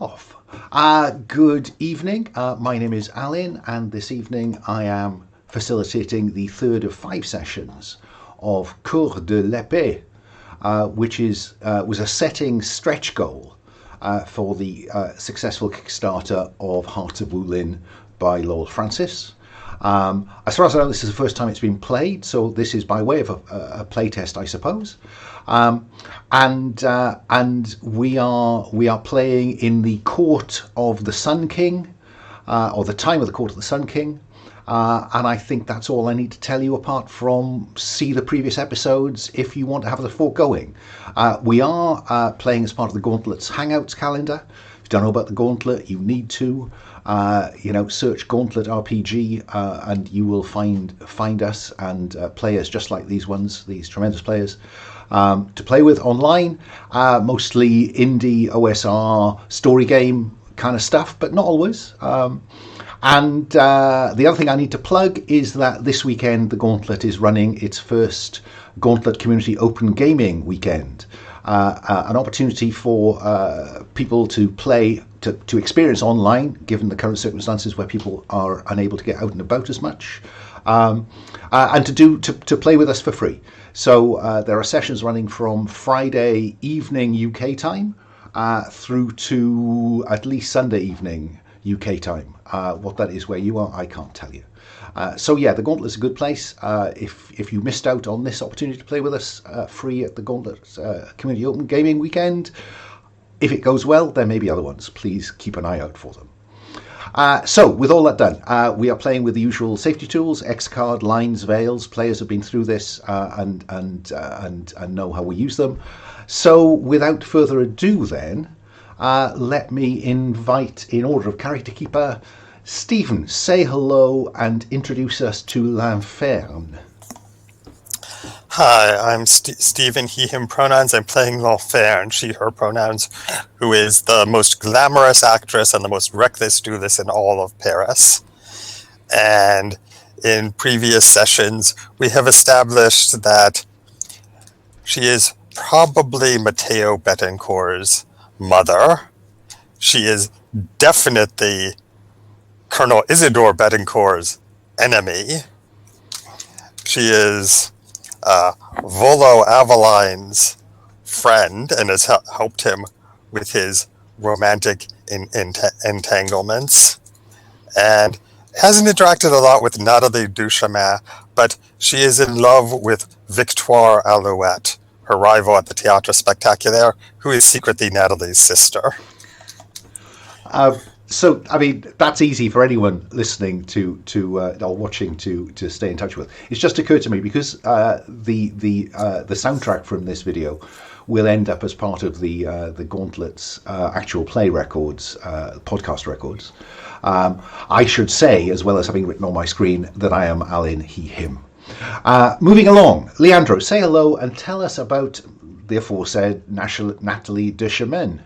Off. Good evening. My name is Alun, and this evening I am facilitating the third of 5 sessions of Coeur de l'Épée, which was a setting stretch goal for the successful kickstarter of Hearts of Wulin by Lowell Francis. As far as I know, this is the first time it's been played, so this is by way of a play test, I suppose. And we are playing in the court of the Sun King, or the time of the court of the Sun King. And I think that's all I need to tell you, apart from see the previous episodes if you want to have the foregoing. We are playing as part of the Gauntlet's Hangouts calendar. If you don't know about the Gauntlet, you need to. Search Gauntlet RPG, and you will find us and players just like these ones, these tremendous players, to play with online. Mostly indie OSR story game kind of stuff, but not always. And the other thing I need to plug is that this weekend the Gauntlet is running its first Gauntlet Community Open Gaming weekend. An opportunity for people to play, to experience online, given the current circumstances where people are unable to get out and about as much, and to play with us for free. So there are sessions running from Friday evening UK time through to at least Sunday evening UK time. What that is where you are, I can't tell you. So yeah, the Gauntlet's a good place. If you missed out on this opportunity to play with us free at the Gauntlet Community Open Gaming Weekend, if it goes well, there may be other ones. Please keep an eye out for them. So with all that done, we are playing with the usual safety tools: X card, lines, veils. Players have been through this and know how we use them. So without further ado, then let me invite, in order of character keeper, Stephen, say hello and introduce us to L'Inferne. Hi, I'm Stephen, he, him pronouns. I'm playing L'Inferne, she, her pronouns, who is the most glamorous actress and the most reckless duelist in all of Paris. And in previous sessions, we have established that she is probably Mateo Betancourt's mother. She is definitely Colonel Isidore Betancourt's enemy. She is Volo Aventine's friend and has helped him with his romantic entanglements, and hasn't interacted a lot with Nathalie Duchemin, but she is in love with Victoire Alouette, her rival at the Théâtre Spectaculaire, who is secretly Nathalie's sister. So, I mean, that's easy for anyone listening to or watching to stay in touch with. It's just occurred to me because the soundtrack from this video will end up as part of the Gauntlet's actual play records, podcast records. I should say, as well as having written on my screen, that I am Alun, he, him. Moving along, Leandro, say hello and tell us about the aforesaid Nathalie Duchemin.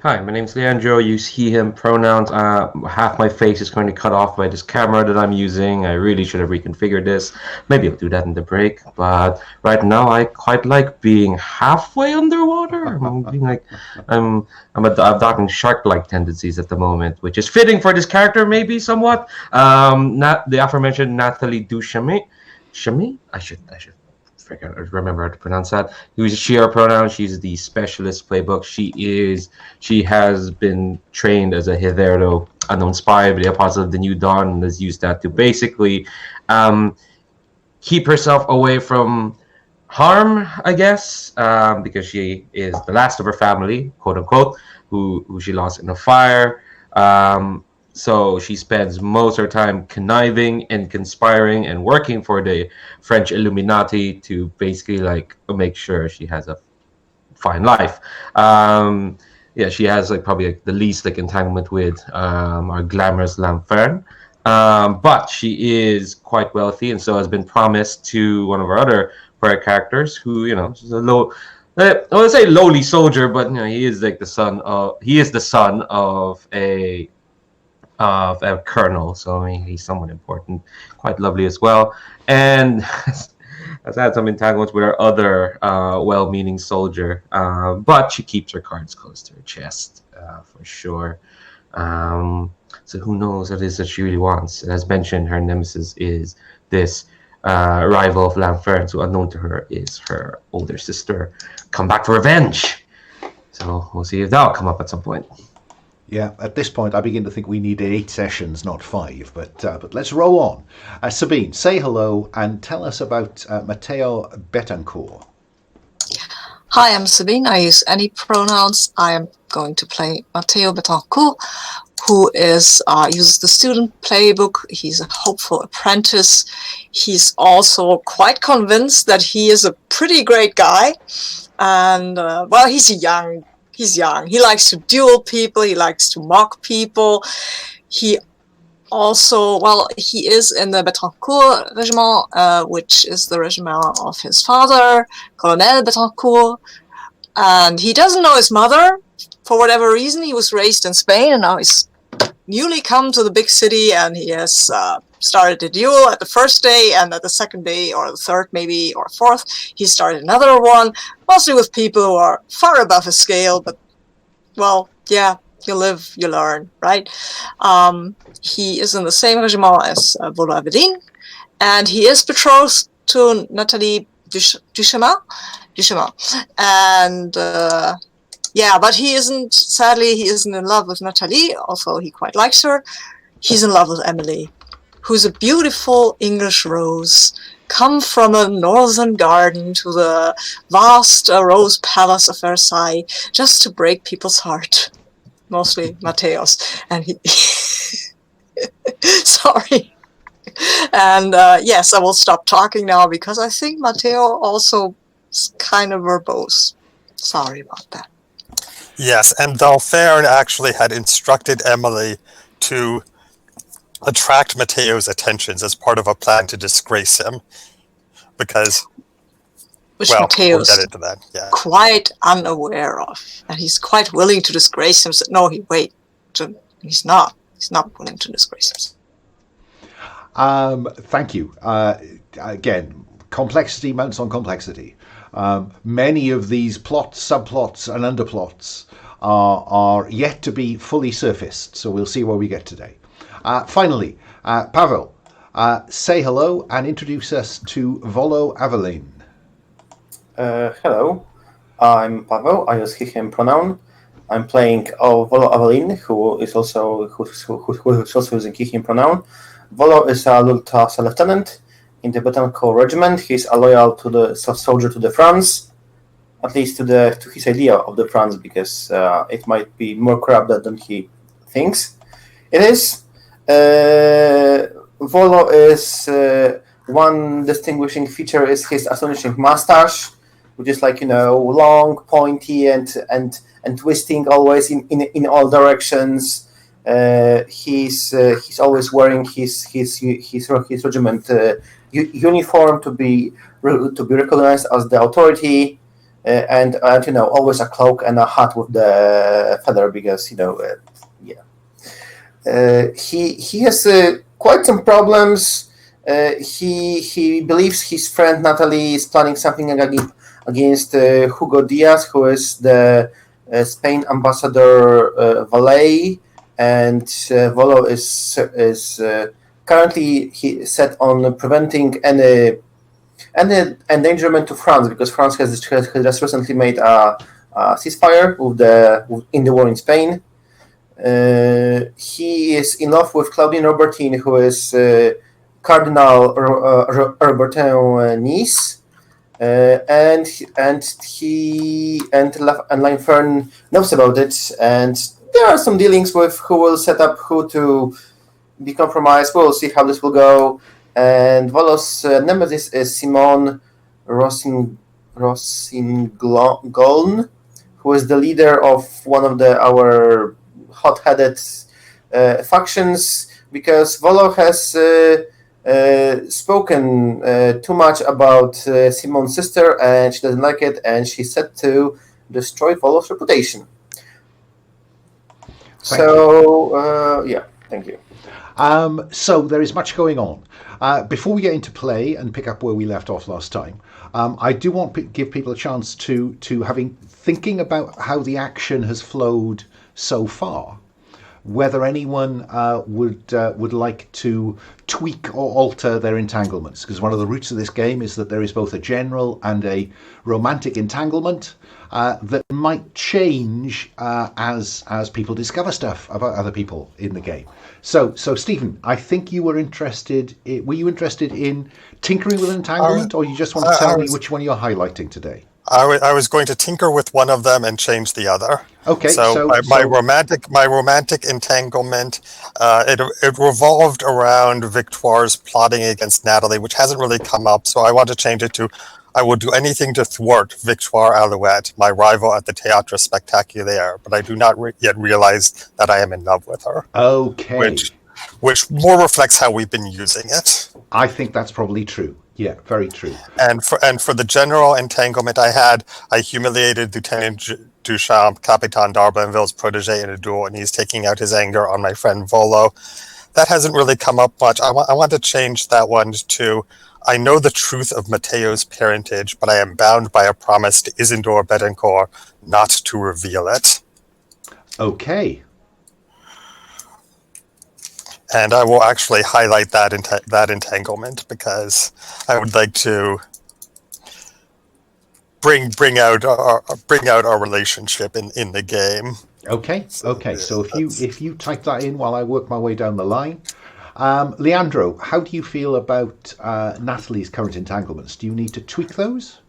Hi, my name's Leandro. Use he, him pronouns. Half my face is going to cut off by this camera that I'm using. I really should have reconfigured this. Maybe I'll do that in the break. But right now, I quite like being halfway underwater. I'm adopting shark-like tendencies at the moment, which is fitting for this character, maybe somewhat. Not the aforementioned Nathalie Duchemin. I should remember how to pronounce that. She, her pronoun. She's the specialist playbook. She has been trained as a Hitherto, unknown spy by the Apostle of the New Dawn, and has used that to basically keep herself away from harm, I guess, because she is the last of her family, quote unquote, who she lost in a fire. So she spends most of her time conniving and conspiring and working for the French Illuminati to basically make sure she has a fine life. She has probably the least entanglement with our glamorous L'Inferne. But she is quite wealthy, and so has been promised to one of our other player characters, who is a low. I would say lowly soldier, but he is the son of a colonel, so I mean he's somewhat important, quite lovely as well. And has had some entanglements with her other well-meaning soldier, but she keeps her cards close to her chest for sure. So who knows what it is that she really wants? As mentioned, her nemesis is this rival of Lanfern, who unknown to her is her older sister. Come back for revenge. So we'll see if that'll come up at some point. Yeah, at this point, I begin to think we need 8 sessions, not 5. But let's roll on. Sabine, say hello and tell us about Mateo Betancourt. Hi, I'm Sabine. I use any pronouns. I am going to play Mateo Betancourt, who uses the student playbook. He's a hopeful apprentice. He's also quite convinced that he is a pretty great guy. And, he's young. He likes to duel people. He likes to mock people. He also, he is in the Betancourt regiment, which is the regiment of his father, Colonel Betancourt. And he doesn't know his mother. For whatever reason, he was raised in Spain, and now he's newly come to the big city, and he has started a duel at the first day, and at the second day, or the third maybe, or fourth, he started another one, mostly with people who are far above his scale, but, you live, you learn, right? He is in the same regiment as Volo Aventine, and he is betrothed to Nathalie Duchemin. And but he isn't in love with Nathalie, although he quite likes her. He's in love with Emily, who's a beautiful English rose, come from a northern garden to the vast rose palace of Versailles, just to break people's heart. Mostly Mateo's. And he... Sorry. And yes, I will stop talking now, because I think Mateo also is kind of verbose. Sorry about that. Yes, and Valfern actually had instructed Emily to attract Mateo's attentions as part of a plan to disgrace him, because, which Mateo's we'll get into that. Yeah. Quite unaware of, and he's quite willing to disgrace himself. No, he's not. He's not willing to disgrace himself. Thank you. Again, complexity mounts on complexity. Many of these plots, subplots, and underplots are yet to be fully surfaced, so we'll see where we get today. Finally, Pavel, say hello and introduce us to Volo Aventine. Hello, I'm Pavel. I use he, him pronoun. I'm playing Volo Aventine, who is also using he, him pronoun. Volo is a lieutenant in the Betancourt regiment. He's a loyal to the soldier to the France, at least to his idea of the France, because it might be more corrupt than he thinks it is. Volo is one distinguishing feature is his astonishing mustache, which is long, pointy, and twisting always in all directions. He's always wearing his regiment uniform to be recognized as the authority, and always a cloak and a hat with the feather, because he has quite some problems. He believes his friend Nathalie is planning something against Hugo Diaz, who is the Spain ambassador valet, and Volo is currently set on preventing any endangerment to France, because France has just recently made a ceasefire in the war in Spain. He is in love with Claudine Robertine, who is Cardinal Robertin niece, and Lanfern knows about it, and there are some dealings with who will set up who to be compromised. We'll see how this will go. And Volo's nemesis is Simon Rossingoln, who is the leader of one of our hot-headed factions, because Volo has spoken too much about Simon's sister, and she doesn't like it, and she's set to destroy Volo's reputation. Thank you. Yeah. Thank you. So there is much going on. Before we get into play and pick up where we left off last time, I do want to give people a chance to thinking about how the action has flowed so far. Whether anyone would like to tweak or alter their entanglements, because one of the roots of this game is that there is both a general and a romantic entanglement that might change as people discover stuff about other people in the game. So Stephen, I think you were interested. Were you interested in tinkering with entanglement, or you just want to tell me which one you're highlighting today? I was going to tinker with one of them and change the other. Okay. So my romantic entanglement, it revolved around Victoire's plotting against Nathalie, which hasn't really come up. So I want to change it to, I will do anything to thwart Victoire Alouette, my rival at the Théâtre Spectaculaire, but I do not yet realize that I am in love with her. Okay. Which more reflects how we've been using it. I think that's probably true. Yeah, very true. And for the general entanglement I humiliated Lieutenant Duchamp, Capitan d'Arbanville's protege in a duel, and he's taking out his anger on my friend Volo. That hasn't really come up much. I want to change that one to, I know the truth of Mateo's parentage, but I am bound by a promise to Isidore Betancourt not to reveal it. Okay. And I will actually highlight that entanglement because I would like to bring out our relationship in the game. Okay. So if you type that in while I work my way down the line, Leandro, how do you feel about Nathalie's current entanglements? Do you need to tweak those?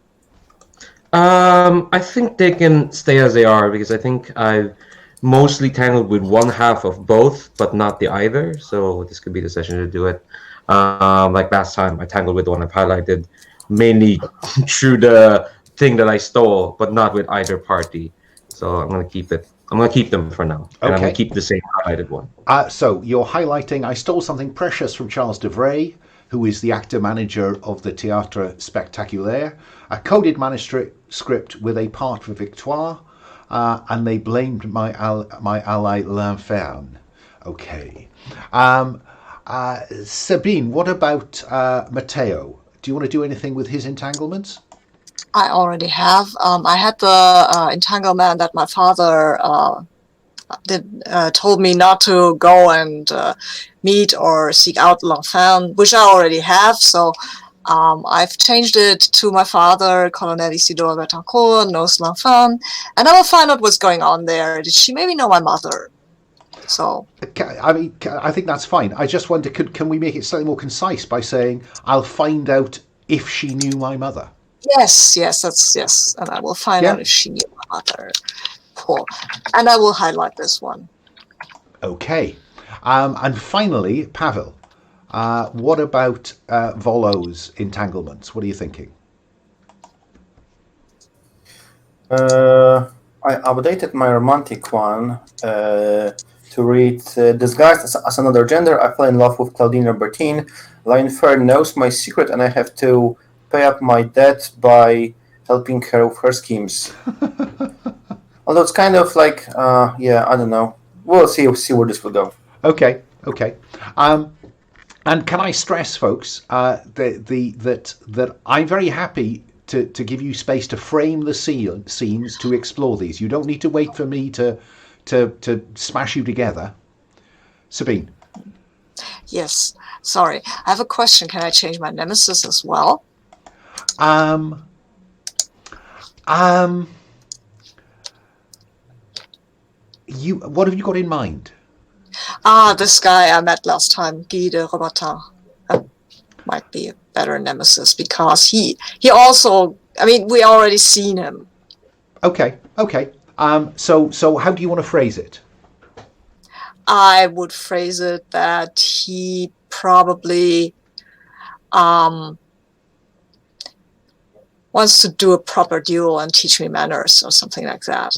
I think they can stay as they are because I think I've mostly tangled with one half of both, but not the either. So this could be the session to do it. Like last time, I tangled with the one I've highlighted, mainly through the thing that I stole, but not with either party. So I'm going to keep it. I'm going to keep them for now. And I'm going to keep the same highlighted one. So you're highlighting, I stole something precious from Charles de Vray, who is the actor-manager of the Théâtre Spectaculaire, a coded manuscript with a part for Victoire, and they blamed my ally L'Inferne. Okay. Sabine, what about Mateo? Do you want to do anything with his entanglements? I already have. I had the entanglement that my father told me not to go and meet or seek out L'Inferne, which I already have. So I've changed it to my father, Colonel Isidore Betancourt, knows L'Inferne, and I will find out what's going on there. Did she maybe know my mother? So I mean, I think that's fine. I just wonder, can we make it slightly more concise by saying, I'll find out if she knew my mother? Yes, and I will find out if she knew my mother. Cool. And I will highlight this one. Okay. And finally, Pavel, what about Volo's entanglements? What are you thinking? I updated my romantic one to read, disguised as another gender, I fell in love with Claudine Bertine. L'Inferne knows my secret and I have to pay up my debt by helping her with her schemes. Although it's kind of like, I don't know. We'll see where this will go. Okay. And can I stress, folks, that I'm very happy to give you space to frame the scenes to explore these. You don't need to wait for me to smash you together. Sabine. Yes. Sorry. I have a question. Can I change my nemesis as well? What have you got in mind? This guy I met last time, Guy de Robertin, might be a better nemesis because he also, I mean, we already seen him. Okay. So how do you want to phrase it? I would phrase it that he probably wants to do a proper duel and teach me manners or something like that.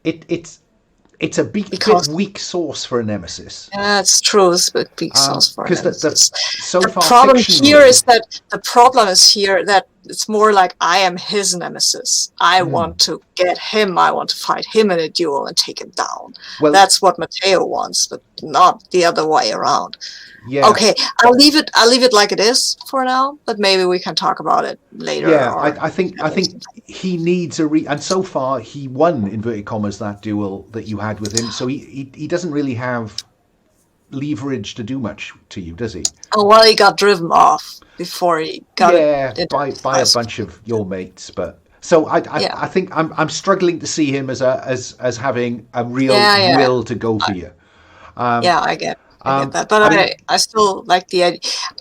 It's a bit weak sauce for a nemesis. Yeah, it's true. It's a weak sauce for a nemesis. The problem here is that it's more like I am his nemesis. I want to get him. I want to fight him in a duel and take him down. Well, that's what Mateo wants, but not the other way around. Yeah. Okay, I'll leave it like it is for now, but maybe we can talk about it later. Yeah, I think he needs and so far he won, inverted commas, that duel that you had with him. So he doesn't really have leverage to do much to you, does he? Oh, well, he got driven off before he got by a bunch of your mates, but. So I think I'm struggling to see him as having a real will to go for you. I get that, but I still like the idea.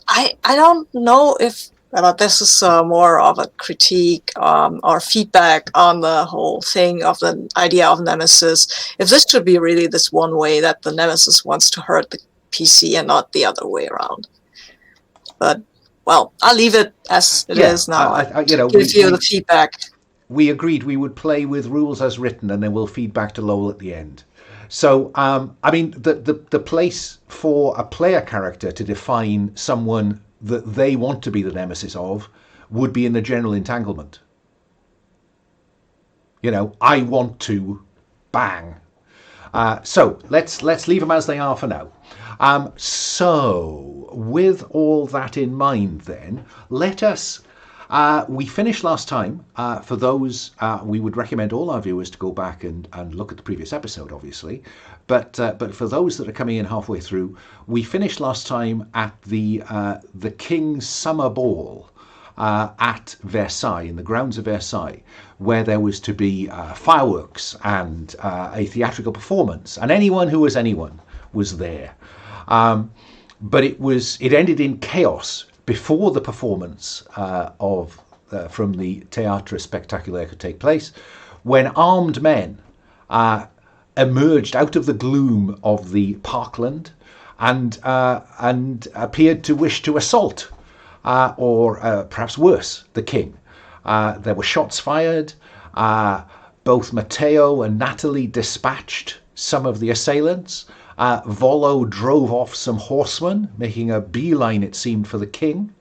I don't know if this is more of a critique or feedback on the whole thing of the idea of nemesis. If this should be really this one way that the nemesis wants to hurt the PC and not the other way around. But well, I'll leave it as it is now. Give you the feedback. We agreed we would play with rules as written, and then we'll feed back to Lowell at the end. So, I mean, the place for a player character to define someone that they want to be the nemesis of would be in the general entanglement. I want to bang. So let's leave them as they are for now. So with all that in mind, then let us. We finished last time. For those, we would recommend all our viewers to go back and look at the previous episode, obviously. But for those that are coming in halfway through, we finished last time at the King's Summer Ball at Versailles, in the grounds of Versailles, where there was to be fireworks and a theatrical performance, and anyone who was anyone was there. But it ended in chaos before the performance from the Théâtre Spectaculaire could take place, when armed men emerged out of the gloom of the parkland and appeared to wish to assault, or perhaps worse, the king. There were shots fired. Both Mateo and Nathalie dispatched some of the assailants. Volo drove off some horsemen, making a beeline, it seemed, for the king.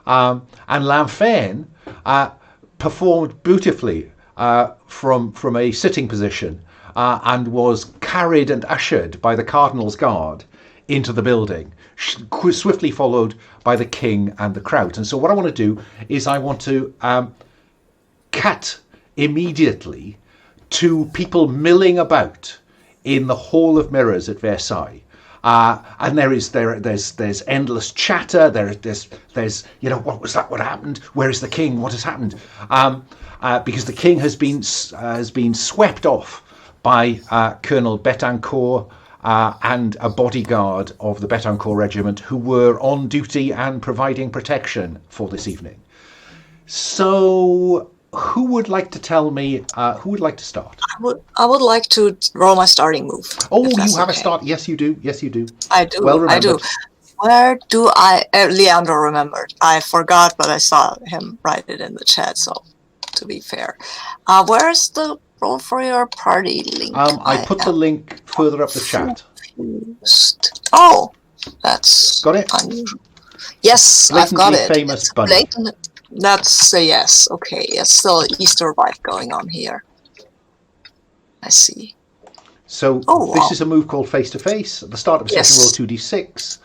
And Lanfern performed beautifully from a sitting position and was carried and ushered by the Cardinal's guard into the building, swiftly followed by the king and the crowd. And so what I want to do is I want to cut immediately to people milling about in the Hall of Mirrors at Versailles, and there's endless chatter. There's what was that? What happened? Where is the king? What has happened? Because the king has been swept off by Colonel Betancourt and a bodyguard of the Betancourt regiment who were on duty and providing protection for this evening. So, who would like to tell me? Who would like to start? I would like to roll my starting move. Oh, you have a start. Yes, you do. Yes, you do. I do. Well remembered. I do. Where do I? Leandro remembered. I forgot, but I saw him write it in the chat. So, to be fair, where's the roll for your party link? I put the link further up the chat. Oh, that's got it. Unusual. Yes, Blatantly I've got it. Famous bunny. That's a yes. Okay, it's still Easter vibe going on here. I see. So this is a move called Face to Face. At the start of a session, roll 2d6.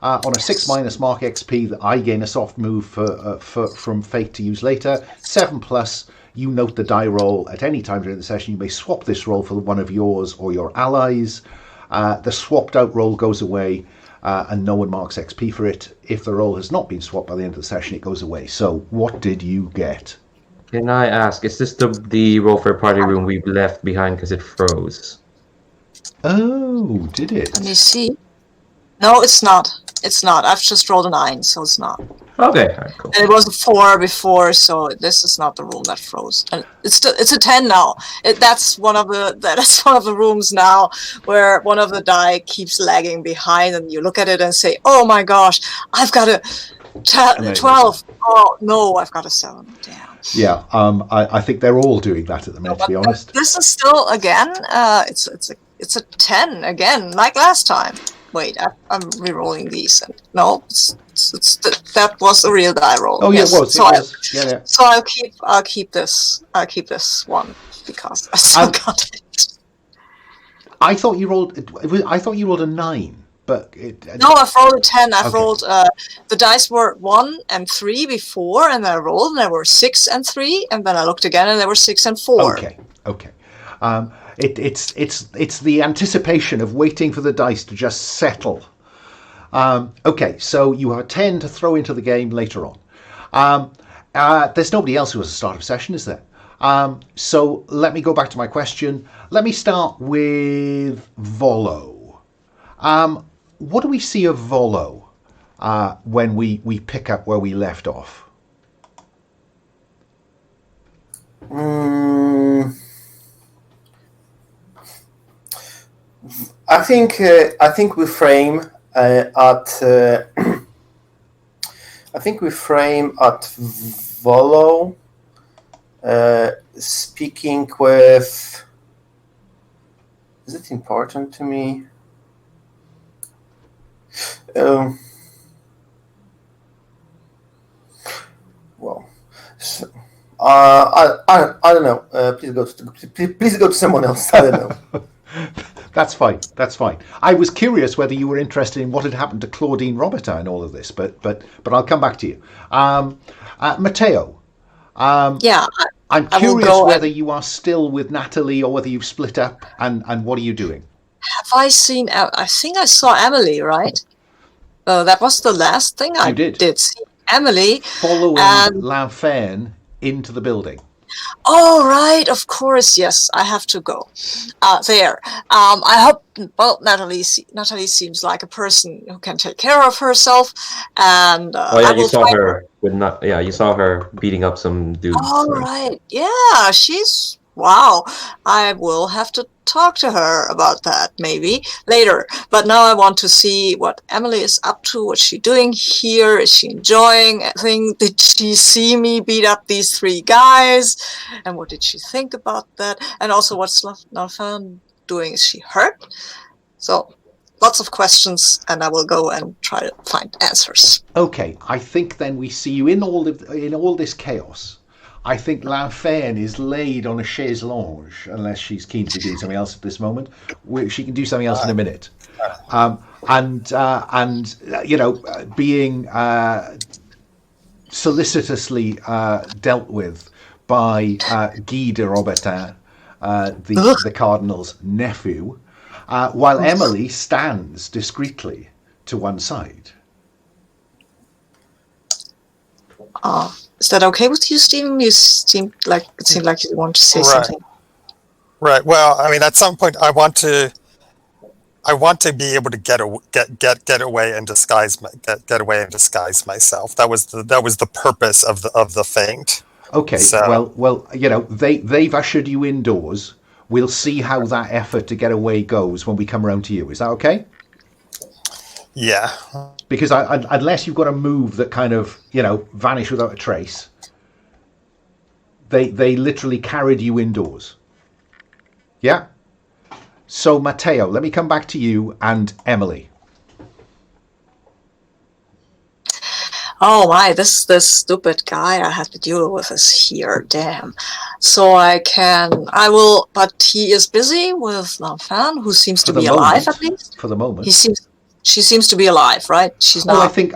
On a 6- mark XP, that I gain a soft move from Fate to use later. 7+. You note the die roll at any time during the session. You may swap this roll for one of yours or your allies. The swapped out roll goes away. And no one marks XP for it. If the roll has not been swapped by the end of the session, it goes away. So, what did you get? Can I ask, is this the roll for a party room we've left behind because it froze? Oh, did it? Let me see. No, it's not. It's not. I've just rolled a 9, so it's not. Okay, all right, cool. And it was a 4 before, so this is not the room that froze. And it's a 10 now. That's one of the rooms now where one of the die keeps lagging behind, and you look at it and say, "Oh my gosh, I've got a 12. Oh no, I've got a 7. Damn." Yeah, I think they're all doing that at the minute. To be honest, this is still again. It's a 10 again, like last time. wait, I'm re-rolling these. And no, that was a real die roll. Oh, yes. yeah, it was. So, It was. Yeah. so I'll keep this one because I still got it. I thought you rolled a 9, but No, I've rolled a 10. I've Okay. rolled the dice were 1 and 3 before, and I rolled and there were 6 and 3, and then I looked again and there were 6 and 4. Okay. It's the anticipation of waiting for the dice to just settle. Okay, so you have 10 to throw into the game later on. There's nobody else who has a startup session, is there? So let me go back to my question. Let me start with Volo. What do we see of Volo when we pick up where we left off? I think we frame at Volo speaking with. Is it important to me? Well, so, I don't know. Please go to someone else. I don't know. That's fine. I was curious whether you were interested in what had happened to Claudine Robertin and all of this, but I'll come back to you. Mateo. Yeah. I'm curious whether you are still with Nathalie or whether you've split up, and what are you doing? Have I seen? I think I saw Emily, right? That was the last thing I did see Emily. Following L'Enfer into the building. Oh, right, of course, yes, I have to go there. I hope, well, Nathalie seems like a person who can take care of herself, and you saw her you saw her beating up some dudes. Oh, right, yeah, she's, wow, I will have to talk to her about that maybe later, but now I want to see what Emily is up to, what's she doing here, is she enjoying anything, did she see me beat up these 3 guys, and what did she think about that, and also what's L'Enfer doing, is she hurt? So lots of questions, and I will go and try to find answers. Okay, I think then we see you in all this chaos. I think L'Enfer is laid on a chaise longue, unless she's keen to be doing something else at this moment. She can do something else in a minute. Being solicitously dealt with by Guy de Robertin, the Cardinal's nephew, while Emily stands discreetly to one side. Is that okay with you, Stephen? It seemed like you want to say something. Right. Well, I mean, at some point, I want to be able to get away and disguise myself. That was the purpose of the feint. Okay. So, well, they've ushered you indoors. We'll see how that effort to get away goes when we come around to you. Is that okay? Yeah. Because unless you've got a move that kind of, vanish without a trace, they literally carried you indoors. Yeah? So, Mateo, let me come back to you and Emily. Oh my, this stupid guy I had to deal with is here, damn. So but he is busy with L'Enfer, who seems to be alive at least. For the moment. She seems to be alive, right? She's not. I think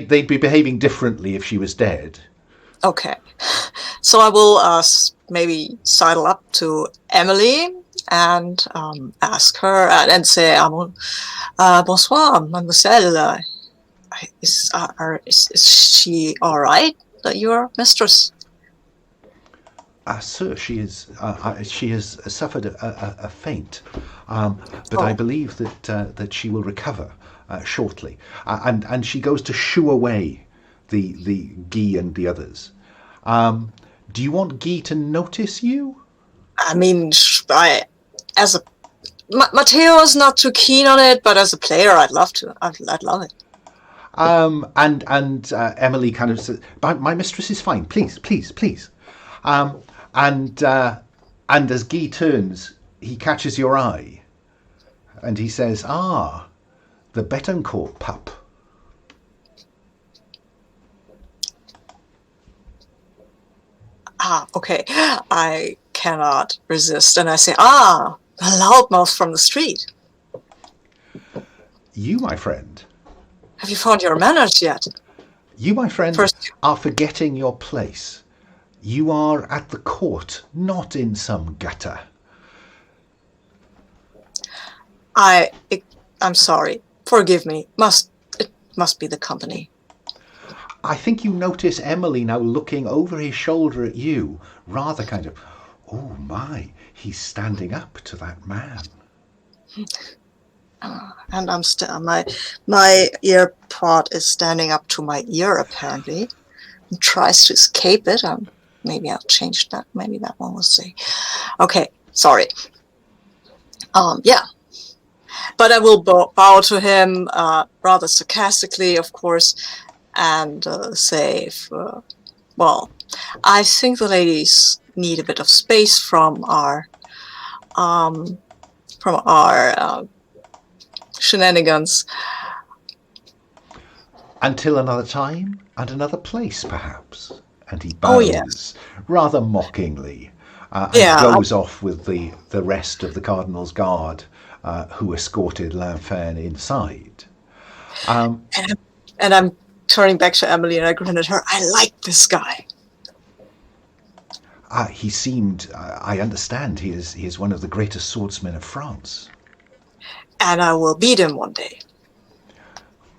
they'd be behaving differently if she was dead. Okay, so I will maybe sidle up to Emily and ask her and say, "Bonsoir, mademoiselle. Is she all right? Your mistress?" Sir, she has suffered a faint, but I believe that she will recover shortly. And she goes to shoo away the Guy and the others. Do you want Guy to notice you? I mean, Mateo is not too keen on it, but as a player, I'd love to. I'd love it. And Emily kind of says, "My mistress is fine. Please." And as Guy turns, he catches your eye, and he says, the Betancourt pup. Okay. I cannot resist. And I say, the loudmouth from the street. You, my friend. Have you found your manners yet? You, my friend, First, are forgetting your place. You are at the court, not in some gutter. I'm sorry. Forgive me. It must be the company. I think you notice Emily now looking over his shoulder at you, rather kind of, oh my, he's standing up to that man. And I'm still my ear pod is standing up to my ear apparently. He tries to escape it. Maybe I'll change that. Maybe that one will say. Okay, sorry. Yeah. But I will bow to him rather sarcastically, of course, and say, well, I think the ladies need a bit of space from our shenanigans. Until another time and another place, perhaps. And he bows rather mockingly and goes off with the rest of the Cardinal's guard who escorted L'Enfer inside. And I'm turning back to Emily and I grin at her. I like this guy. He seemed, I understand, he is one of the greatest swordsmen of France. And I will beat him one day.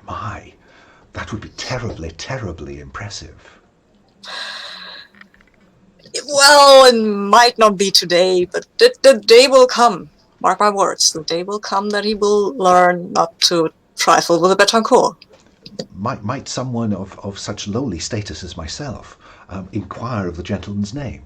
My, that would be terribly, terribly impressive. Well, it might not be today, but the day will come. Mark my words, the day will come that he will learn not to trifle with the Betancourt. Might someone of such lowly status as myself inquire of the gentleman's name?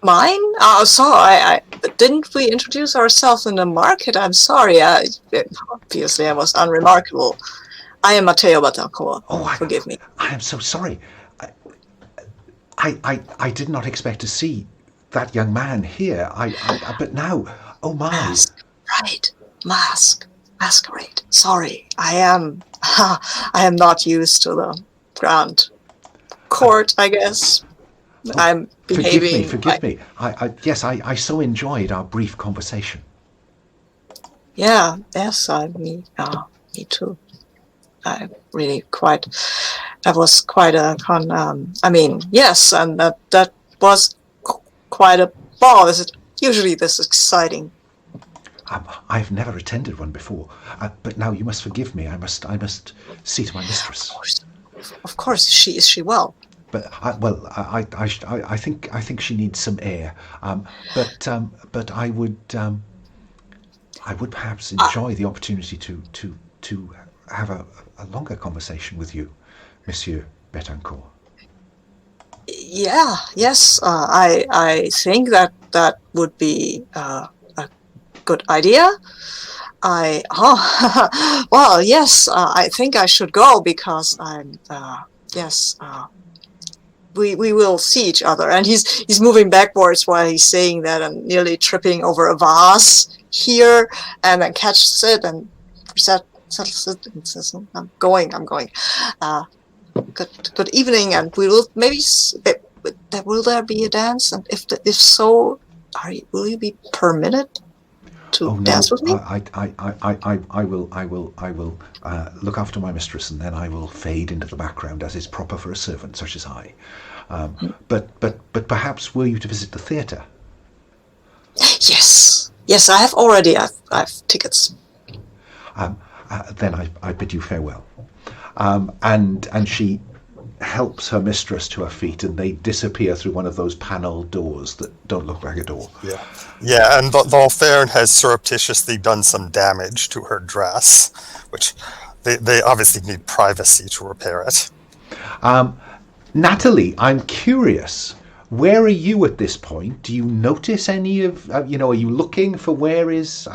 Mine? Sorry, didn't we introduce ourselves in the market? I'm sorry. Obviously, I was unremarkable. I am Mateo Betancourt. Forgive me. I am so sorry. I did not expect to see that young man here. But now, oh my. Mask, right. Masquerade. Sorry, I am not used to the grand court, I guess. I'm behaving. Forgive me. I so enjoyed our brief conversation. Yeah, yes, me too. That was quite a yes, and that was quite a ball. Usually this exciting. I've never attended one before, but now you must forgive me. I must see to my mistress. Of course, is she well? But I think she needs some air. But I would perhaps enjoy the opportunity to have a longer conversation with you, Monsieur Betancourt. Yes. I think that would be a good idea. Well, yes. I think I should go because I'm. We will see each other, and he's moving backwards while he's saying that, and nearly tripping over a vase here, and then catches it and settles it and says, "I'm going." Good evening, and we will maybe. Will there be a dance? And if so, will you be permitted to dance with me? I will look after my mistress, and then I will fade into the background as is proper for a servant such as I. But perhaps were you to visit the theatre? Yes, I have already. I've tickets. Then I bid you farewell. And she helps her mistress to her feet, and they disappear through one of those panelled doors that don't look like a door. Yeah, and L'Enfer has surreptitiously done some damage to her dress, which they obviously need privacy to repair it. Nathalie, I'm curious. Where are you at this point? Do you notice any of, are you looking for where is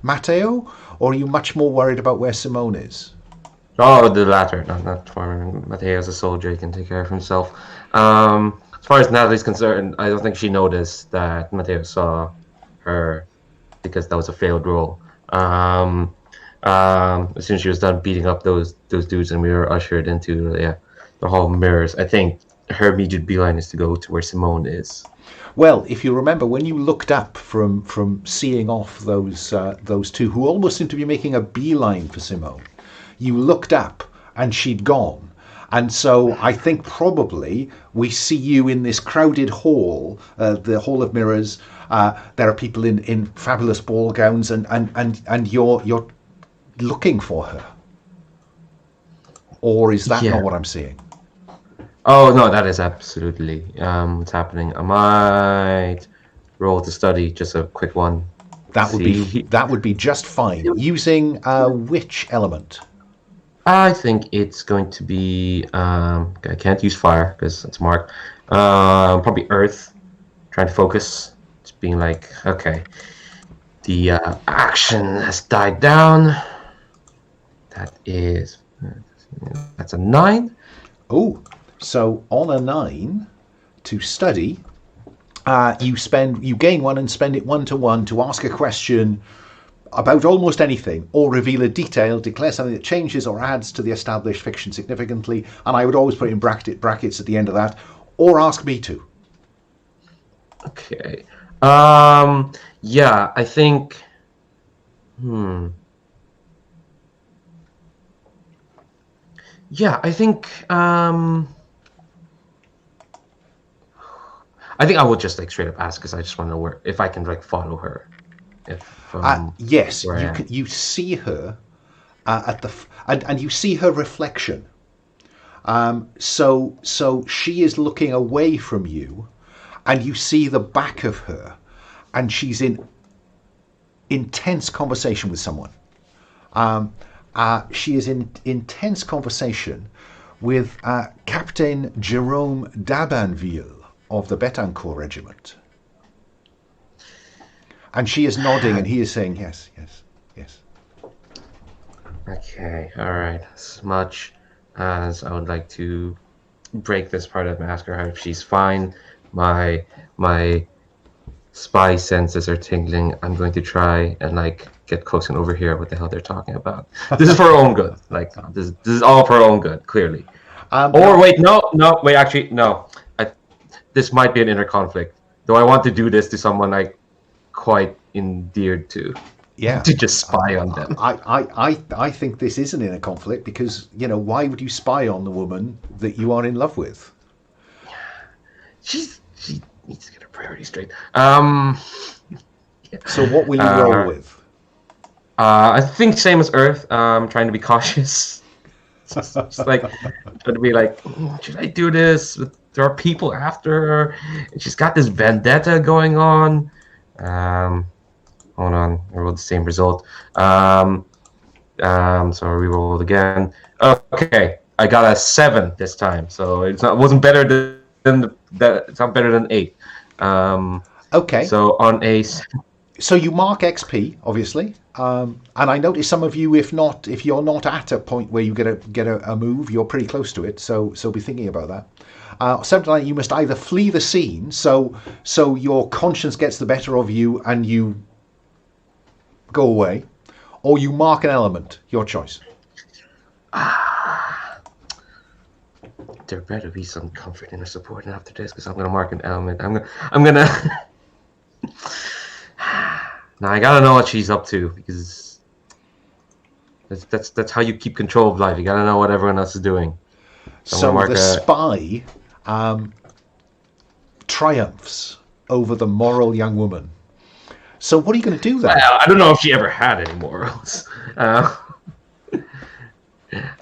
Mateo, or are you much more worried about where Simone is? Oh, the latter. Not for Mateo's a soldier; he can take care of himself. As far as Natalie's concerned, I don't think she noticed that Mateo saw her because that was a failed roll. As soon as she was done beating up those dudes, and we were ushered into the hall of mirrors, I think her immediate beeline is to go to where Simone is. Well, if you remember, when you looked up from seeing off those two who almost seemed to be making a beeline for Simone, you looked up and she'd gone. And so I think probably we see you in this crowded hall, the Hall of Mirrors. There are people in fabulous ball gowns, and you're looking for her. Or is that not what I'm seeing? Oh no, that is absolutely what's happening. I might roll to study, just a quick one. That would be just fine. Using which element? I think it's going to be. I can't use fire because it's marked. Probably earth. Trying to focus. Just being like, okay, the action has died down. That's a 9. Oh. So on a 9 to study, you gain 1 and spend it 1-to-1 to ask a question about almost anything, or reveal a detail, declare something that changes or adds to the established fiction significantly, and I would always put in brackets at the end of that, or ask me to. Okay. I think. Yeah, I think. I think I would just straight up ask, because I just want to know if I can follow her. Yes, you see her and you see her reflection. So she is looking away from you, and you see the back of her, and she's in intense conversation with someone. She is in intense conversation with Captain Jerome d'Abanville of the Betancourt Regiment. And she is nodding, and he is saying, yes. Okay, all right. As much as I would like to break this part of and ask her if she's fine, my spy senses are tingling. I'm going to try and get close and overhear what the hell they're talking about. This is for her own good. This is all for her own good, clearly. No. This might be an inner conflict. Do I want to do this to someone I quite endeared to? Yeah. To just spy on them. I think this is an inner conflict, because, why would you spy on the woman that you are in love with? She needs to get her priorities straight. So what will you roll with? I think same as Earth. Trying to be cautious. Just trying to be should I do this? There are people after her, and she's got this vendetta going on. Hold on, I rolled the same result. So I re-rolled again. Okay, I got a 7 this time, so it wasn't better than that. It's not better than 8. Okay. So on a. So you mark XP, obviously, and I notice some of you, if you're not at a point where you get a move, you're pretty close to it. So be thinking about that. Something like you must either flee the scene, so your conscience gets the better of you and you go away, or you mark an element. Your choice. There better be some comfort and support after this, because I'm gonna mark an element. I'm gonna. Now I gotta know what she's up to, because that's how you keep control of life. You gotta know what everyone else is doing. So the spy triumphs over the moral young woman. So what are you going to do then? Well, I don't know if she ever had any morals. I'm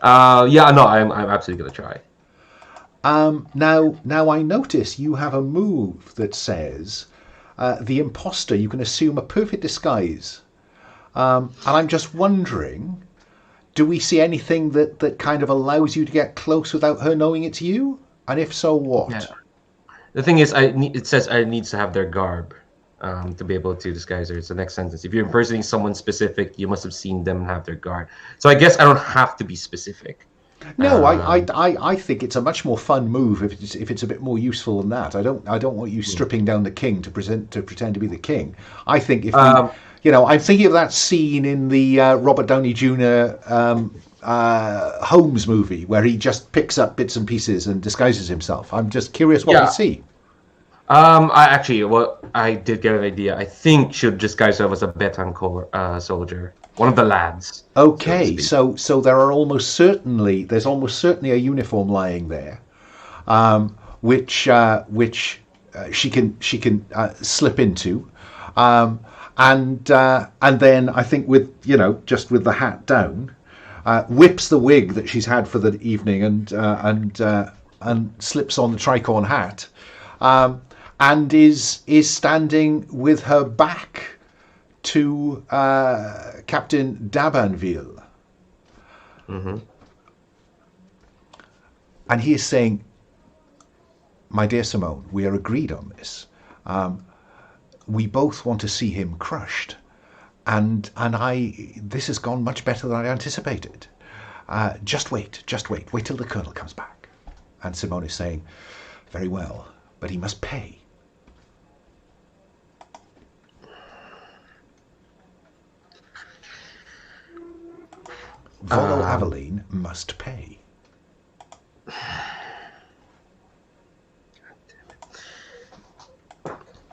absolutely going to try. Now I notice you have a move that says the imposter, you can assume a perfect disguise. And I'm just wondering, do we see anything that kind of allows you to get close without her knowing it's you? And if so, what? Yeah. The thing is, it says I need to have their garb to be able to disguise her. It's the next sentence. If you're impersonating someone specific, you must have seen them have their garb. So I guess I don't have to be specific. No, I think it's a much more fun move if it's a bit more useful than that. I don't want you stripping down the king to pretend to be the king. I think I'm thinking of that scene in the Robert Downey Jr. Holmes movie where he just picks up bits and pieces and disguises himself. I'm just curious what we see. I did get an idea. I think she'll disguise herself as a Betancourt soldier, one of the lads. Okay, so there's almost certainly a uniform lying there, which she can slip into, and then I think with just with the hat down, whips the wig that she's had for the evening and slips on the tricorn hat, and is standing with her back to Captain d'Abanville. Mm-hmm. And he is saying, "My dear Simone, we are agreed on this. We both want to see him crushed, and this has gone much better than I anticipated. Just wait till the Colonel comes back." And Simone is saying, "Very well, but he must pay." Volo Aventine must pay.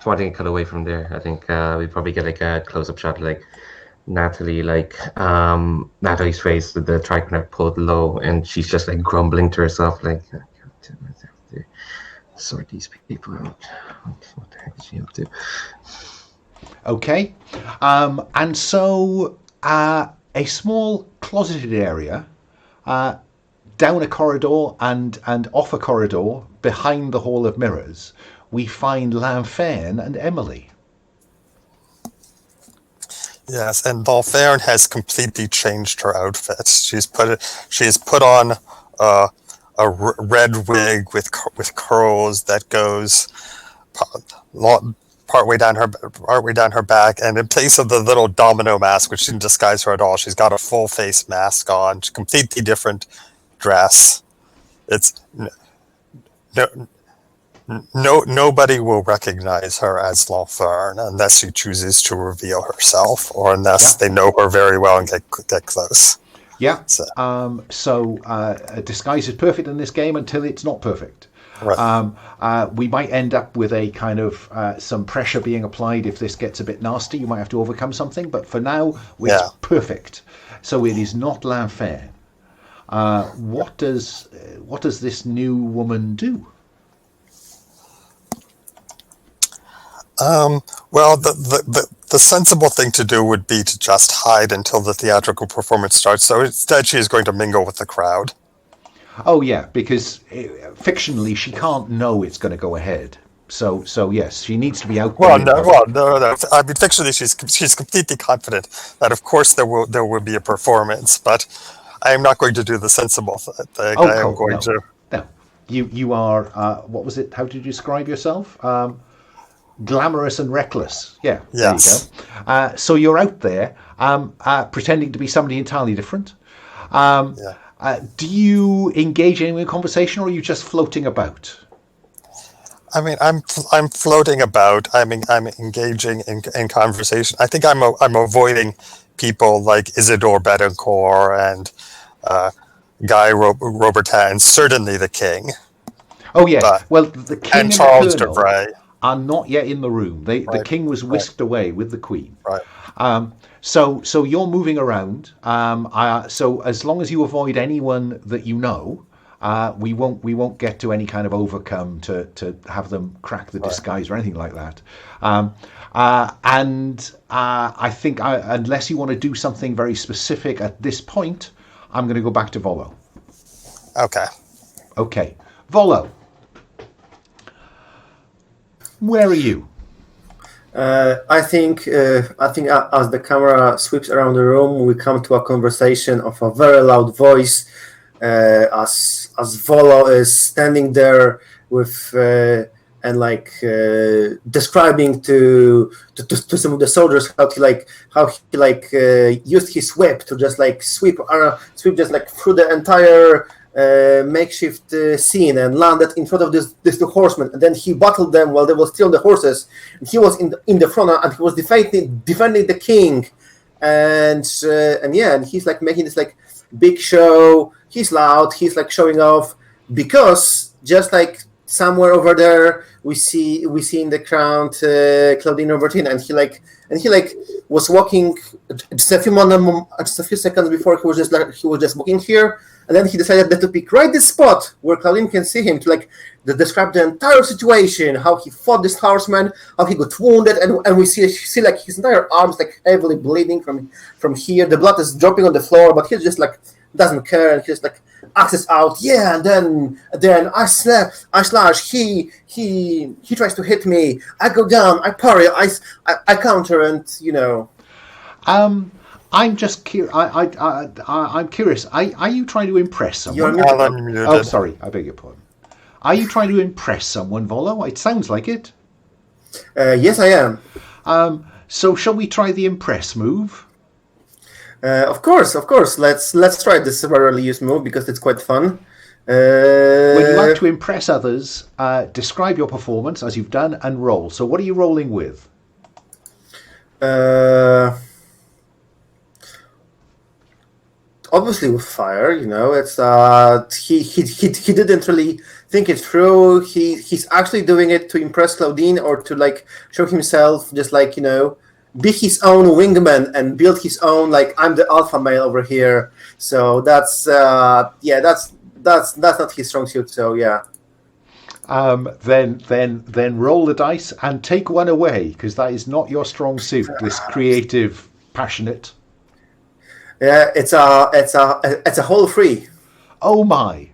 So I think cut away from there. I think we probably get like a close-up shot, like Nathalie, Natalie's face with the tricorn pulled low, and she's just like grumbling to herself, like, "Sort these people out. What the heck is she up to?" Okay, and so a small closeted area down a corridor and off a corridor behind the Hall of Mirrors, we find Lanfern and Emily. Yes, and Lanfern has completely changed her outfit. She's put on a red wig with curls that goes partway down her back, and in place of the little domino mask, which didn't disguise her at all, she's got a full face mask on. Completely different dress. It's nobody will recognize her as Lanfern unless she chooses to reveal herself, or unless they know her very well and get close. Yeah. So disguise is perfect in this game until it's not perfect. Right. We might end up with a kind of some pressure being applied if this gets a bit nasty. You might have to overcome something, but for now, it's perfect. So it is not Lanfern. What does this new woman do? Well, the sensible thing to do would be to just hide until the theatrical performance starts. So instead, she is going to mingle with the crowd. Oh yeah, because fictionally she can't know it's going to go ahead. So yes, she needs to be out. No. I mean, fictionally she's completely confident that of course there will be a performance, but I am not going to do the sensible thing. I am going to. No, you are. What was it? How did you describe yourself? Glamorous and reckless. Yeah. Yes. There you go. So you're out there pretending to be somebody entirely different. Do you engage in a conversation, or are you just floating about? I mean, I'm floating about. I'm engaging in conversation. I think I'm avoiding people like Isidore Betancourt and Guy Robertin, and certainly the King. Oh yes. Well, the King and Charles de Vray are not yet in the room. The King was whisked away with the Queen. Right. So you're moving around. So as long as you avoid anyone that you know, we won't get to any kind of overcome to have them crack the disguise or anything like that. And I think unless you want to do something very specific at this point, I'm going to go back to Volo. Okay, Volo. Where are you? I think as the camera sweeps around the room, we come to a conversation of a very loud voice as Volo is standing there with describing to some of the soldiers how he used his whip to just sweep just through the entire makeshift scene and landed in front of these two horsemen, and then he battled them while they were still on the horses. And he was in the front, and he was defending the king, and he's like making this like big show. He's loud. He's like showing off because just like somewhere over there we see in the crowd Claudine Robertine, and he was walking just a few seconds before he was just walking here. And then he decided that to pick right this spot where Claudine can see him to like describe the entire situation, how he fought this horseman, how he got wounded, and we see like his entire arms like heavily bleeding from here. The blood is dropping on the floor, but he just like doesn't care, and he just like axes out. Yeah, and then I slash. He tries to hit me. I go down. I parry. I counter, and you know. I'm just curious. I'm curious. Are you trying to impress someone? Unmuted. Oh, sorry. I beg your pardon. Are you trying to impress someone, Volo? It sounds like it. Yes, I am. So shall we try the impress move? Of course. Let's try this rarely used move because it's quite fun. When you like to impress others, describe your performance as you've done and roll. So what are you rolling with? Obviously with fire, you know, it's he didn't really think it through. He's actually doing it to impress Claudine or to like show himself, just like, you know, be his own wingman and build his own, like, I'm the alpha male over here. So that's not his strong suit. So yeah. Then roll the dice and take one away, because that is not your strong suit. This creative, passionate. Yeah, it's a whole 3. Oh my.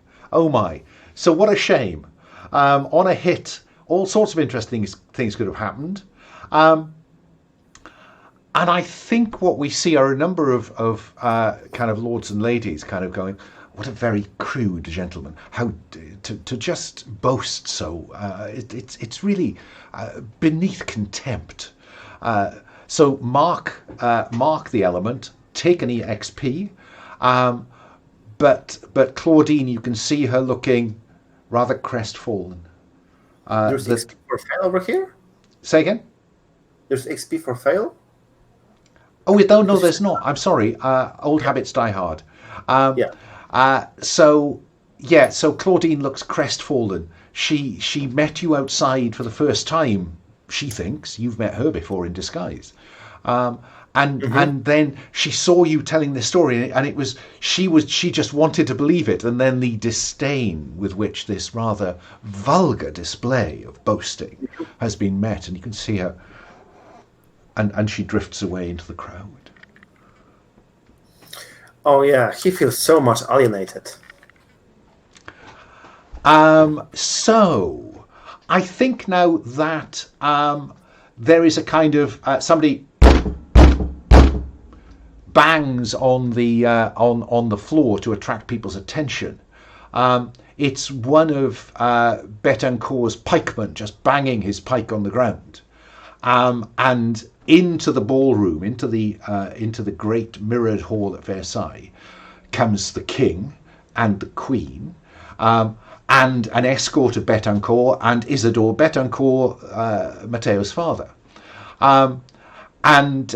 So what a shame. On a hit, all sorts of interesting things could have happened. And I think what we see are a number of kind of lords and ladies kind of going, what a very crude gentleman. How to just boast so. It's really beneath contempt. So mark the element. Take an EXP, but Claudine, you can see her looking rather crestfallen. There's XP for fail over here? Say again? There's XP for fail? Oh, no, there's not. I'm sorry. Old habits die hard. So Claudine looks crestfallen. She met you outside for the first time. She thinks you've met her before in disguise. And then she saw you telling this story, and she just wanted to believe it, and then the disdain with which this rather vulgar display of boasting has been met, and you can see her, and she drifts away into the crowd. Oh yeah, he feels so much alienated. So I think now that there is a kind of somebody bangs on the floor to attract people's attention. It's one of Betancourt's pikemen just banging his pike on the ground, and into the ballroom, into the great mirrored hall at Versailles, comes the king and the queen, and an escort of Betancourt and Isidore Betancourt, Mateo's father, and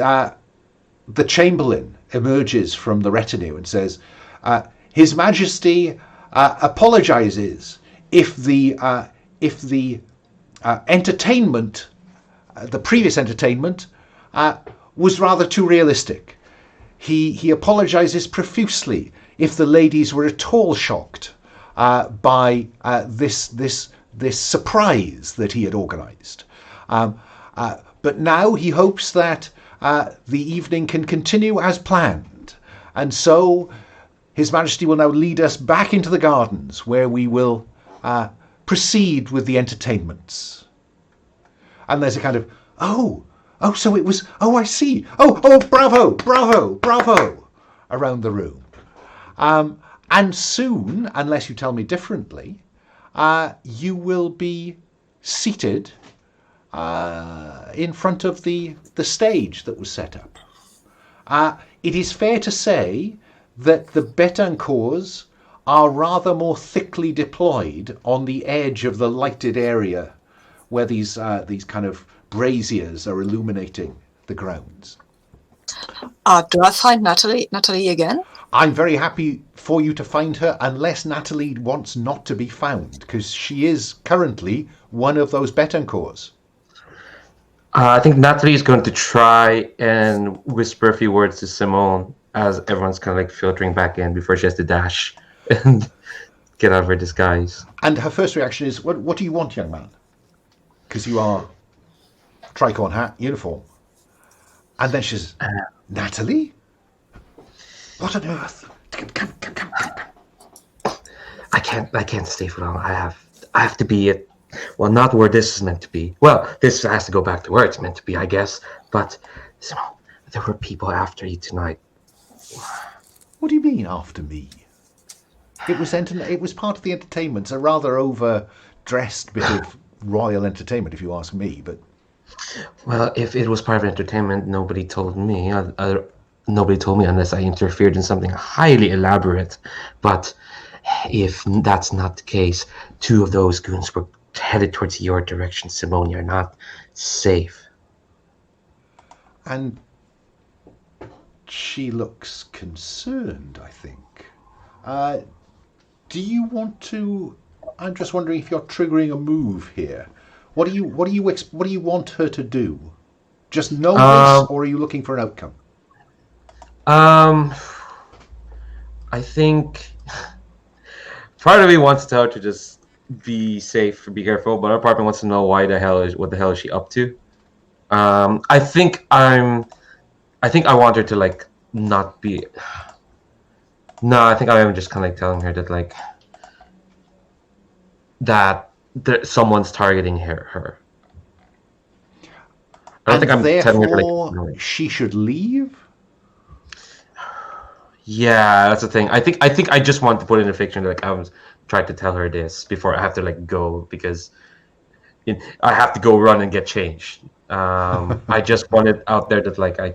the Chamberlain emerges from the retinue and says, His Majesty apologizes if the entertainment, the previous entertainment, was rather too realistic. He apologizes profusely if the ladies were at all shocked by this surprise that he had organized. But now he hopes that the evening can continue as planned, and so His Majesty will now lead us back into the gardens, where we will proceed with the entertainments. And there's a kind of so it was, I see, bravo around the room, and soon, unless you tell me differently, you will be seated in front of the stage that was set up. It is fair to say that the Betancourts are rather more thickly deployed on the edge of the lighted area where these kind of braziers are illuminating the grounds. Do I find Nathalie again? I'm very happy for you to find her, unless Nathalie wants not to be found, because she is currently one of those Betancourts. I think Nathalie is going to try and whisper a few words to Simone as everyone's kind of like filtering back in before she has to dash and get out of her disguise. And her first reaction is, what do you want, young man? Because you are tricorn hat, uniform. And then she says, Nathalie? What on earth? Come. I can't stay for long. I have to be at, well, not where this is meant to be. Well, this has to go back to where it's meant to be, I guess. But Simone, there were people after you tonight. What do you mean after me? It was part of the entertainment, a rather overdressed bit of royal entertainment, if you ask me. But well, if it was part of entertainment, nobody told me. Nobody told me unless I interfered in something highly elaborate. But if that's not the case, two of those goons were headed towards your direction, Simone. You're not safe. And she looks concerned, I think. Do you want to? I'm just wondering if you're triggering a move here. What do you want her to do? Just know this, or are you looking for an outcome? I think part of me wants to tell her to just be safe, be careful, but other part of me wants to know what the hell is she up to. I think I want her to like not be. No, I think I am just kind of like telling her that like that someone's targeting her. I don't think I'm telling her to, like, she should leave. Yeah, that's the thing. I think I just want to put in a fiction that like I was trying to tell her this before I have to like go, because I have to go run and get changed. I just want it out there that like I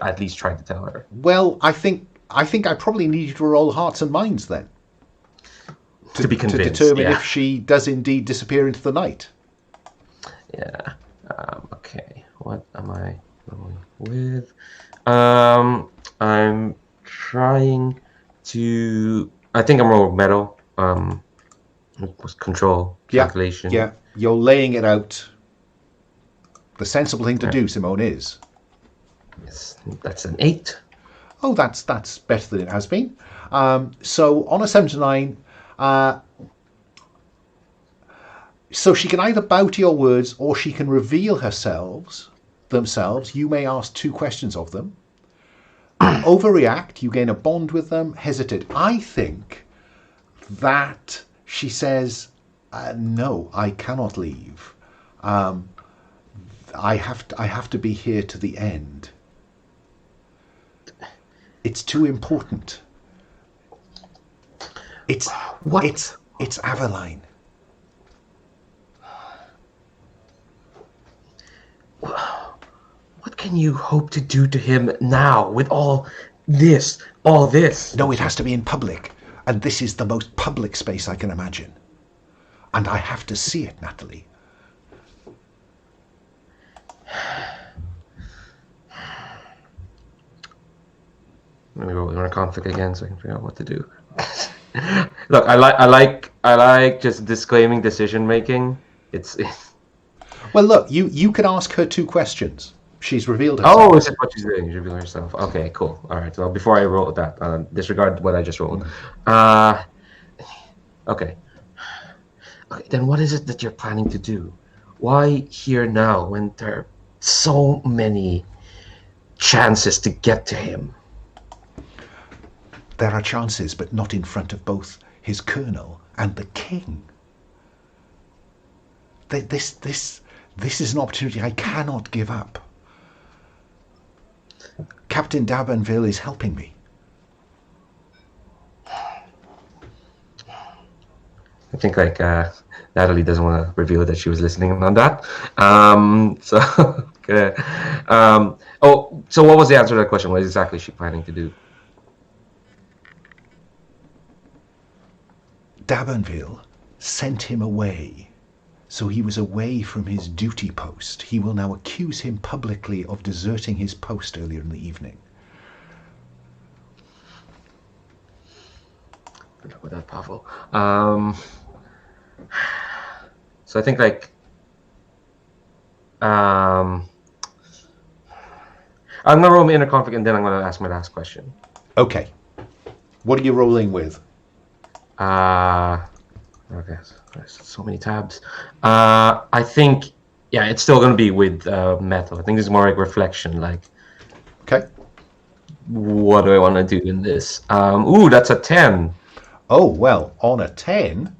at least tried to tell her. Well, I think I probably need you to roll hearts and minds then. To be convinced, to determine if she does indeed disappear into the night. Yeah. Okay. What am I going with? I'm trying to. I think I'm rolling metal. Was control calculation. Yeah. You're laying it out. The sensible thing to do, Simone, is. Yes, that's an 8. Oh, that's better than it has been. So on a 7 to 9. So she can either bow to your words or she can reveal themselves. You may ask 2 questions of them. Overreact, you gain a bond with them. Hesitate. I think that she says, no, I cannot leave. I have to be here to the end. It's too important. It's Aveline. What can you hope to do to him now with all this? No, it has to be in public. And this is the most public space I can imagine. And I have to see it, Nathalie. Let me roll in a conflict again so I can figure out what to do. Look, I like just disclaiming decision making. It's Well, look, you can ask her 2 questions. She's revealed herself. Oh, is it what she's doing? She's revealing herself. Okay, cool. All right. Well, before I roll that, disregard what I just rolled. Okay. Then what is it that you're planning to do? Why here now when there are so many chances to get to him? There are chances, but not in front of both his colonel and the king. This is an opportunity I cannot give up. Captain d'Abanville is helping me. I think like Nathalie doesn't want to reveal that she was listening on that. So okay. So what was the answer to that question? What exactly is she planning to do? D'Abenville sent him away. So he was away from his duty post. He will now accuse him publicly of deserting his post earlier in the evening. Good luck with that, Pavel. So I think I'm gonna roll my inner conflict and then I'm gonna ask my last question. Okay. What are you rolling with? Okay, there's so many tabs. I think, yeah, it's still gonna be with metal. I think this is more like reflection. Like, Okay. what do I want to do in this? Ooh, that's a 10. Oh, well, on a 10,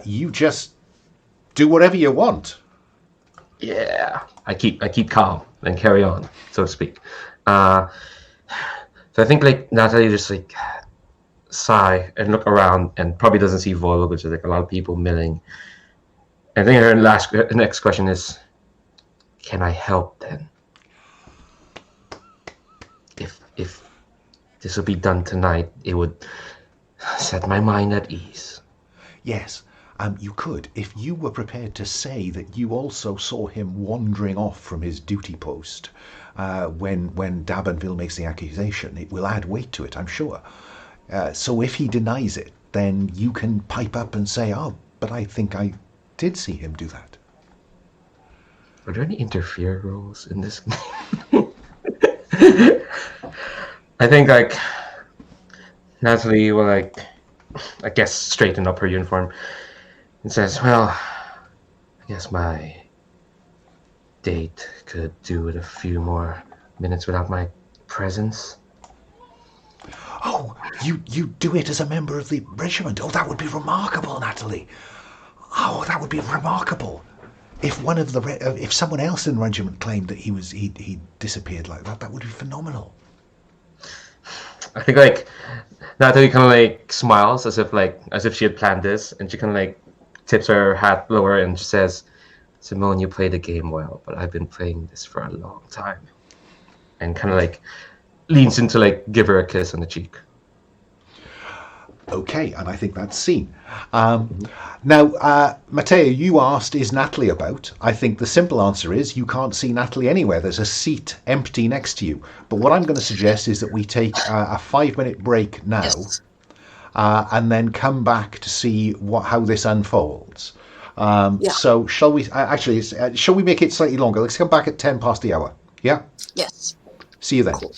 you just do whatever you want. Yeah, I keep calm and carry on, so to speak. So I think like Nathalie just like sigh and look around and probably doesn't see Volo, which is like a lot of people milling. I think her next question is, can I help then? If this will be done tonight, it would set my mind at ease. Yes, you could, if you were prepared to say that you also saw him wandering off from his duty post when D'Abenville makes the accusation. It will add weight to it, I'm sure. So if he denies it, then you can pipe up and say, oh, but I think I did see him do that. Are there any interfere rules in this game? I think like Nathalie will like, I guess, straighten up her uniform and says, well, I guess my date could do with a few more minutes without my presence. Oh, you do it as a member of the regiment. Oh, that would be remarkable, Nathalie. Oh, that would be remarkable. If one of the if someone else in the regiment claimed that he disappeared like that, that would be phenomenal. I think like Nathalie kind of like smiles as if she had planned this, and she kind of like tips her hat lower and just says, Simone, you play the game well, but I've been playing this for a long time. And kind of like leans into like give her a kiss on the cheek. Okay, and I think that's seen. Now, Mateo, you asked, is Nathalie about? I think the simple answer is you can't see Nathalie anywhere. There's a seat empty next to you. But what I'm going to suggest is that we take a 5-minute break now, Yes. and then come back to see how this unfolds. Yeah. So shall we, shall we make it slightly longer? Let's come back at 10 past the hour. Yeah? Yes. See you then. Cool.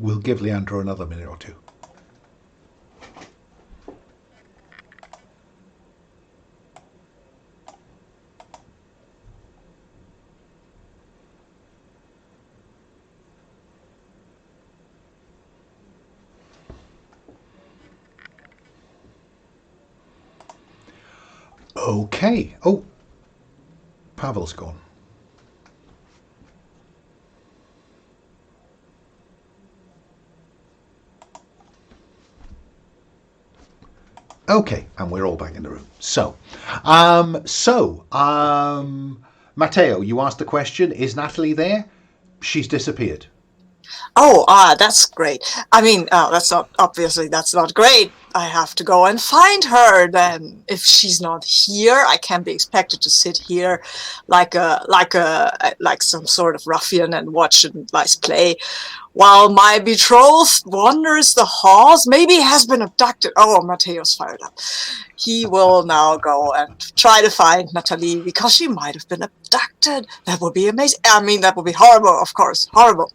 We'll give Leandro another minute or two. Okay. Oh, Pavel's gone. Okay, and we're all back in the room. So, Mateo, you asked the question, is Nathalie there? She's disappeared. Oh, that's great. I mean, that's not great. I have to go and find her then. If she's not here, I can't be expected to sit here like some sort of ruffian and watch a nice play while my betrothed wanders the halls. Maybe he has been abducted. Oh, Mateo's fired up. He will now go and try to find Nathalie because she might have been abducted. That would be amazing. I mean, that would be horrible, of course. Horrible.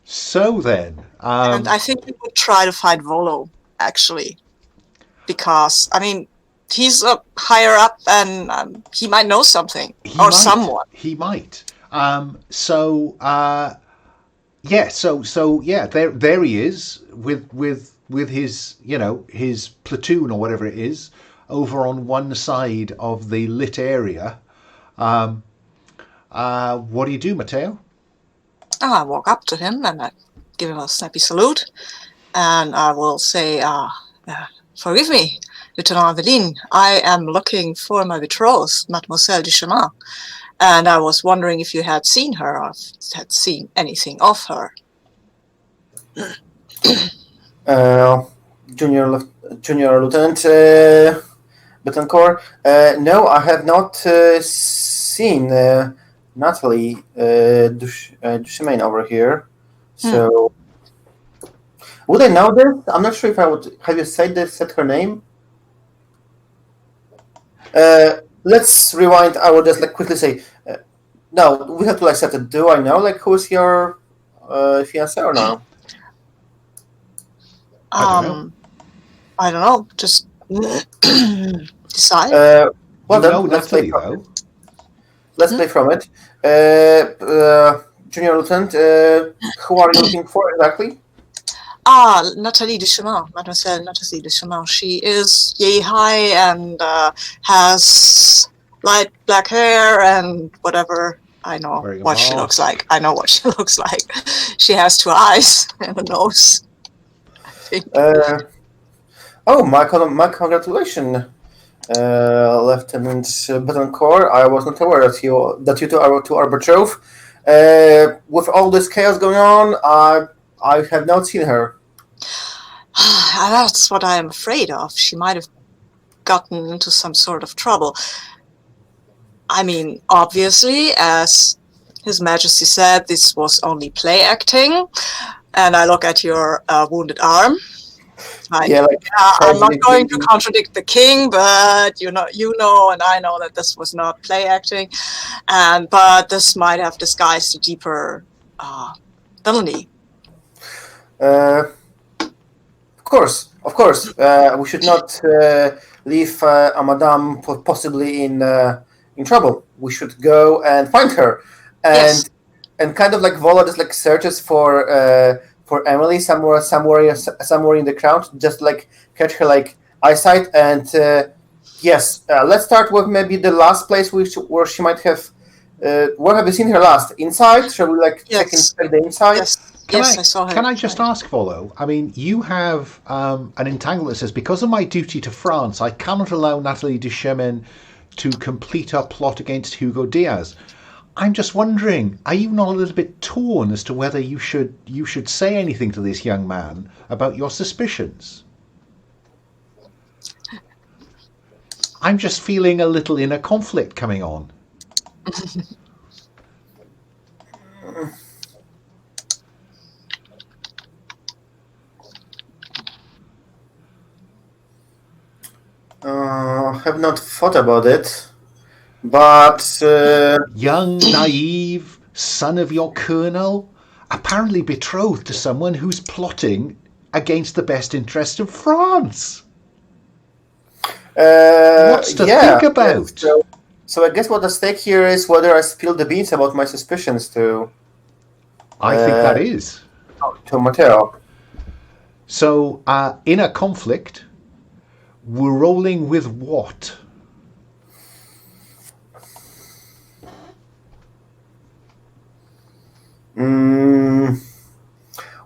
So then... and I think we would try to find Volo, actually. Because, I mean, he's higher up and he might know something. Someone. He might. There he is with his, his platoon or whatever it is over on one side of the lit area. What do you do, Mateo? I walk up to him and I give him a snappy salute, and I will say, forgive me, Lieutenant Wulin, I am looking for my betrothed, Mademoiselle Duchemin, and I was wondering if you had seen her or had seen anything of her. Junior Lieutenant Betancourt, no, I have not seen Nathalie Duchemin over here. So, would I know this? I'm not sure if I would. Have you said her name? Let's rewind. I will just quickly say, no, we have to set it. Do I know who's your fiancé or no? I don't know. Just decide. Well, then, let's play though. Let's play from it. Junior Lieutenant, who are you looking for exactly? Nathalie Duchemin, Mademoiselle Nathalie Duchemin. She is yay high and has light black hair and whatever. I know what she looks like. She has 2 eyes and a nose, I think. My congratulations, Lieutenant Betancourt. I was not aware that you two are betrothed. With all this chaos going on, I have not seen her. That's what I am afraid of. She might have gotten into some sort of trouble. I mean, obviously, as His Majesty said, this was only play acting. And I look at your wounded arm. I'm not going to contradict the king, but you know, and I know that this was not play acting, but this might have disguised a deeper villainy. Of course. We should not leave a madame possibly in trouble. We should go and find her, and kind of Volo just searches for Emily somewhere in the crowd, just catch her eyesight, and let's start with maybe the last place where she might have. Where have you seen her last? Inside? Shall we check inside the inside? Yes, I saw her. Can I just ask, Volo? I mean, you have an entanglement that says, because of my duty to France, I cannot allow Nathalie Duchemin to complete her plot against Hugo Diaz. I'm just wondering, are you not a little bit torn as to whether you should say anything to this young man about your suspicions? I'm just feeling a little inner conflict coming on. Have not thought about it, but young, naive son of your colonel, apparently betrothed to someone who's plotting against the best interest of France. What's to think about? So I guess what the stake here is whether I spill the beans about my suspicions to... I think that is. To Mateo. So, in a conflict, we're rolling with what?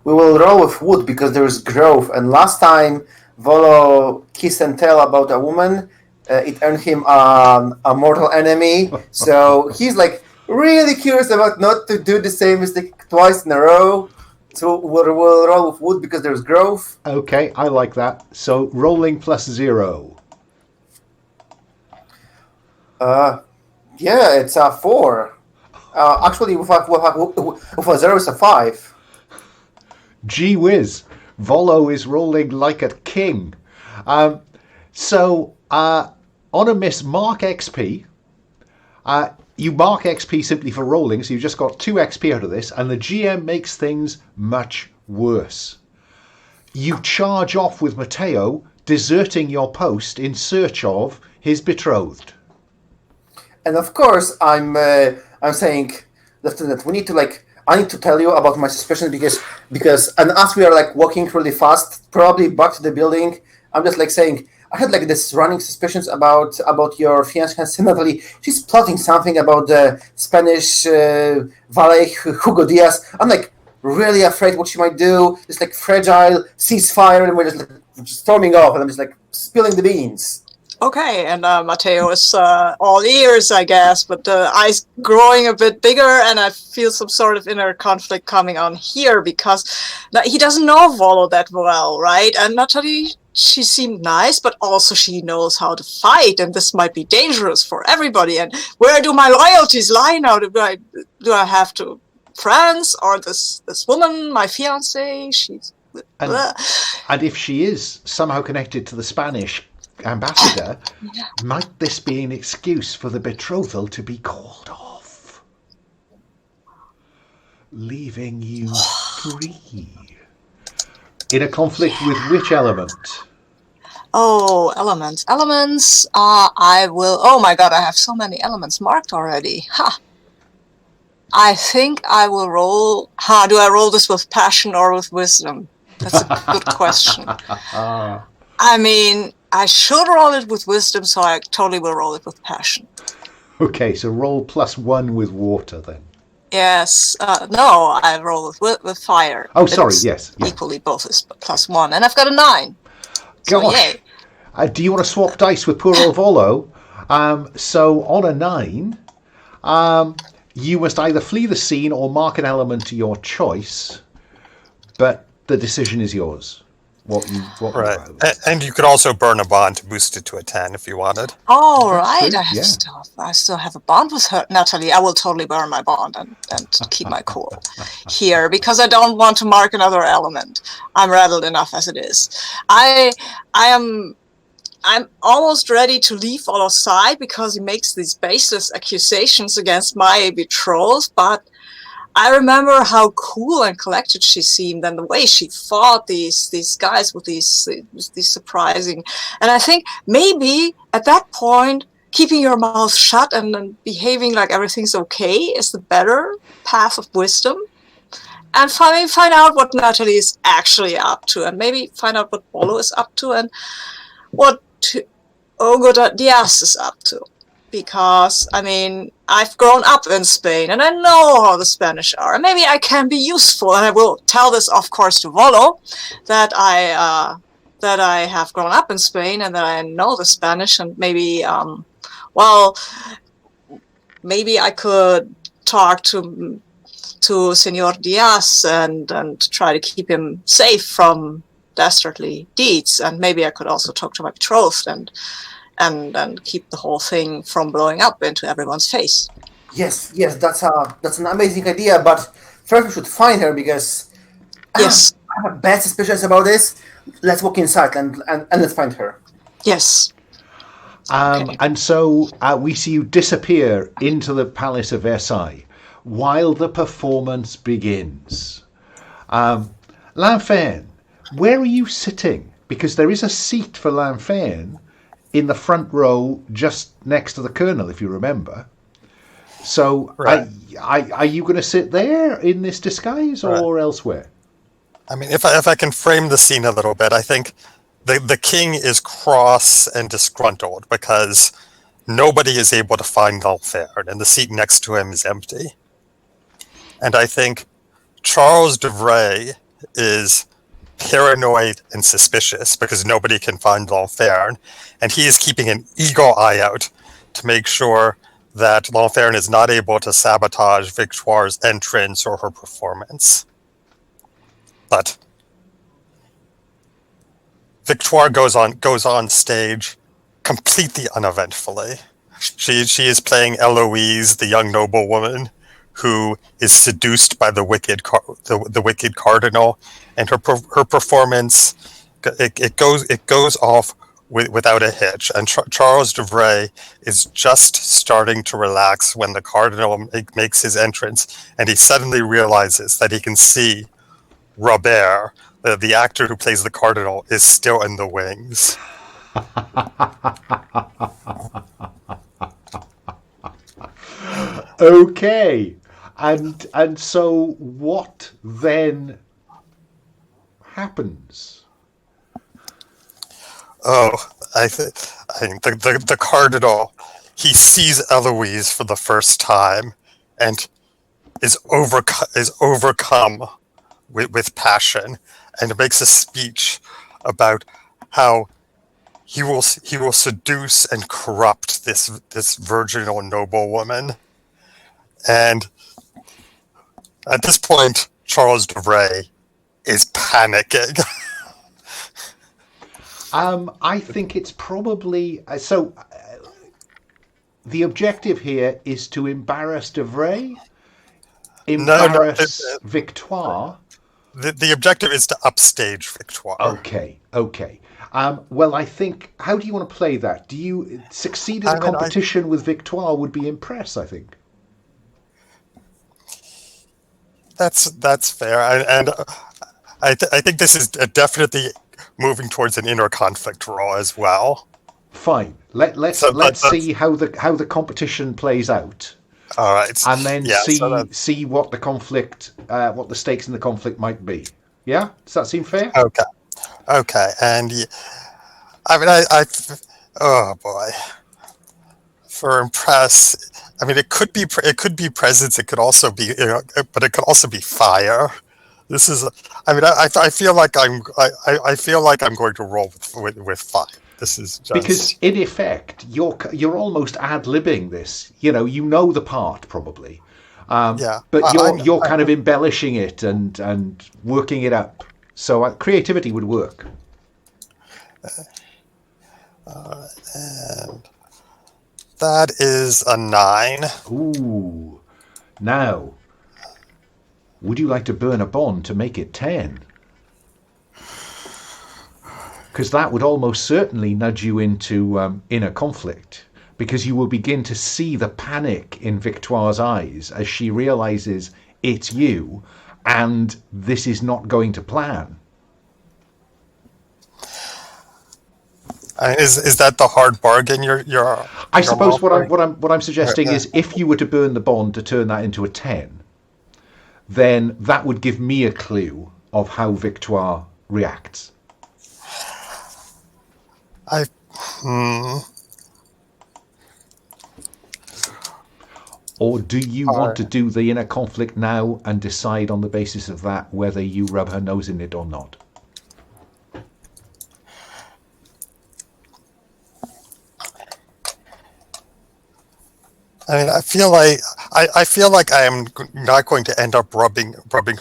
We will roll with wood because there is growth. And last time Volo kissed and tell about a woman, it earned him a mortal enemy. So he's like really curious about not to do the same mistake twice in a row. So we'll roll with wood because there's growth. Okay, I like that. So rolling plus 0. Yeah, it's a 4. Actually, with a 0, it's a 5. Gee whiz, Volo is rolling like a king. So on a miss, mark XP. You mark XP simply for rolling, so you've just got 2 XP out of this, and the GM makes things much worse. You charge off with Mateo, deserting your post in search of his betrothed. And of course, I'm saying, Lieutenant, I need to tell you about my suspicions because and as we are walking really fast, probably back to the building, I'm just saying, I had this running suspicions about your fiancée Nathalie. She's plotting something about the Spanish valet Hugo Diaz. I'm really afraid what she might do. It's fragile ceasefire, and we're just storming off, and I'm just spilling the beans. Okay, and Mateo is all ears, I guess, but the eyes growing a bit bigger, and I feel some sort of inner conflict coming on here because he doesn't know Volo that well, right? And Nathalie, she seemed nice, but also she knows how to fight, and this might be dangerous for everybody. And where do my loyalties lie now? Do I have to France or this woman, my fiancée? She's and if she is somehow connected to the Spanish ambassador, might this be an excuse for the betrothal to be called off, leaving you free in a conflict with which element? Oh, elements. I will. Oh my God, I have so many elements marked already. I think I will roll. Do I roll this with passion or with wisdom? That's a good question. I mean, I should roll it with wisdom, so I totally will roll it with passion. Okay, so roll +1 with water then. Yes. No, I roll with fire. Oh, sorry, yes. Equally, both is +1. And I've got a 9. Gosh. So, yay. Do you want to swap dice with poor old Volo? So on a 9, you must either flee the scene or mark an element to your choice, but the decision is yours. What right. And you could also burn a bond to boost it to a 10 if you wanted. Oh, right. I still have a bond with her, Nathalie. I will totally burn my bond and keep my cool here because I don't want to mark another element. I'm rattled enough as it is. I'm almost ready to leave Volo side because he makes these baseless accusations against my betrothed, but I remember how cool and collected she seemed and the way she fought these guys with these surprising. And I think maybe at that point, keeping your mouth shut and behaving like everything's okay is the better path of wisdom. And finally find out what Nathalie is actually up to, and maybe find out what Volo is up to and what Hugo Diaz is up to. Because, I mean, I've grown up in Spain and I know how the Spanish are. And maybe I can be useful. And I will tell this, of course, to Volo, that I have grown up in Spain and that I know the Spanish. And maybe, maybe I could talk to Senor Diaz and try to keep him safe from dastardly deeds. And maybe I could also talk to my betrothed and keep the whole thing from blowing up into everyone's face. Yes, that's an amazing idea. But first, we should find her because yes, I have bad suspicions about this. Let's walk inside and let's find her. Yes. Okay. And so we see you disappear into the Palace of Versailles, while the performance begins. Lanfern, where are you sitting? Because there is a seat for Lanfern in the front row just next to the Colonel, if you remember. So Right. are you going to sit there in this disguise or elsewhere? I mean, if I can frame the scene a little bit, I think the king is cross and disgruntled because nobody is able to find Lowell, and the seat next to him is empty. And I think Charles de Vray is paranoid and suspicious because nobody can find Lowell, and he is keeping an eagle eye out to make sure that Lowell is not able to sabotage Victoire's entrance or her performance. But Victoire goes on stage completely uneventfully. She is playing Eloise, the young noblewoman who is seduced by the wicked Cardinal, and her performance it goes off without a hitch. And Charles de Vray is just starting to relax when the Cardinal makes his entrance, and he suddenly realizes that he can see Robert, the actor who plays the Cardinal, is still in the wings. Okay. And so what then happens? Oh, I think the Cardinal, he sees Eloise for the first time and is overcome with passion, and makes a speech about how he will seduce and corrupt this virginal noblewoman. And at this point, Charles de Vray is panicking. I think it's probably the objective here is to embarrass de Vray, embarrass Victoire. The objective is to upstage Victoire. Okay. Well, I think, how do you want to play that? Do you succeed in a competition with Victoire would be impress, I think. That's fair, and I think this is definitely moving towards an inner conflict role as well. Fine. Let's see how the competition plays out. All right, and then see what the conflict, what the stakes in the conflict might be. Yeah, does that seem fair? Okay, and I mean, I oh boy, for impress. I mean, it could be presence. It could also be, but it could also be fire. This is. I mean, I feel like I'm going to roll with fire. This is just... Because in effect, you're almost ad-libbing this. You know the part probably. But you're kind of embellishing it and working it up. So creativity would work. And that is a 9. Ooh. Now, would you like to burn a bond to make it 10? Because that would almost certainly nudge you into inner conflict, because you will begin to see the panic in Victoire's eyes as she realizes it's you and this is not going to plan. Is that the hard bargain you're I suppose what I'm suggesting is, if you were to burn the bond to turn that into a 10, then that would give me a clue of how Victoire reacts. Or do you want to do the inner conflict now and decide on the basis of that whether you rub her nose in it or not? I mean, I feel like I am not going to end up rubbing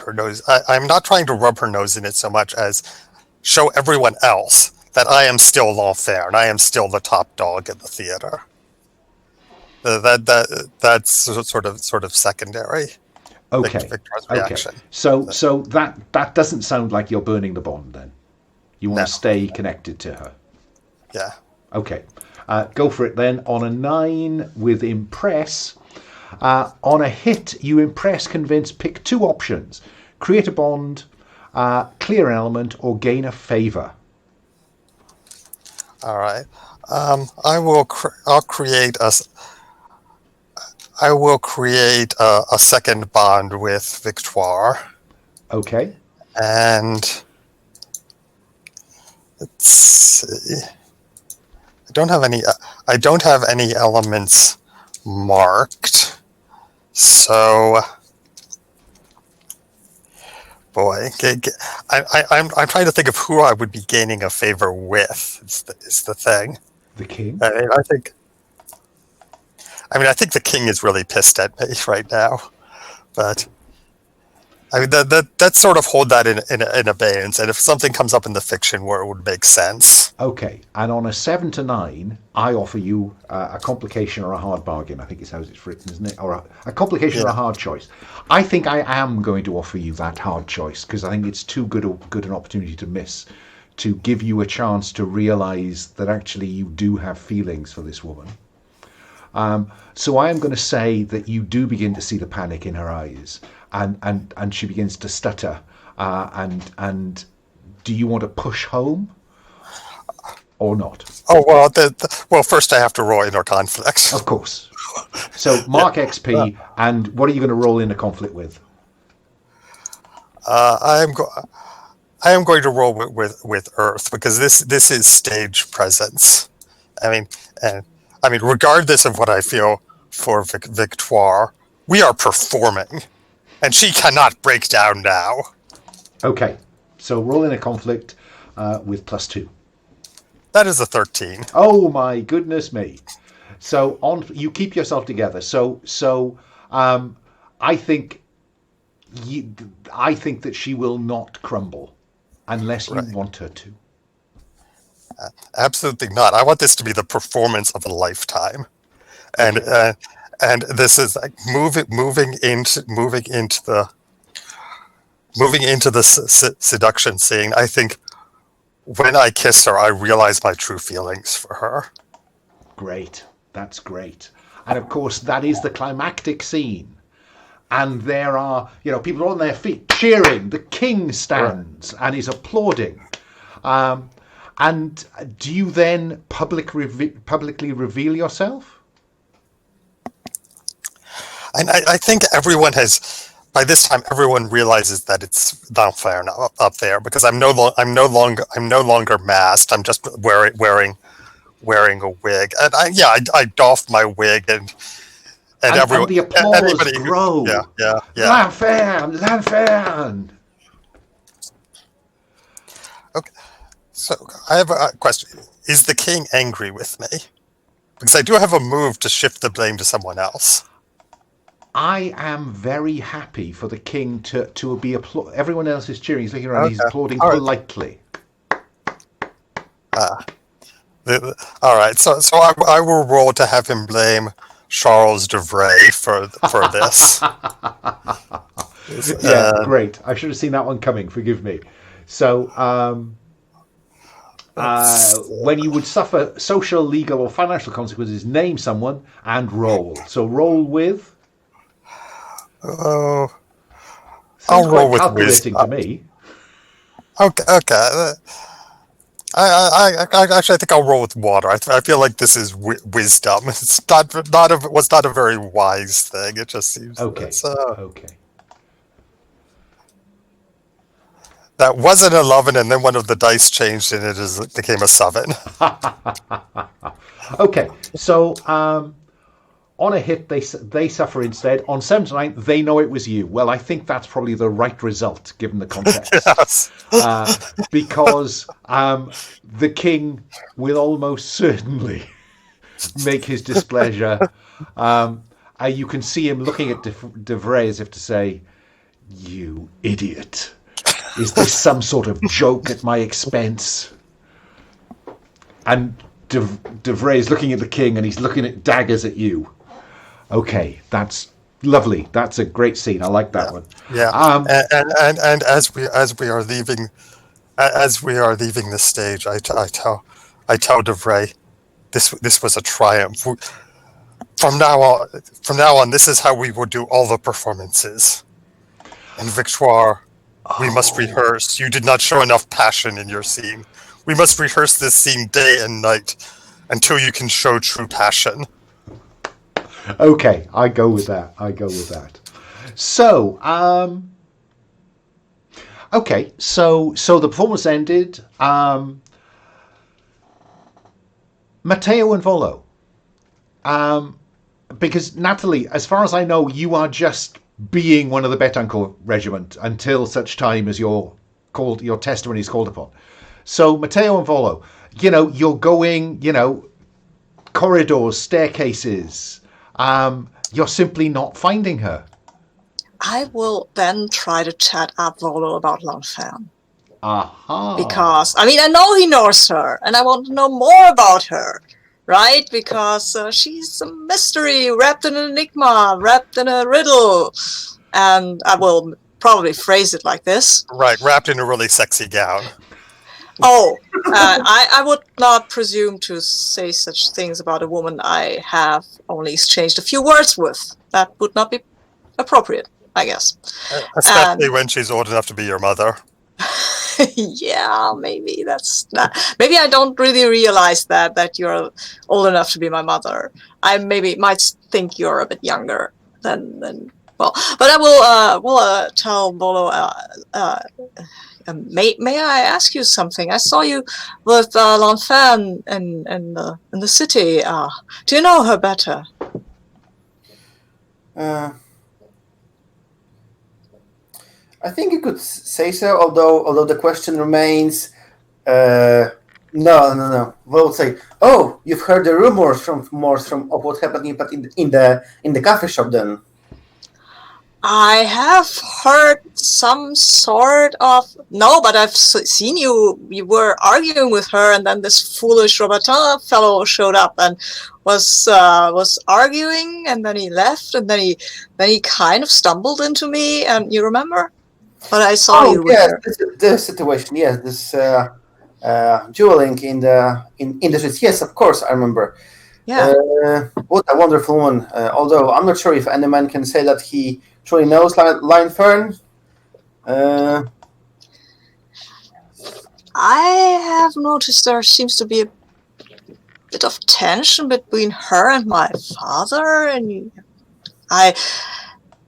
her nose. I'm not trying to rub her nose in it so much as show everyone else that I am still L'Enfer and I am still the top dog in the theater. That's sort of secondary. Okay. Victor's reaction. So that doesn't sound like you're burning the bond then. You want to stay connected to her. Yeah. Okay. Go for it then. On a 9 with impress, On a hit, you impress, convince, pick 2 options. Create a bond, clear an element, or gain a favor. All right. I'll create a second bond with Victoire. Okay. And let's see. I don't have any elements marked. So, boy, I'm trying to think of who I would be gaining a favor with. Is the thing. The king. I think the king is really pissed at me right now, but that sort of hold that in abeyance. And if something comes up in the fiction where it would make sense. Okay, and on a 7 to 9, I offer you a complication or a hard bargain. I think it's how it's written, isn't it? Or a complication or a hard choice. I think I am going to offer you that hard choice because I think it's too good an opportunity to miss, to give you a chance to realise that actually you do have feelings for this woman. So I am going to say that you do begin to see the panic in her eyes, and she begins to stutter. And do you want to push home or not? Oh well, first I have to roll inner conflict. Of course. So mark XP, and what are you going to roll in a conflict with? I am going to roll with Earth because this is stage presence. I mean, regardless of what I feel for Victoire, we are performing, and she cannot break down now. Okay, so roll in a conflict with +2. That is a 13. Oh my goodness me! So you keep yourself together. So I think that she will not crumble unless you want her to. Absolutely not. I want this to be the performance of a lifetime, and this is like moving into the seduction scene. I think when I kiss her, I realize my true feelings for her. Great, that's great, and of course that is the climactic scene. And there are, people on their feet cheering. The king stands and is applauding. And do you then publicly reveal yourself? And I think everyone has, by this time, everyone realizes that it's not fair up there because I'm no longer masked. I'm just wearing a wig, and I doff my wig and everyone, and the applause grows. Yeah. L'enfer. Okay, so I have a question. Is the king angry with me? Because I do have a move to shift the blame to someone else. I am very happy for the king to be applauding. Everyone else is cheering. He's looking around. Okay. He's applauding politely. All right. So I will roll to have him blame Charles de Vray for this. Yeah, great. I should have seen that one coming. Forgive me. So, when you would suffer social, legal, or financial consequences, name someone and roll. So roll with. Oh, I'll roll with calculating to me. Okay. I actually think I'll roll with water. I feel like this is wisdom. It's was not a very wise thing. It just seems okay. Okay. That was an 11, and then one of the dice changed, and it became a 7. Okay, so on a hit, they suffer instead. On 7 to 9, they know it was you. Well, I think that's probably the right result, given the context. Yes. Because the king will almost certainly make his displeasure. You can see him looking at De Vray as if to say, "You idiot. Is this some sort of joke at my expense?" And De Vray is looking at the king, and he's looking at daggers at you. Okay, that's lovely. That's a great scene. I like that one. Yeah. And as we are leaving the stage, I tell De Vray, this was a triumph. From now on, this is how we will do all the performances. And Victoire, we must rehearse. You did not show enough passion in your scene. We must rehearse this scene day and night until you can show true passion. Okay, I go with that. So, okay, so the performance ended. Mateo and Volo. Because Nathalie, as far as I know, you are just being one of the Betancourt regiment until such time as your testimony is called upon. So Mateo and Volo, you're going, corridors, staircases. You're simply not finding her. I will then try to chat up Volo about L'Enfer. Aha. Because, I know he knows her, and I want to know more about her, right? Because she's a mystery, wrapped in an enigma, wrapped in a riddle. And I will probably phrase it like this. Right, wrapped in a really sexy gown. Oh, I would not presume to say such things about a woman I have only exchanged a few words with. That would not be appropriate, I guess. Especially when she's old enough to be your mother. Yeah, maybe that's not. Maybe I don't really realize that you're old enough to be my mother. I maybe might think you're a bit younger than well. But I will tell Volo. May I ask you something? I saw you with L'Enfer in the city. Do you know her better? I think you could say so, although the question remains. No. We'll say, "Oh, you've heard the rumors from of what happened in the coffee shop." Then I have heard some sort of but I've seen you. You were arguing with her, and then this foolish Robertin fellow showed up and was arguing, and then he left, and then he kind of stumbled into me, and you remember? But I saw you with her. The situation. Yes, this dueling in the streets. Yes, of course, I remember. Yeah. What a wonderful woman. Although I'm not sure if any man can say that he truly knows L'Enfer. I have noticed there seems to be a bit of tension between her and my father, and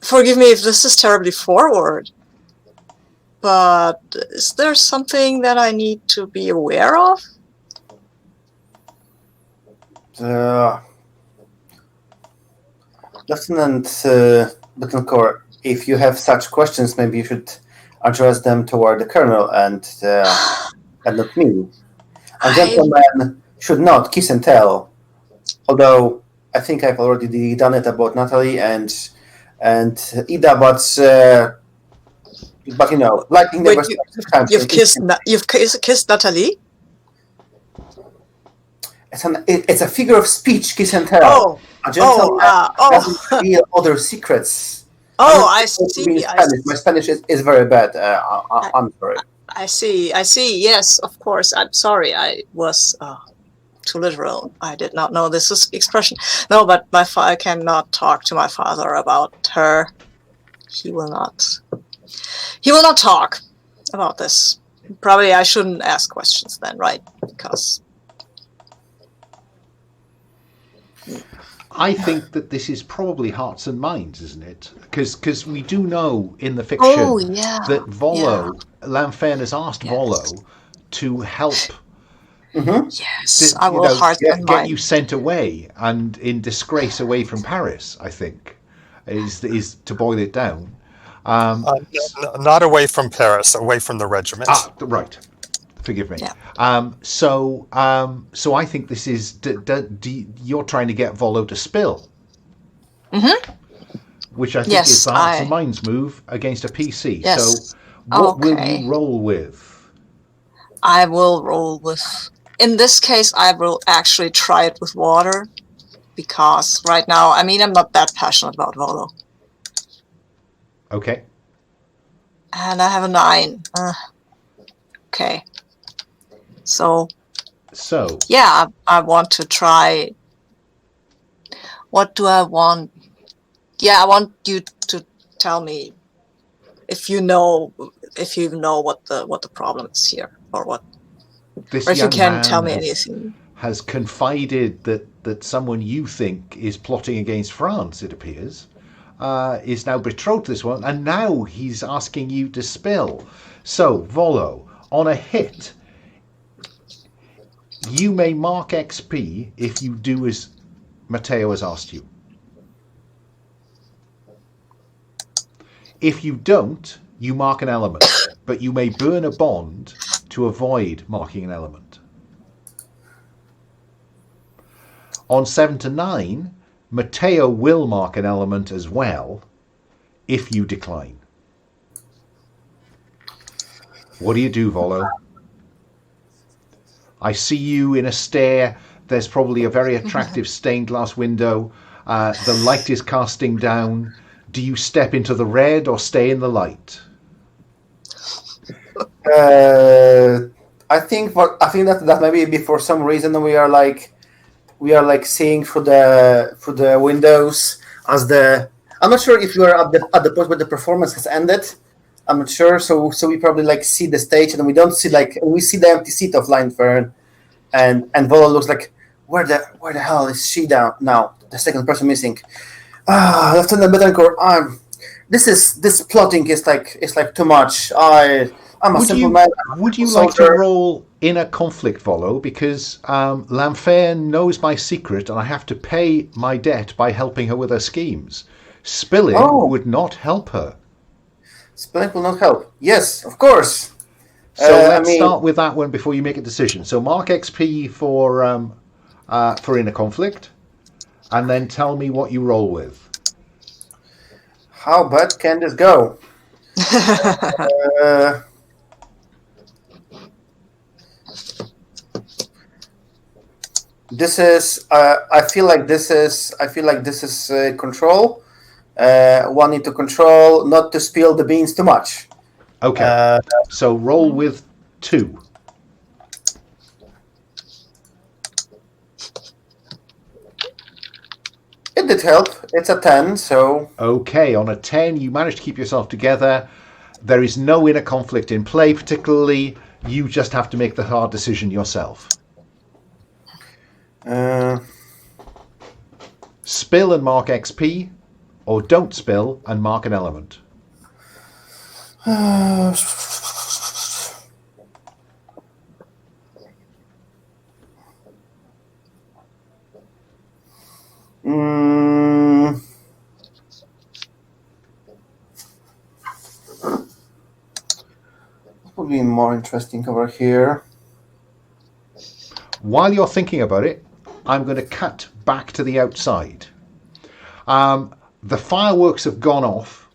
forgive me if this is terribly forward. But is there something that I need to be aware of? Lieutenant Betancourt, if you have such questions, maybe you should address them toward the Colonel and not me. A gentleman should not kiss and tell. Although I think I've already done it about Nathalie and Ida, but liking the respective times. You've kissed Nathalie? It's a figure of speech, kiss and tell. A gentleman doesn't reveal other secrets. I see. My Spanish is very bad. I'm sorry. I see. Yes, of course. I'm sorry. I was too literal. I did not know this expression. No, but I cannot talk to my father about her. He will not talk about this. Probably I shouldn't ask questions then, right? Because I think that this is probably hearts and minds, isn't it? Because we do know in the fiction that Volo, L'Enfer has asked Volo to help. Mm-hmm. Yes, I will get you sent away and in disgrace away from Paris. I think is to boil it down. Not away from Paris, away from the regiment. Right. Forgive me. Yeah. So I think this is you're trying to get Volo to spill. Mm-hmm. Which I think is the hearts and minds move against a PC. Yes. So what will you roll with? I will roll with. In this case, I will actually try it with water, because right now, I'm not that passionate about Volo. Okay. And I have a 9. Okay. So. Yeah, I want to try What do I want? Yeah, I want you to tell me if you know what the problem is here, or what, This or if you young can tell man me anything. has confided that someone you think is plotting against France, it appears, is now betrothed to this one, and now he's asking you to spill. So, Volo, on a hit, you may mark XP if you do as Mateo has asked you. If you don't, you mark an element, but you may burn a bond to avoid marking an element. On 7 to 9, Mateo will mark an element as well if you decline. What do you do, Volo? I see you in a stair. There's probably a very attractive stained glass window. The light is casting down. Do you step into the red or stay in the light? I think that maybe for some reason we are like seeing through the windows as the. I'm not sure if you are at the point where the performance has ended. I'm not sure. So we probably like see the stage and we don't see we see the empty seat of Linefern, and Volo looks like where the hell is she down now? The second person missing. Lieutenant Betancourt, this plotting is like too much. I'm a simple man. Would you like to roll in a conflict, Volo? Because Lanfair knows my secret and I have to pay my debt by helping her with her schemes. Spilling would not help her. Spilling will not help. Yes, of course. So let's start with that one before you make a decision. So mark XP for inner conflict, and then tell me what you roll with. How bad can this go? This is. I feel like this is control. One need to control, not to spill the beans too much. Okay. So roll with 2. It did help. It's a 10, so... Okay, on a 10, you managed to keep yourself together. There is no inner conflict in play, particularly. You just have to make the hard decision yourself. Spill and mark XP, or don't spill and mark an element. Would be more interesting over here. While you're thinking about it, I'm going to cut back to the outside. The fireworks have gone off.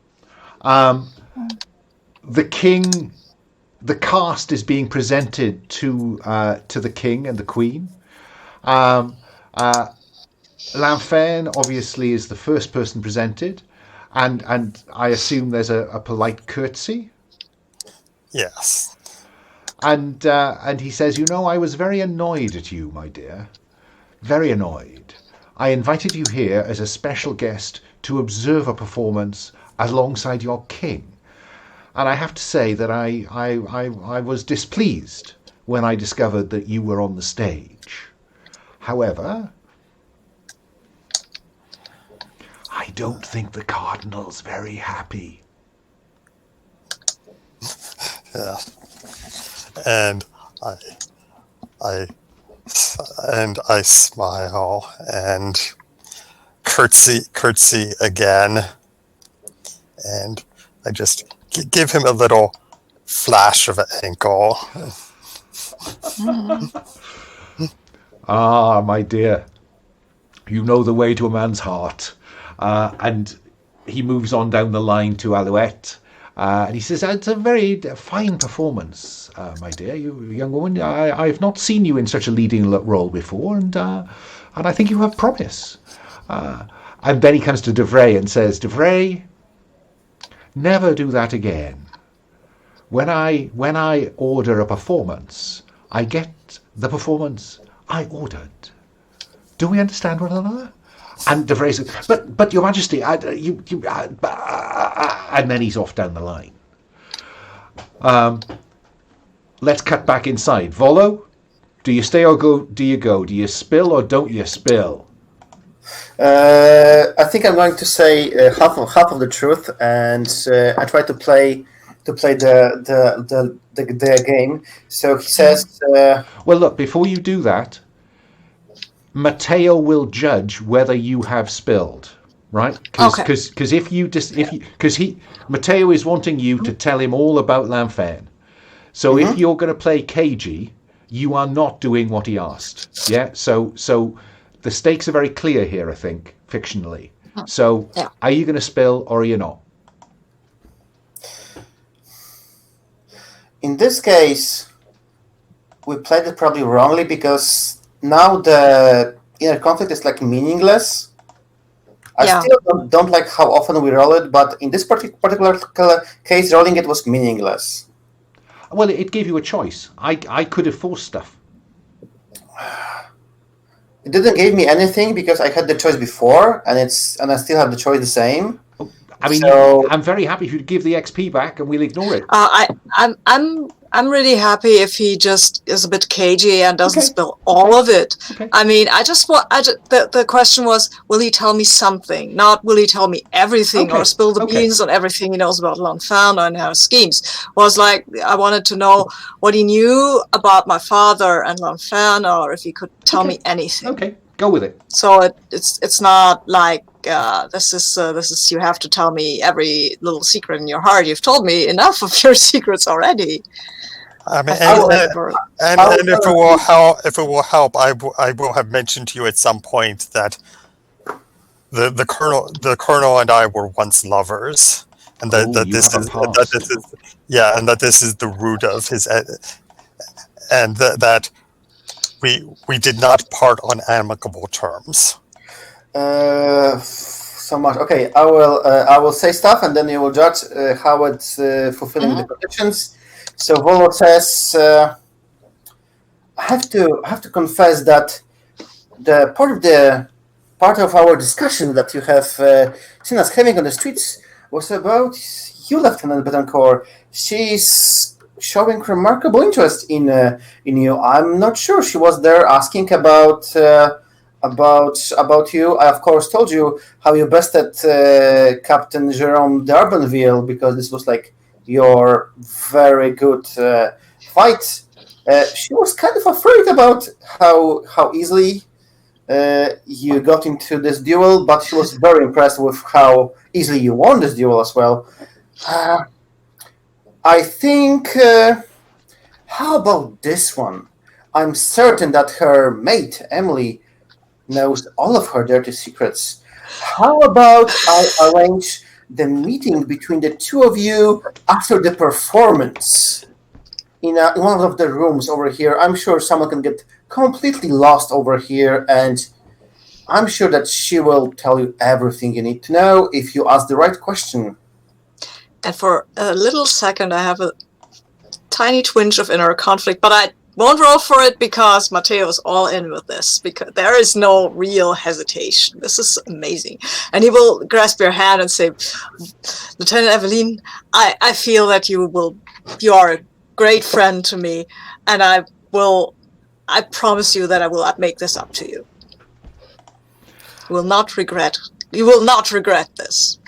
The king, the cast is being presented to the king and the queen. Lanfair obviously is the first person presented, and I assume there's a polite curtsy. Yes. And he says, I was very annoyed at you, my dear. Very annoyed. I invited you here as a special guest to observe a performance alongside your king. And I have to say that I was displeased when I discovered that you were on the stage. However, I don't think the Cardinal's very happy. Yeah. And I smile and curtsy again, and I just give him a little flash of ankle. Ah, my dear, you know the way to a man's heart. And he moves on down the line to Alouette. And he says, it's a very fine performance, my dear, you young woman. I've not seen you in such a leading role before, and I think you have promise. And then he comes to Devray and says, Devray, never do that again. When I order a performance, I get the performance I ordered. Do we understand one another? And the phrase, but Your Majesty, and then he's off down the line. Let's cut back inside. Volo, do you stay or do you go? Do you spill or don't you spill? I think I'm going to say half of the truth, and I try to play the game. So he says. Well, look. Before you do that, Mateo will judge whether you have spilled, right? Because Mateo is wanting you to tell him all about Lanfern. So if you're going to play cagey, you are not doing what he asked. Yeah. So the stakes are very clear here, I think, fictionally. So are you going to spill or are you not? In this case, we played it probably wrongly because now the inner conflict is like meaningless. I still don't like how often we roll it, but in this particular case, rolling it was meaningless. Well, it gave you a choice. I could have forced stuff. It didn't give me anything because I had the choice before, and I still have the choice the same. I mean, I'm very happy if you give the XP back, and we'll ignore it. I'm really happy if he just is a bit cagey and doesn't spill all of it. Okay. I mean, the question was, will he tell me something? Not will he tell me everything or spill the beans on everything he knows about Lanfern and her schemes. Was like, I wanted to know what he knew about my father and Lanfern, or if he could tell me anything. Okay, go with it. So it's not like this is you have to tell me every little secret in your heart. You've told me enough of your secrets already. I mean, and if it will help, I will have mentioned to you at some point that the colonel and I were once lovers, and that this is the root of his, and that we did not part on amicable terms. So much. Okay, I will say stuff, and then you will judge how it's fulfilling the conditions. So Volo says, I have to confess that the part of our discussion that you have seen us having on the streets was about you, Lieutenant Betancourt. She's showing remarkable interest in you. I'm not sure she was there asking about you. I of course told you how you bested Captain Jerome d'Arbanville, because this was like your very good fight. She was kind of afraid about how easily you got into this duel, but she was very impressed with how easily you won this duel as well. I think, how about this one? I'm certain that her mate, Emily, knows all of her dirty secrets. How about I arrange the meeting between the two of you after the performance in one of the rooms over here? I'm sure someone can get completely lost over here, and I'm sure that she will tell you everything you need to know if you ask the right question. And for a little second, I have a tiny twinge of inner conflict, but I won't roll for it because Mateo is all in with this, because there is no real hesitation. This is amazing. And he will grasp your hand and say, Lieutenant Eveline, I feel that you are a great friend to me, and I promise you that I will make this up to you. You will not regret this.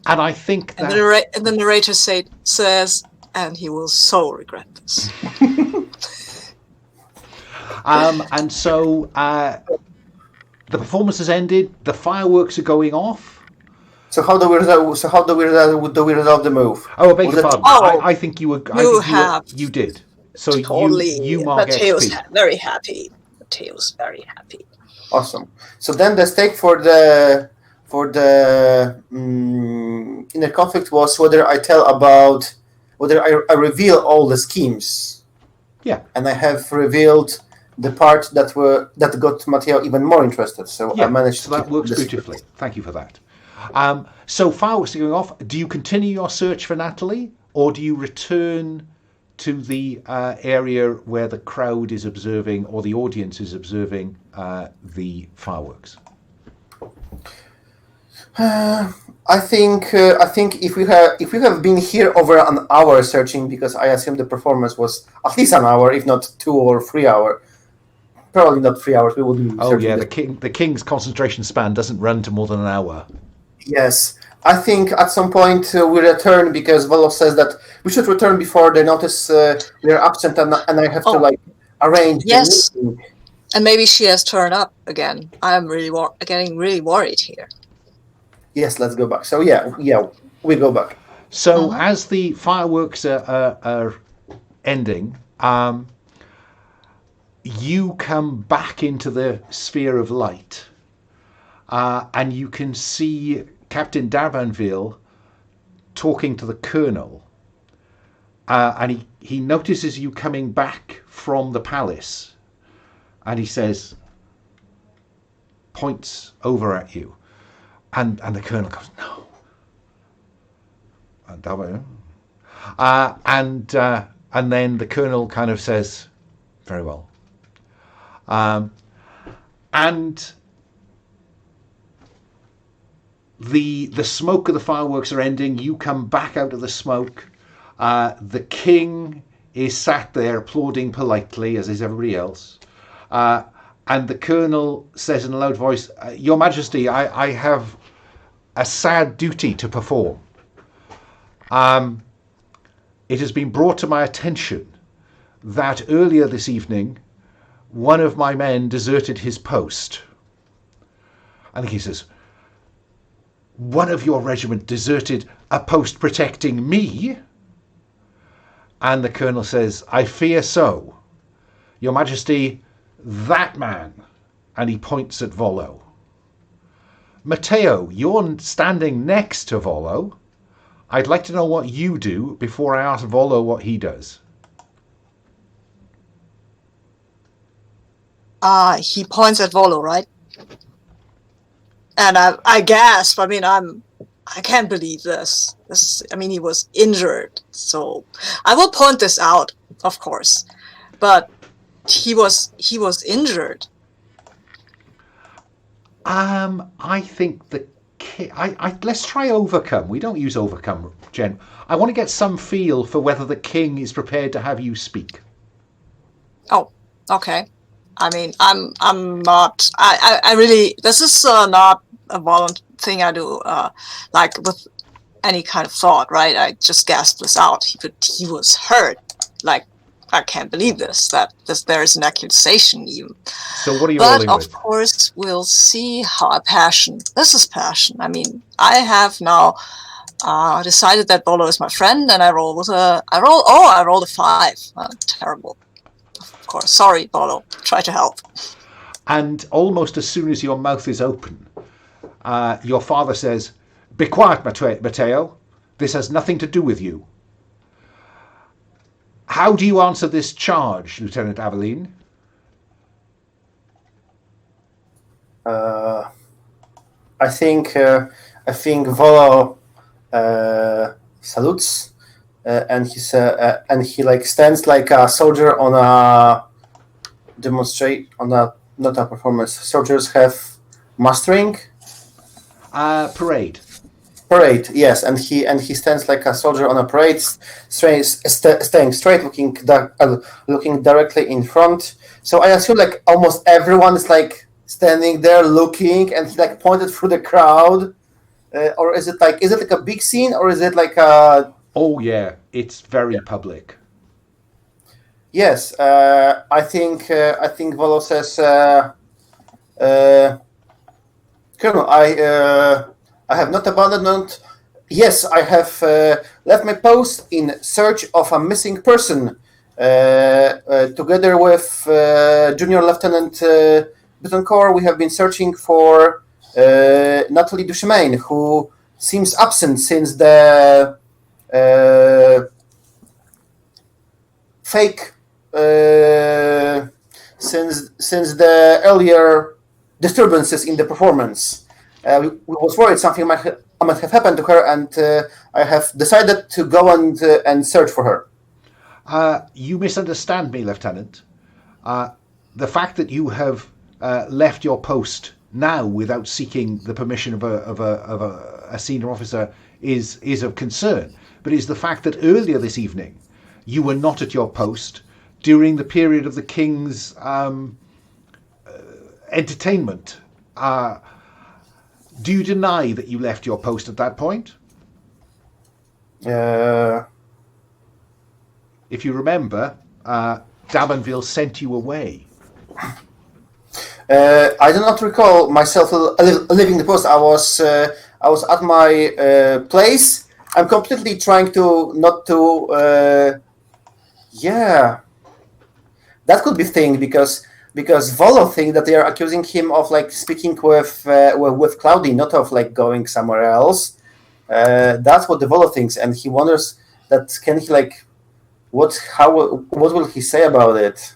And I think that... And the narrator says, and he will so regret this. And so the performance has ended. The fireworks are going off. So how do we resolve the move? Oh, I beg your pardon. I think you were. You did. So totally. You mark Mateo's XP. very happy. Mateo's very happy. Awesome. So then the stake for the inner conflict was whether I reveal all the schemes. Yeah. And I have revealed the part that got Mateo even more interested. So I managed to. So that works beautifully. Thank you for that. So fireworks are going off. Do you continue your search for Nathalie, or do you return to the area where the crowd is observing, or the audience is observing the fireworks? I think if we have been here over an hour searching, because I assume the performance was at least an hour, if not 2 or 3 hours. Probably not 3 hours. We would be Oh searching yeah, this. the king's concentration span doesn't run to more than an hour. Yes, I think at some point we return, because Volo says that we should return before they notice we are absent, and I have to arrange Yes. the meeting. And maybe she has turned up again. I'm really getting really worried here. Yes, let's go back. So yeah, we go back. So as the fireworks are ending, you come back into the sphere of light, and you can see Captain d'Arbanville talking to the Colonel, and he notices you coming back from the palace, and he says, points over at you, and the Colonel goes, no. And then the Colonel kind of says, very well. And the smoke of the fireworks are ending. You come back out of the smoke. The king is sat there applauding politely, as is everybody else. And the Colonel says in a loud voice, Your Majesty, I have a sad duty to perform. It has been brought to my attention that earlier this evening, one of my men deserted his post. And he says, one of your regiment deserted a post protecting me? And the Colonel says, I fear so. Your Majesty, that man. And he points at Volo. Mateo, you're standing next to Volo. I'd like to know what you do before I ask Volo what he does. He points at Volo, right? And I gasp. I mean, I can't believe this. He was injured. So I will point this out, of course. But he was injured. I think let's try overcome. We don't use overcome, Jen. I want to get some feel for whether the king is prepared to have you speak. Oh, okay. I mean, I'm not. I really. This is not a violent thing I do. Like with any kind of thought, right? I just gasped this out. He was hurt. Like, I can't believe this. That there is an accusation even. So what are you rolling with? But of course, we'll see how passion. This is passion. I mean, I have now decided that Volo is my friend, and I rolled a 5. Terrible. Of course, sorry, Volo. Try to help. And almost as soon as your mouth is open, your father says, "Be quiet, Mateo. This has nothing to do with you." How do you answer this charge, Lieutenant Aveline? I think Volo salutes, and he like stands like a soldier on a not a performance. Soldiers have mustering. Parade. Parade, yes, and he stands like a soldier on a parade, staying straight, looking directly in front. So I assume like almost everyone is like standing there looking, and he like pointed through the crowd, or is it like a big scene, or is it like a? Oh yeah, it's very public. Yes, I think Volo says, Colonel, I have not abandoned. Yes, I have left my post in search of a missing person. Together with Junior Lieutenant Coeur, we have been searching for Nathalie Duchemin, who seems absent since the since the earlier disturbances in the performance. We was worried something might have happened to her, and I have decided to go and search for her. You misunderstand me, Lieutenant. The fact that you have left your post now without seeking the permission of a senior officer is of concern. But is the fact that earlier this evening you were not at your post during the period of the King's entertainment. Do you deny that you left your post at that point? If you remember, D'Abanville sent you away. I do not recall myself leaving the post. I was at my place. I'm completely trying to not to. Yeah, that could be thing because Volo think that they are accusing him of like speaking with Claudine, not of like going somewhere else. That's what the Volo thinks, and he wonders that can he like what will he say about it?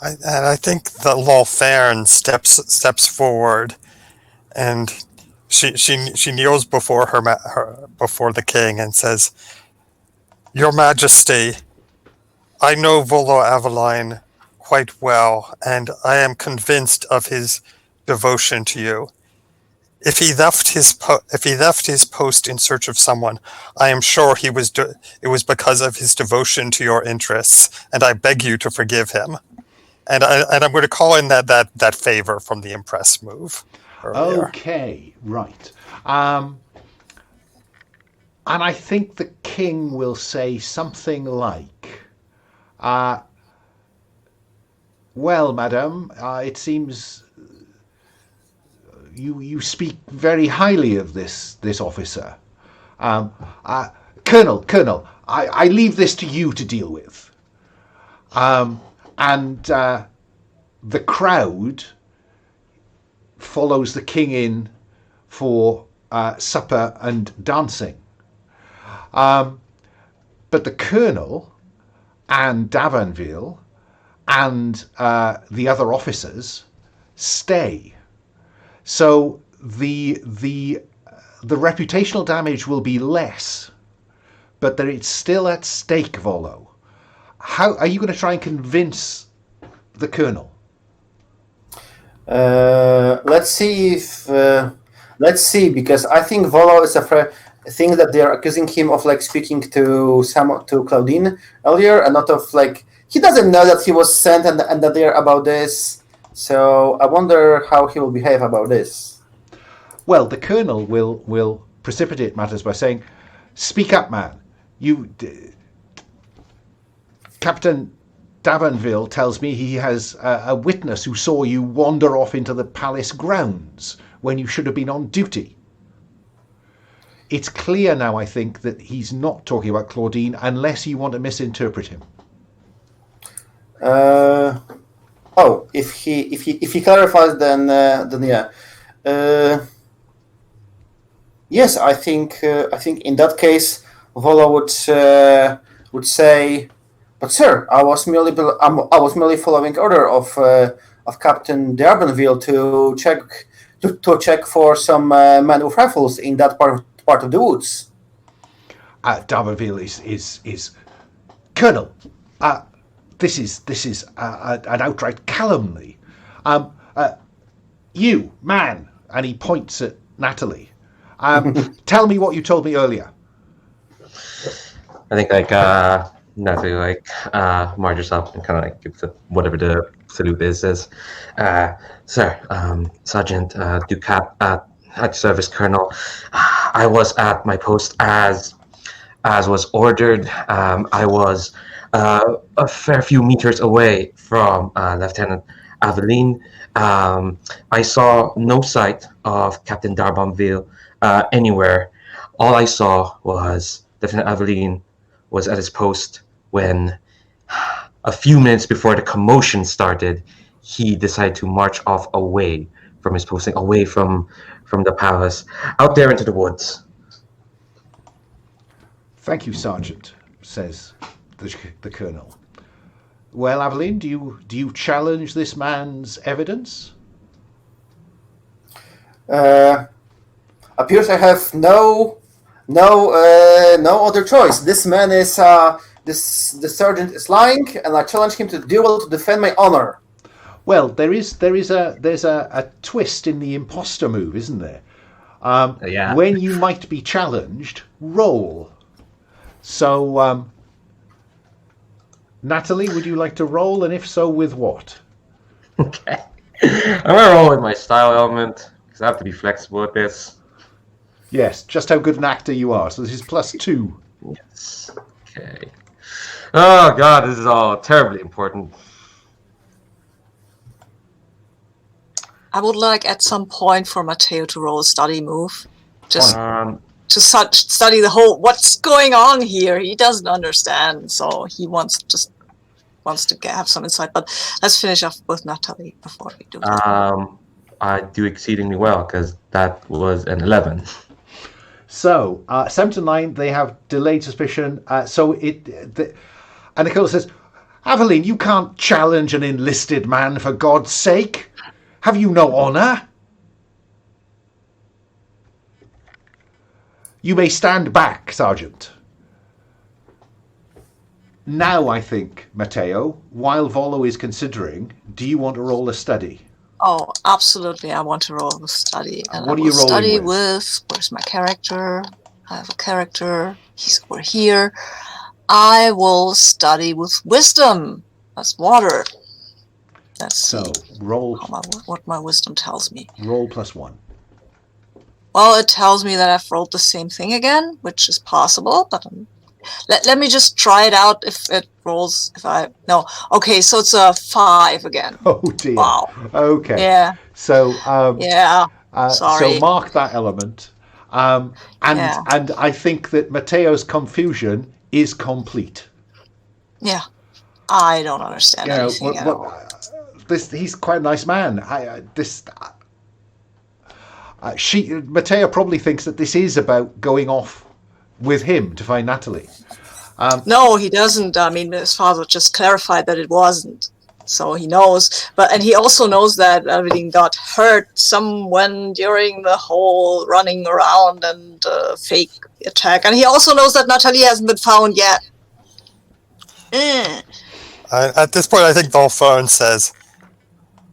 I think that Lowell steps forward, and she kneels before before the king and says, "Your Majesty, I know Volo Aventine quite well, and I am convinced of his devotion to you. If he left his post in search of someone, I am sure it was because of his devotion to your interests, and I beg you to forgive him." And I'm going to call in that favor from the impress move earlier. Okay, right. And I think the king will say something like, "Well, madam, it seems you speak very highly of this officer. Colonel, I leave this to you to deal with." And the crowd follows the king in for supper and dancing. But the colonel and D'Abanville and the other officers stay. So the reputational damage will be less, but it's still at stake, Volo. How are you going to try and convince the colonel? Let's see, because I think Volo is think that they are accusing him of like speaking to Claudine earlier, and not of like he doesn't know that he was sent and that they are about this. So I wonder how he will behave about this. Well, the colonel will precipitate matters by saying, "Speak up, man. Captain D'Abanville tells me he has a witness who saw you wander off into the palace grounds when you should have been on duty." It's clear now, I think, that he's not talking about Claudine unless you want to misinterpret him. If he clarifies, then yeah. Yes, I think in that case, Volo would say, "But sir, I was merely following order of Captain D'Abanville to check for some men with rifles in that part of the woods." D'Abanville is Colonel. This is an outright calumny. You man, and he points at Nathalie. Tell me what you told me earlier. I think Nathalie marches up and kind of like gives whatever the salute is. Says, "Sir, Sergeant Ducat at service, Colonel. I was at my post as was ordered. I was a fair few meters away from Lieutenant Aveline. I saw no sight of Captain D'Abanville anywhere. All I saw was Lieutenant Aveline was at his post when, a few minutes before the commotion started, he decided to march off away from his posting, away from the palace, out there into the woods." "Thank you, Sergeant," says the colonel. "Well, Aveline, do you challenge this man's evidence?" Appears I have no other choice. This man is the sergeant is lying, and I challenge him to duel to defend my honor. Well, there's a twist in the imposter move, isn't there? Yeah. When you might be challenged, roll. So, Natalie, would you like to roll, and if so, with what? Okay. I'm gonna roll with my style element because I have to be flexible with this. Yes, just how good an actor you are. So this is +2. Yes. Okay. Oh god, this is all terribly important. I would like at some point for Mateo to roll a study move. Just to study the whole, what's going on here. He doesn't understand, so he wants to have some insight. But let's finish off with Nathalie before we do that. I do exceedingly well because that was an 11. So 7 to 9, they have delayed suspicion. And Nicole says, Aveline, you can't challenge an enlisted man, for God's sake. Have you no honour? You may stand back, Sergeant. Now, I think, Mateo, while Volo is considering, do you want to roll a study? Oh, absolutely. I want to roll a study. And what are you rolling study with? Where's my character? I have a character. He's over here. I will study with wisdom. That's water. Let's see roll what my wisdom tells me. Roll +1. Well, it tells me that I've rolled the same thing again, which is possible, but let me just try it out if it rolls. No. Okay, so it's a 5 again. Oh dear. Wow. Okay. Yeah. So sorry. So mark that element. And I think that Mateo's confusion is complete. Yeah. I don't understand anything at all. He's quite a nice man. Mateo probably thinks that this is about going off with him to find Natalie. No, he doesn't. I mean, his father just clarified that it wasn't, so he knows. And he also knows that everything got hurt someone during the whole running around and fake attack. And he also knows that Natalie hasn't been found yet. At this point, I think Dolphon says,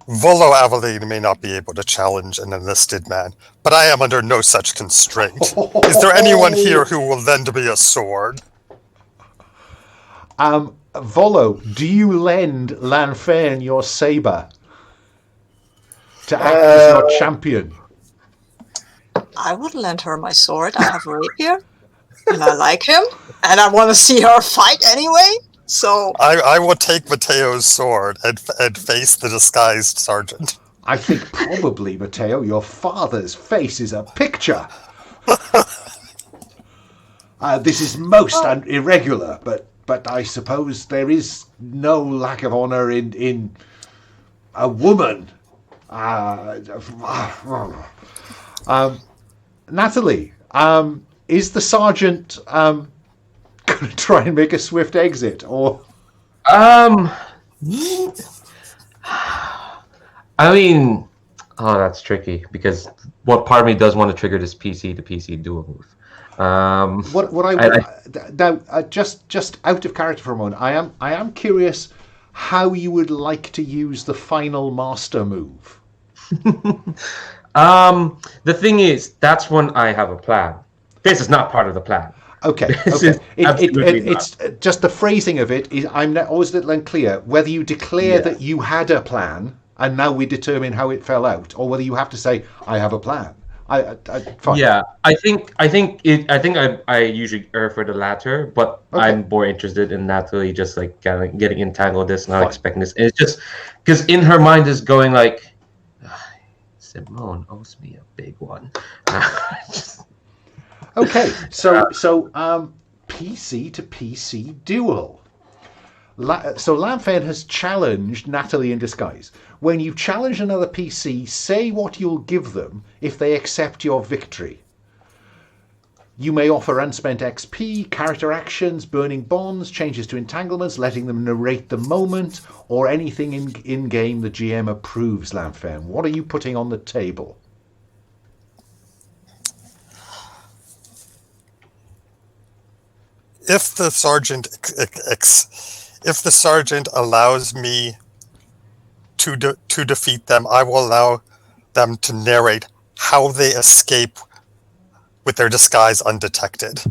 Volo Aventine may not be able to challenge an enlisted man, but I am under no such constraint. Is there anyone here who will lend me a sword? Volo, do you lend Lanfern your saber to act as your champion? I would lend her my sword. I have a rapier, and I like him, and I want to see her fight anyway. So I will take Mateo's sword and face the disguised sergeant. I think probably, Mateo, your father's face is a picture. This is most irregular, but I suppose there is no lack of honour in a woman. Natalie, is the sergeant going to try and make a swift exit, or? I mean, that's tricky because what part of me does want to trigger this PC to PC dual move. Just out of character for a moment, I am curious how you would like to use the final master move. The thing is, that's when I have a plan. This is not part of the plan. Okay. It's just the phrasing of it is. I'm always a little unclear whether you declare that you had a plan and now we determine how it fell out, or whether you have to say I have a plan. Fine. Yeah, I think I usually err for the latter, but I'm more interested in Natalie just like getting entangled with this, not expecting this. And it's just because in her mind is going like, Simone owes me a big one. Okay, so PC to PC duel. So Lanfern has challenged Natalie in disguise. When you challenge another PC, say what you'll give them if they accept your victory. You may offer unspent XP, character actions, burning bonds, changes to entanglements, letting them narrate the moment, or anything in-game the GM approves, Lanfern. What are you putting on the table? If the sergeant allows me to defeat them, I will allow them to narrate how they escape with their disguise undetected.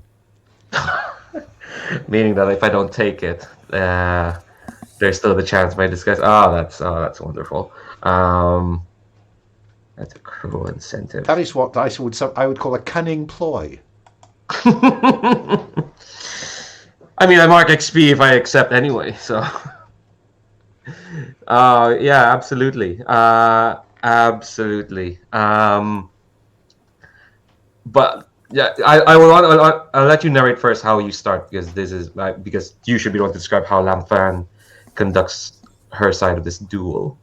Meaning that if I don't take it, there's still the chance my disguise. Oh, that's wonderful. That's a cruel incentive. That is what I would call a cunning ploy. I mean, I mark XP if I accept anyway, so. Yeah, absolutely. Absolutely. But yeah, I'll let you narrate first how you start, because because you should be the one to describe how Lamphane conducts her side of this duel.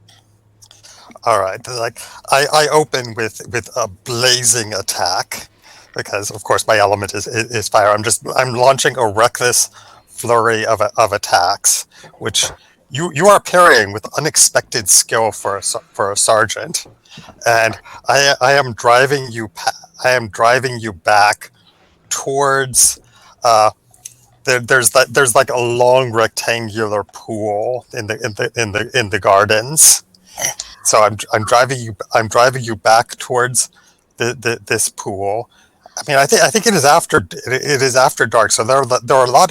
All right, like I open with a blazing attack, because of course my element is fire. I'm launching a reckless flurry of attacks, which you are parrying with unexpected skill for a sergeant, and I am driving you back towards there's like a long rectangular pool in the gardens. So I'm driving you back towards this pool. I mean, I think it is after dark, so there are a lot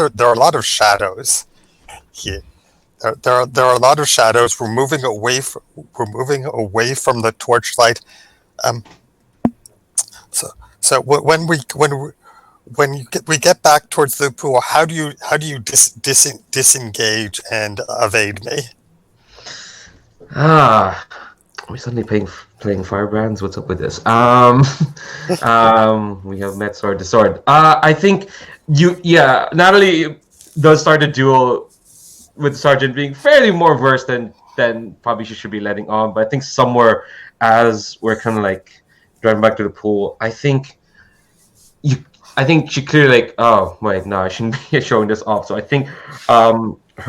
of shadows here. There are a lot of shadows. We're moving away from the torchlight. So when we get back towards the pool, how do you disengage and evade me? We're suddenly playing Firebrands. What's up with this? We have met sword to sword. I think Nathalie does start a duel with the sergeant being fairly more versed than probably she should be letting on. But I think somewhere as we're kind of like driving back to the pool, I think she clearly like, oh wait, no, I shouldn't be showing this off. So I think her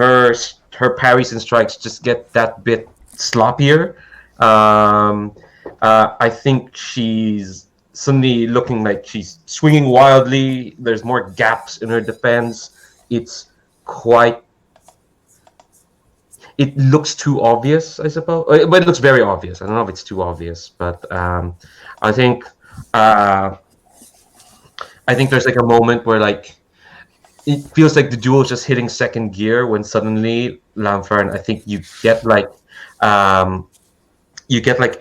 parries and strikes just get that bit sloppier. I think she's suddenly looking like she's swinging wildly. There's more gaps in her defense. It looks too obvious, I suppose, but it looks very obvious. I don't know if it's too obvious, but I think there's like a moment where like it feels like the duel is just hitting second gear when suddenly Lamphane, I think you get like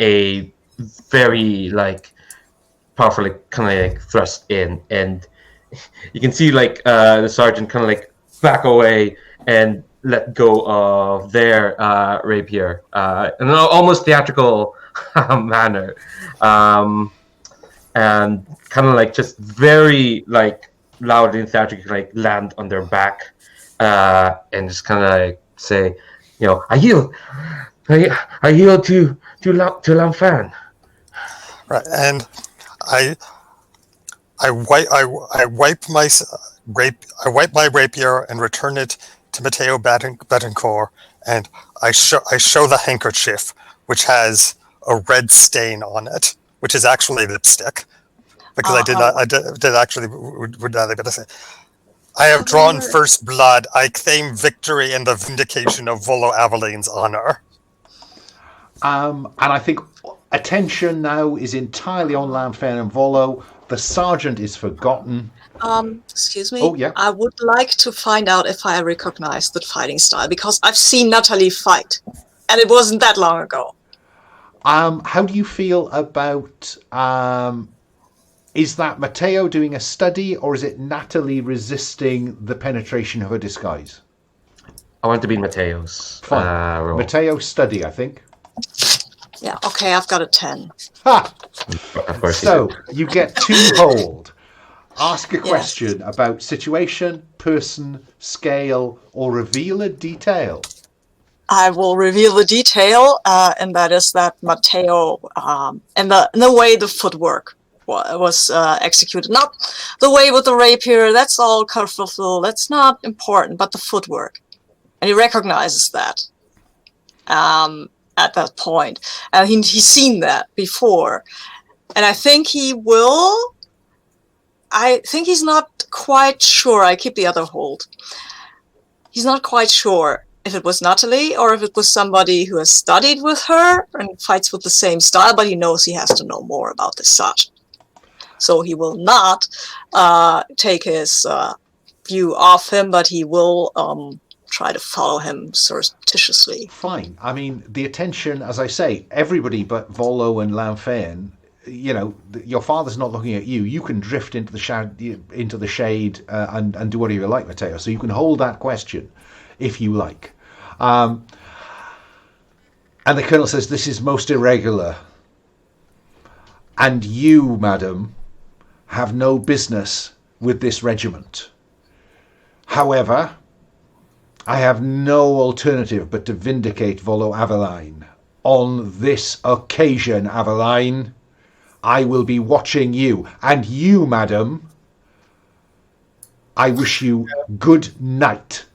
a very like powerful like kind of like thrust in, and you can see like the sergeant kind of like back away and let go of their rapier in an almost theatrical manner, and kind of like just very like loudly and theatrically like land on their back, and just kind of like say, you know, I yield to Lamphane. Right, and I wipe my rapier and return it to Mateo Betancourt, and I show the handkerchief, which has a red stain on it, which is actually lipstick, because I did not say. I have drawn first blood. I claim victory in the vindication of Volo Aventine's honor. And I think attention now is entirely on Lamphane and Volo. The sergeant is forgotten. Excuse me. Oh, yeah. I would like to find out if I recognize the fighting style, because I've seen Nathalie fight, and it wasn't that long ago. How do you feel about... is that Mateo doing a study, or is it Nathalie resisting the penetration of her disguise? I want to be Mateo's role. Mateo's study, I think. Yeah, okay, I've got a 10. Ha! Of course. So, you get 2 hold. Ask a question about situation, person, scale, or reveal a detail. I will reveal the detail, and that is that Mateo, and the way the footwork was executed. Not the way with the rapier, that's all colorful, that's not important, but the footwork. And he recognizes that at that point. And he's seen that before. And I think he's not quite sure. I keep the other hold. He's not quite sure if it was Nathalie or if it was somebody who has studied with her and fights with the same style, but he knows he has to know more about this sergeant. So he will not take his view off him, but he will try to follow him surreptitiously. Fine. I mean, the attention, as I say, everybody but Volo and Lanfein, your father's not looking at you. You can drift into the shade and do whatever you like, Mateo. So you can hold that question if you like. And the colonel says, "This is most irregular. And you, madam, have no business with this regiment. However, I have no alternative but to vindicate Volo Aventine. On this occasion, Aveline, I will be watching you. And you, madam, I wish you good night."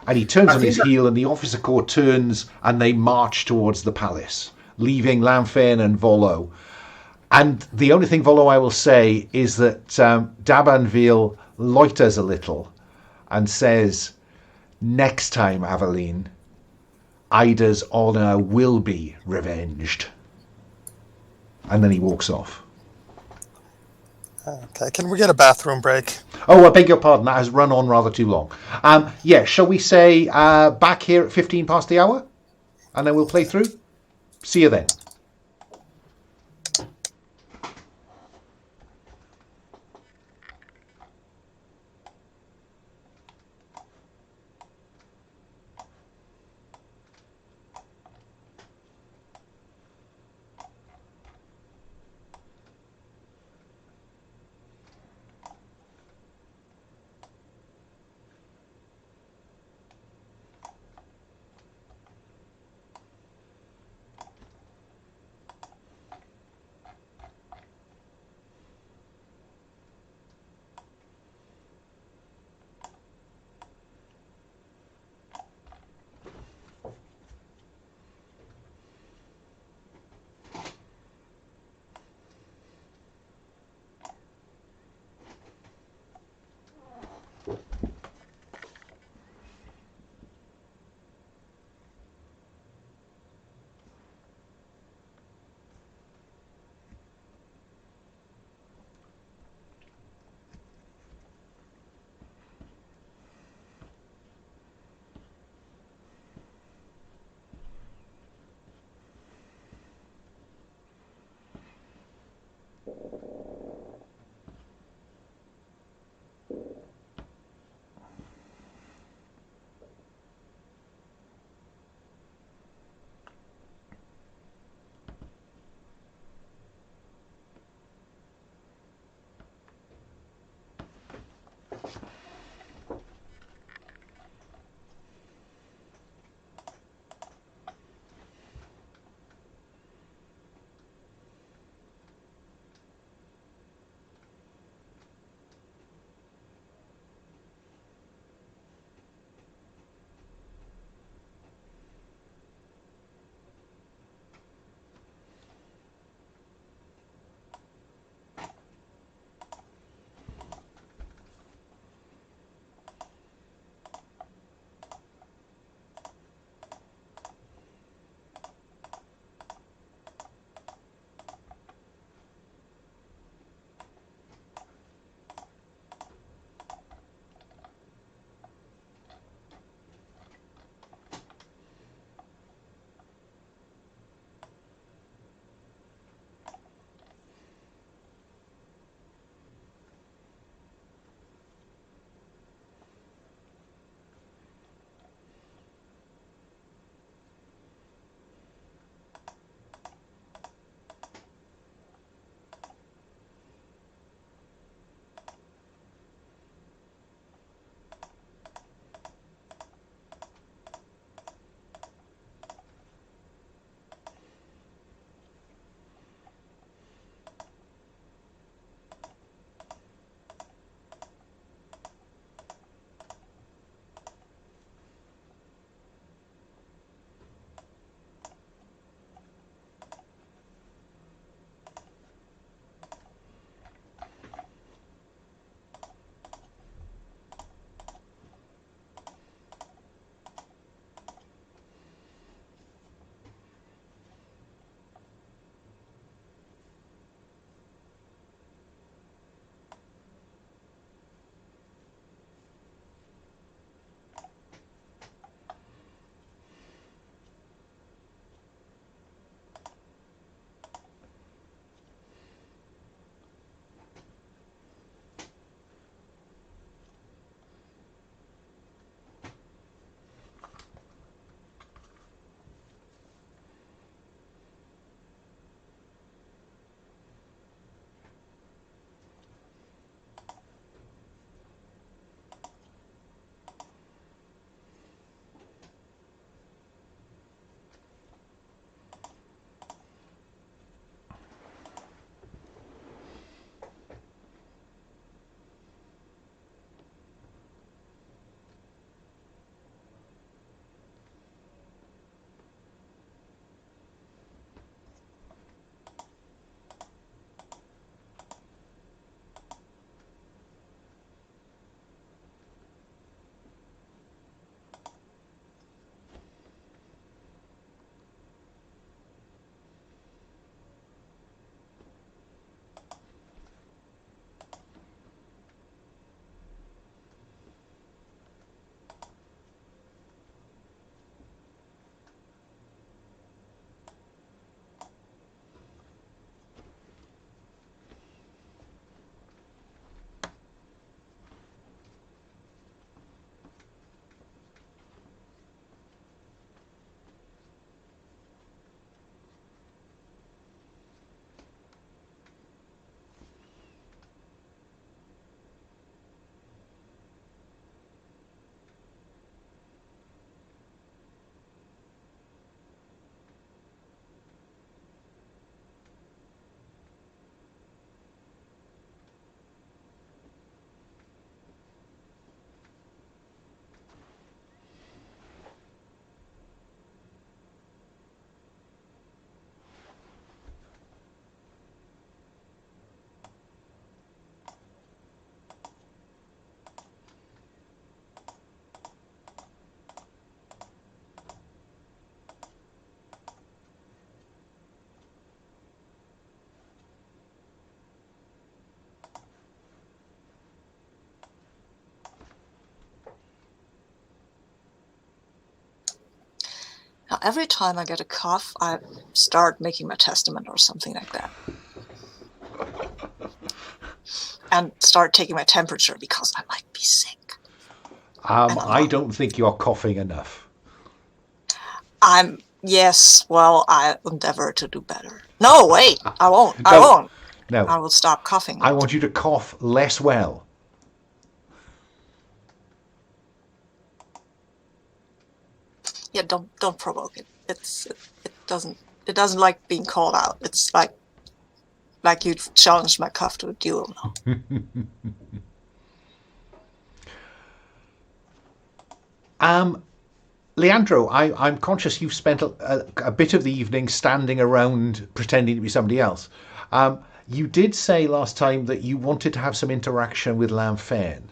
And he turns on his heel, and the officer corps turns, and they march towards the palace, leaving Lanfein and Volo. And the only thing, Volo, I will say is that D'Abanville loiters a little and says, "Next time, Aveline, Ida's honour will be revenged." And then he walks off. Okay, can we get a bathroom break? Oh, I beg your pardon, that has run on rather too long. Shall we say back here at 15 past the hour? And then we'll play through? See you then. every time I get a cough, I start making my testament or something like that. And start taking my temperature because I might be sick. I don't think you're coughing enough. Yes, well, I endeavor to do better. No, wait, I won't. I won't. No. I will stop coughing. I want you to cough less well. Yeah, don't provoke it. It doesn't like being called out. It's like you challenged my cough to a duel now. Leandro, I'm conscious you've spent a bit of the evening standing around pretending to be somebody else. You did say last time that you wanted to have some interaction with Lanfern.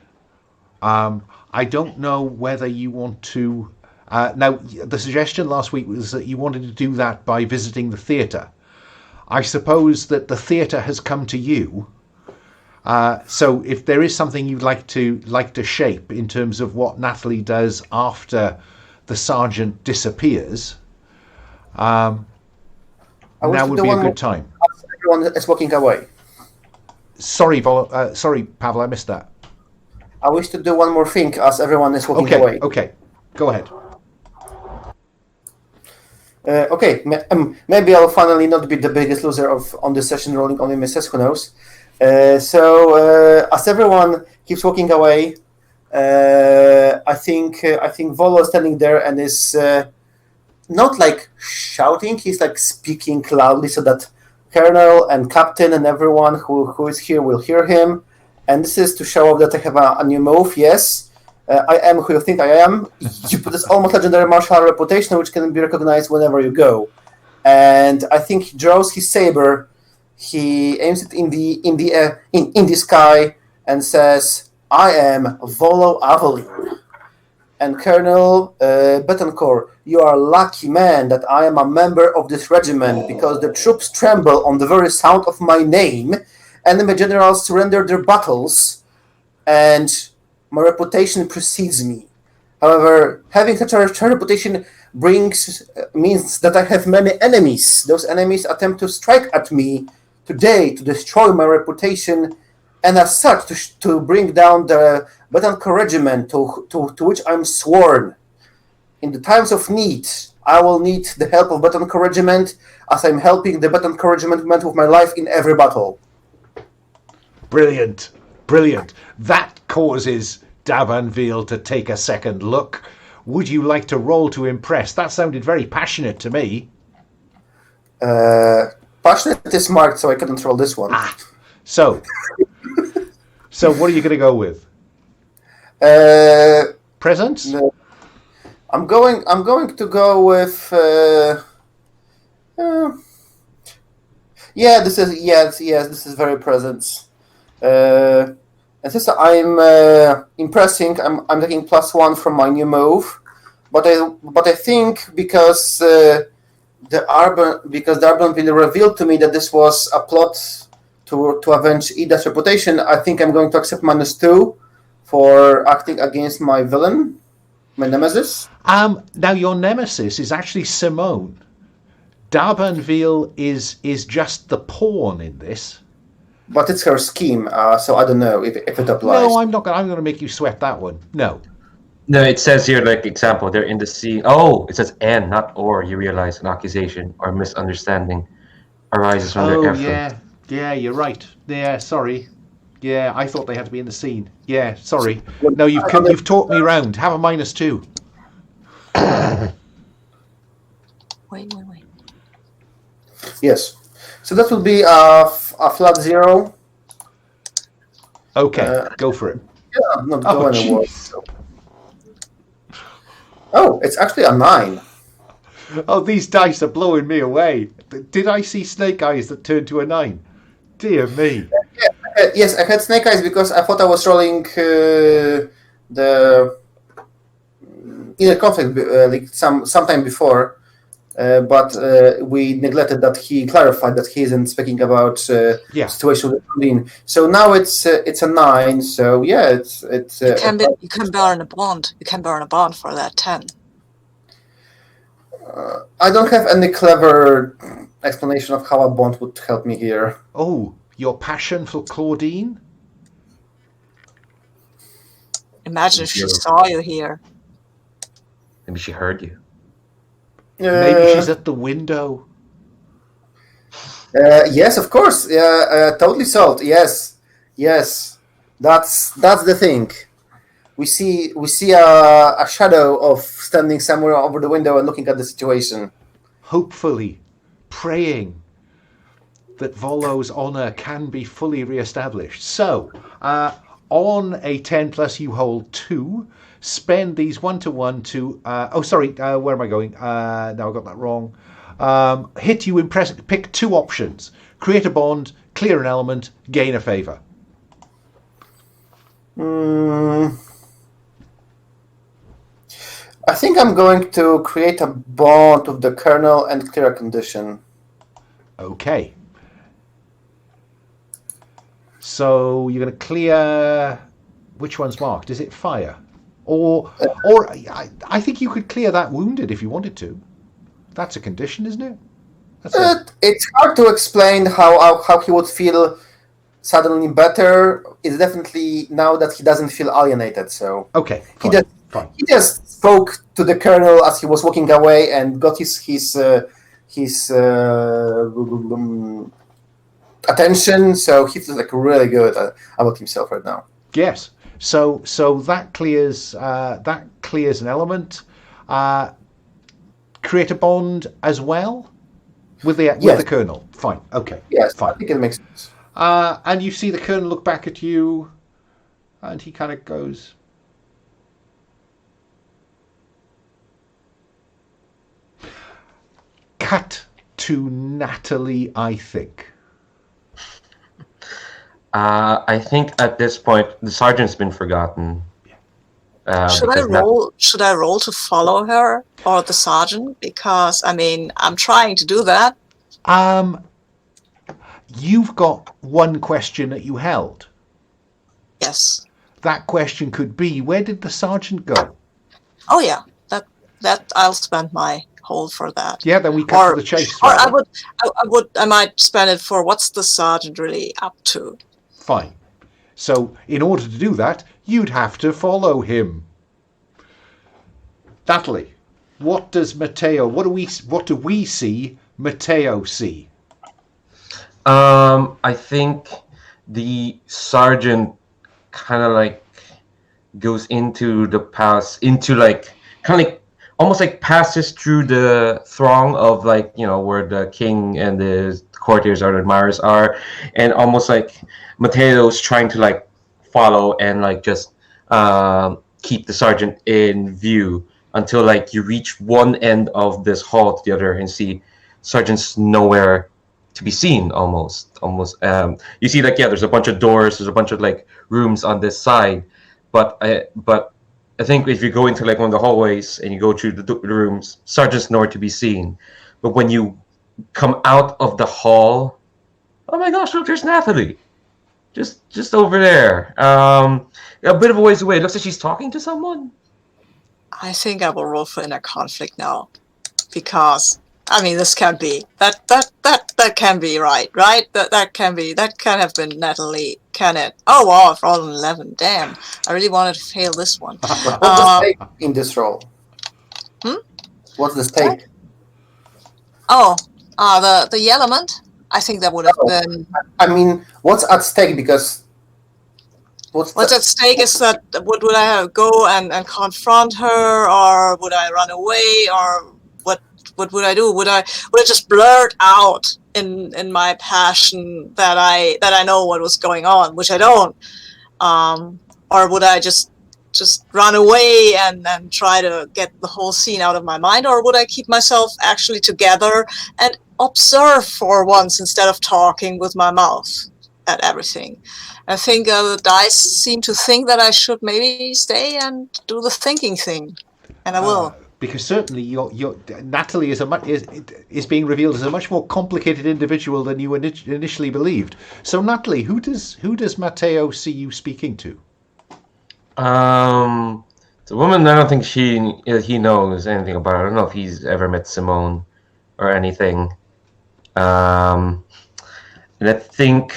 I don't know whether you want to... now, the suggestion last week was that you wanted to do that by visiting the theatre. I suppose that the theatre has come to you. So if there is something you'd like to shape in terms of what Nathalie does after the sergeant disappears, now would be a good time. Everyone is walking away. Sorry, Pavel, I missed that. I wish to do one more thing as everyone is walking away. Okay, go ahead. Okay, maybe I'll finally not be the biggest loser on this session, rolling only misses, who knows. So as everyone keeps walking away, I think Volo is standing there and is not like shouting, he's like speaking loudly so that Colonel and Captain and everyone who is here will hear him. And this is to show off that I have a new move, yes. I am who you think I am. You put this almost legendary martial art reputation, which can be recognized whenever you go. And I think he draws his saber. He aims it in the sky and says, "I am Volo Aventine." And Colonel Betancourt, you are a lucky man that I am a member of this regiment, because the troops tremble on the very sound of my name, and my generals surrender their battles, and my reputation precedes me. However, having such a reputation means that I have many enemies. Those enemies attempt to strike at me today to destroy my reputation, and as such to bring down the Betancourt regiment to which I'm sworn. In the times of need, I will need the help of Betancourt regiment, as I'm helping the Betancourt regiment with my life in every battle. Brilliant. That causes D'Abanville to take a second look. Would you like to roll to impress? That sounded very passionate to me. Passionate is marked, so I couldn't roll this one. So what are you going to go with? Presents? No. I'm going to go with. This is very presents. And since I'm impressing, I'm taking +1 from my new move, but I think because the Arbon will reveal to me that this was a plot to avenge Ida's reputation, I think I'm going to accept -2 for acting against my villain, my nemesis. Now your nemesis is actually Simone. D'Abanville is just the pawn in this. But it's her scheme, so I don't know if it applies. No, I'm not. I'm going to make you sweat that one. No. No, it says here, like, example, they're in the scene. Oh, it says and, not or. You realize an accusation or misunderstanding arises from their effort. Yeah, you're right. Yeah, sorry. Yeah, I thought they had to be in the scene. Yeah, sorry. No, you've talked me round. Have a -2. Wait. Yes. So that will be a flat 0. Okay, go for it. Yeah, I'm not going anywhere. So. Oh, it's actually a 9. Oh, these dice are blowing me away. Did I see snake eyes that turned to a 9? Dear me. Yes, I had snake eyes because I thought I was rolling the inner conflict like sometime before. But we neglected that he clarified that he isn't speaking about situation with Wulin. So now it's a 9. So yeah, it's you can burn a bond. You can burn a bond for that 10. I don't have any clever explanation of how a bond would help me here. Oh, your passion for Claudine? Imagine if she saw you here. Maybe she heard you. Maybe she's at the window. Yes, of course. Totally sold. Yes. That's the thing. We see a shadow of standing somewhere over the window and looking at the situation. Hopefully, praying that Volo's honor can be fully re-established. So, on a 10 plus, you hold 2. Spend these 1-to-1 to... where am I going? No, I got that wrong. Hit you, impress... Pick 2 options. Create a bond, clear an element, gain a favor. I think I'm going to create a bond with the Cardinal and clear a condition. Okay. So you're going to clear... Which one's marked? Is it fire? Or I think you could clear that wounded if you wanted to. That's a condition, isn't it? It's hard to explain how he would feel suddenly better. It's definitely now that he doesn't feel alienated. So okay, fine. He just spoke to the Colonel as he was walking away and got his attention. So he feels like really good about himself right now. Yes. So that clears an element. Create a bond as well with the Colonel. Fine. Okay. Yes. Fine. I think it makes sense. And you see the Colonel look back at you, and he kind of goes, "Cut to Nathalie, I think." I think at this point the sergeant's been forgotten. Should I roll to follow her or the sergeant? Because I'm trying to do that. You've got one question that you held. Yes. That question could be, where did the sergeant go? Oh yeah, that I'll spend my hold for that. Yeah, then we cut to the chase. Or I might spend it for what's the sergeant really up to. Fine. So in order to do that, you'd have to follow him. Nathalie, what do we see Mateo see? I think the sergeant kind of like goes into the palace, almost like passes through the throng of where the king and the courtiers or the admirers are, and almost like Mateo's trying to follow and just keep the sergeant in view until you reach one end of this hall to the other and see sergeant's nowhere to be seen. Almost you see there's a bunch of doors, there's a bunch of rooms on this side, but I think if you go into one of the hallways and you go through the rooms, sergeant's nowhere to be seen. But when you come out of the hall, oh my gosh, look, there's Nathalie. Just over there. A bit of a ways away. It looks like she's talking to someone. I think I will roll for inner conflict now. Because this can't be. That can be right? That can have been Nathalie, can it? Oh wow, I've rolled an 11. Damn. I really wanted to fail this one. What's the stake in this roll? What's the stake? The element? I think that would have been... what's at stake? Because... What's at stake is that would I go and confront her, or would I run away, or what would I do? Would I just blurt out in my passion that I know what was going on, which I don't, or would I just run away and try to get the whole scene out of my mind, or would I keep myself actually together and observe for once instead of talking with my mouth at everything? I think the dice seem to think that I should maybe stay and do the thinking thing, and I will. Because certainly your Nathalie is being revealed as a much more complicated individual than you initially believed. So Nathalie, who does Mateo see you speaking to? The woman, I don't think he knows anything about her. I don't know if he's ever met Simone or anything. And I think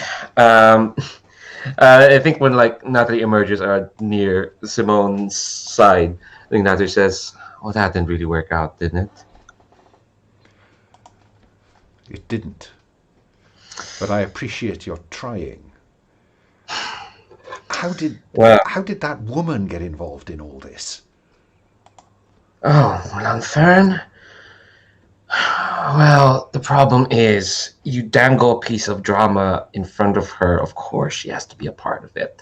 when like Nathalie emerges near Simone's side, I think Nathalie says, "Oh, that didn't really work out, didn't it?" It didn't. But I appreciate your trying. How did that woman get involved in all this? Oh, Lanfern? Well, the problem is, you dangle a piece of drama in front of her, of course she has to be a part of it.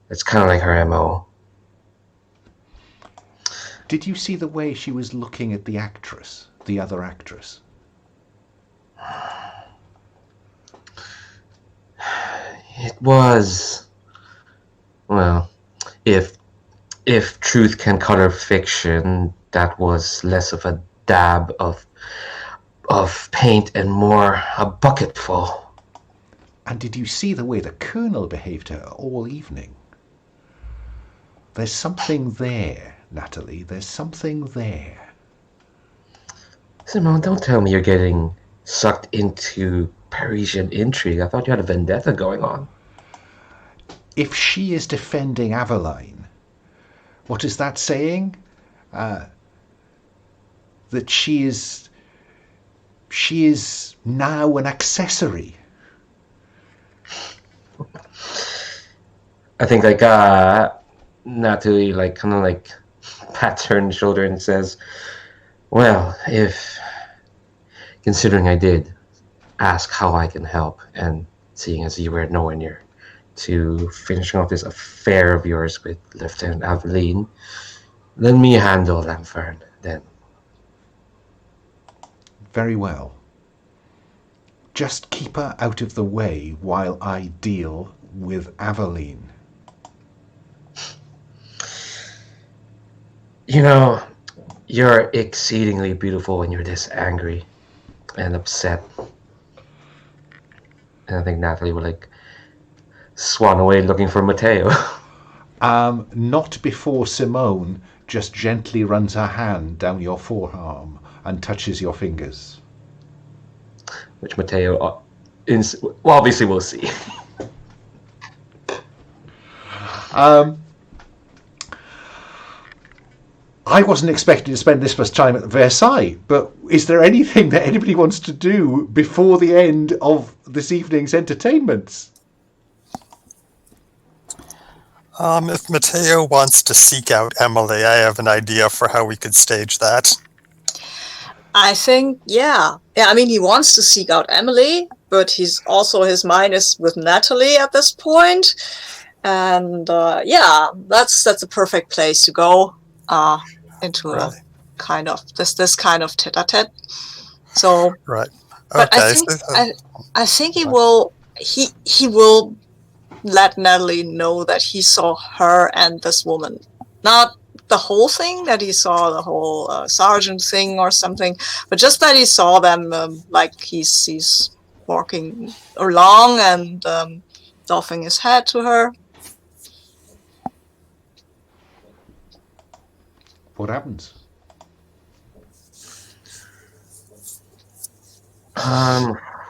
It's kind of like her MO. Did you see the way she was looking at the actress, the other actress? It was... Well, if truth can color fiction, that was less of a dab of paint and more a bucketful. And did you see the way the Colonel behaved to her all evening? There's something there, Nathalie. There's something there. Simone, don't tell me you're getting sucked into Parisian intrigue. I thought you had a vendetta going on. If she is defending Aveline, what is that saying? That she is now an accessory. I think like Nathalie like kind of like pats her on the shoulder and says, "Well, if considering I did ask how I can help, and seeing as you were nowhere near to finishing off this affair of yours with Lieutenant Aveline, let me handle Lanfern then." Very well. Just keep her out of the way while I deal with Aveline. You know, you're exceedingly beautiful when you're this angry and upset. And I think Nathalie would like swan away looking for Mateo. Not before Simone just gently runs her hand down your forearm and touches your fingers. Which Mateo, obviously we'll see. I wasn't expecting to spend this much time at Versailles, but is there anything that anybody wants to do before the end of this evening's entertainments? If Mateo wants to seek out Emily, I have an idea for how we could stage that. I think, yeah. I mean, he wants to seek out Emily, but his mind is with Nathalie at this point. And yeah, that's a perfect place to go into a kind of this kind of tete-a-tete. So right. But Okay. I think he will let Nathalie know that he saw her and this woman, not the whole thing, that he saw the whole sergeant thing or something, but just that he saw them like he's walking along and doffing his hat to her. What happens?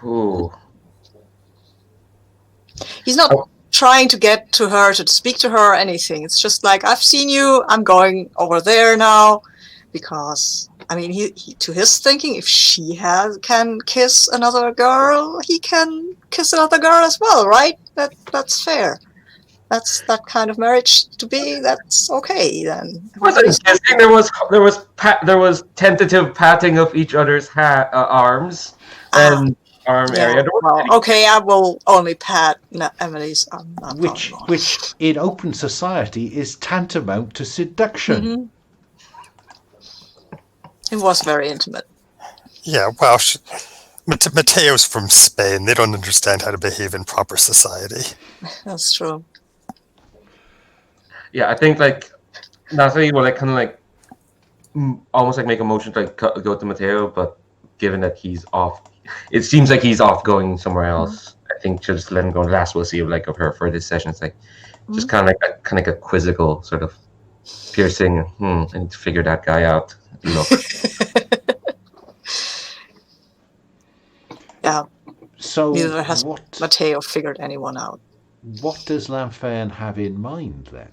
Ooh. He's not trying to get to her, to speak to her or anything. It's just like, I've seen you, I'm going over there now, because I mean, he to his thinking, if she can kiss another girl, he can kiss another girl as well, right? That's fair. That's that kind of marriage to be. That's okay then. There was tentative patting of each other's arms and arm area. Well, okay, I will only pat Emily's arm. Which in open society is tantamount to seduction. Mm-hmm. It was very intimate. Yeah, well, Mateo's from Spain. They don't understand how to behave in proper society. That's true. Yeah, I think like Nathalie will like kind of like almost like make a motion to like go to Mateo, but given that he's off, it seems like he's off going somewhere else. Mm-hmm. I think just let him go. Last we'll see like of her for this session. It's like just kind of like a quizzical sort of Piercing. I need to figure that guy out. Look. Yeah, So neither has what Mateo figured anyone out. does Lanfern have in mind then?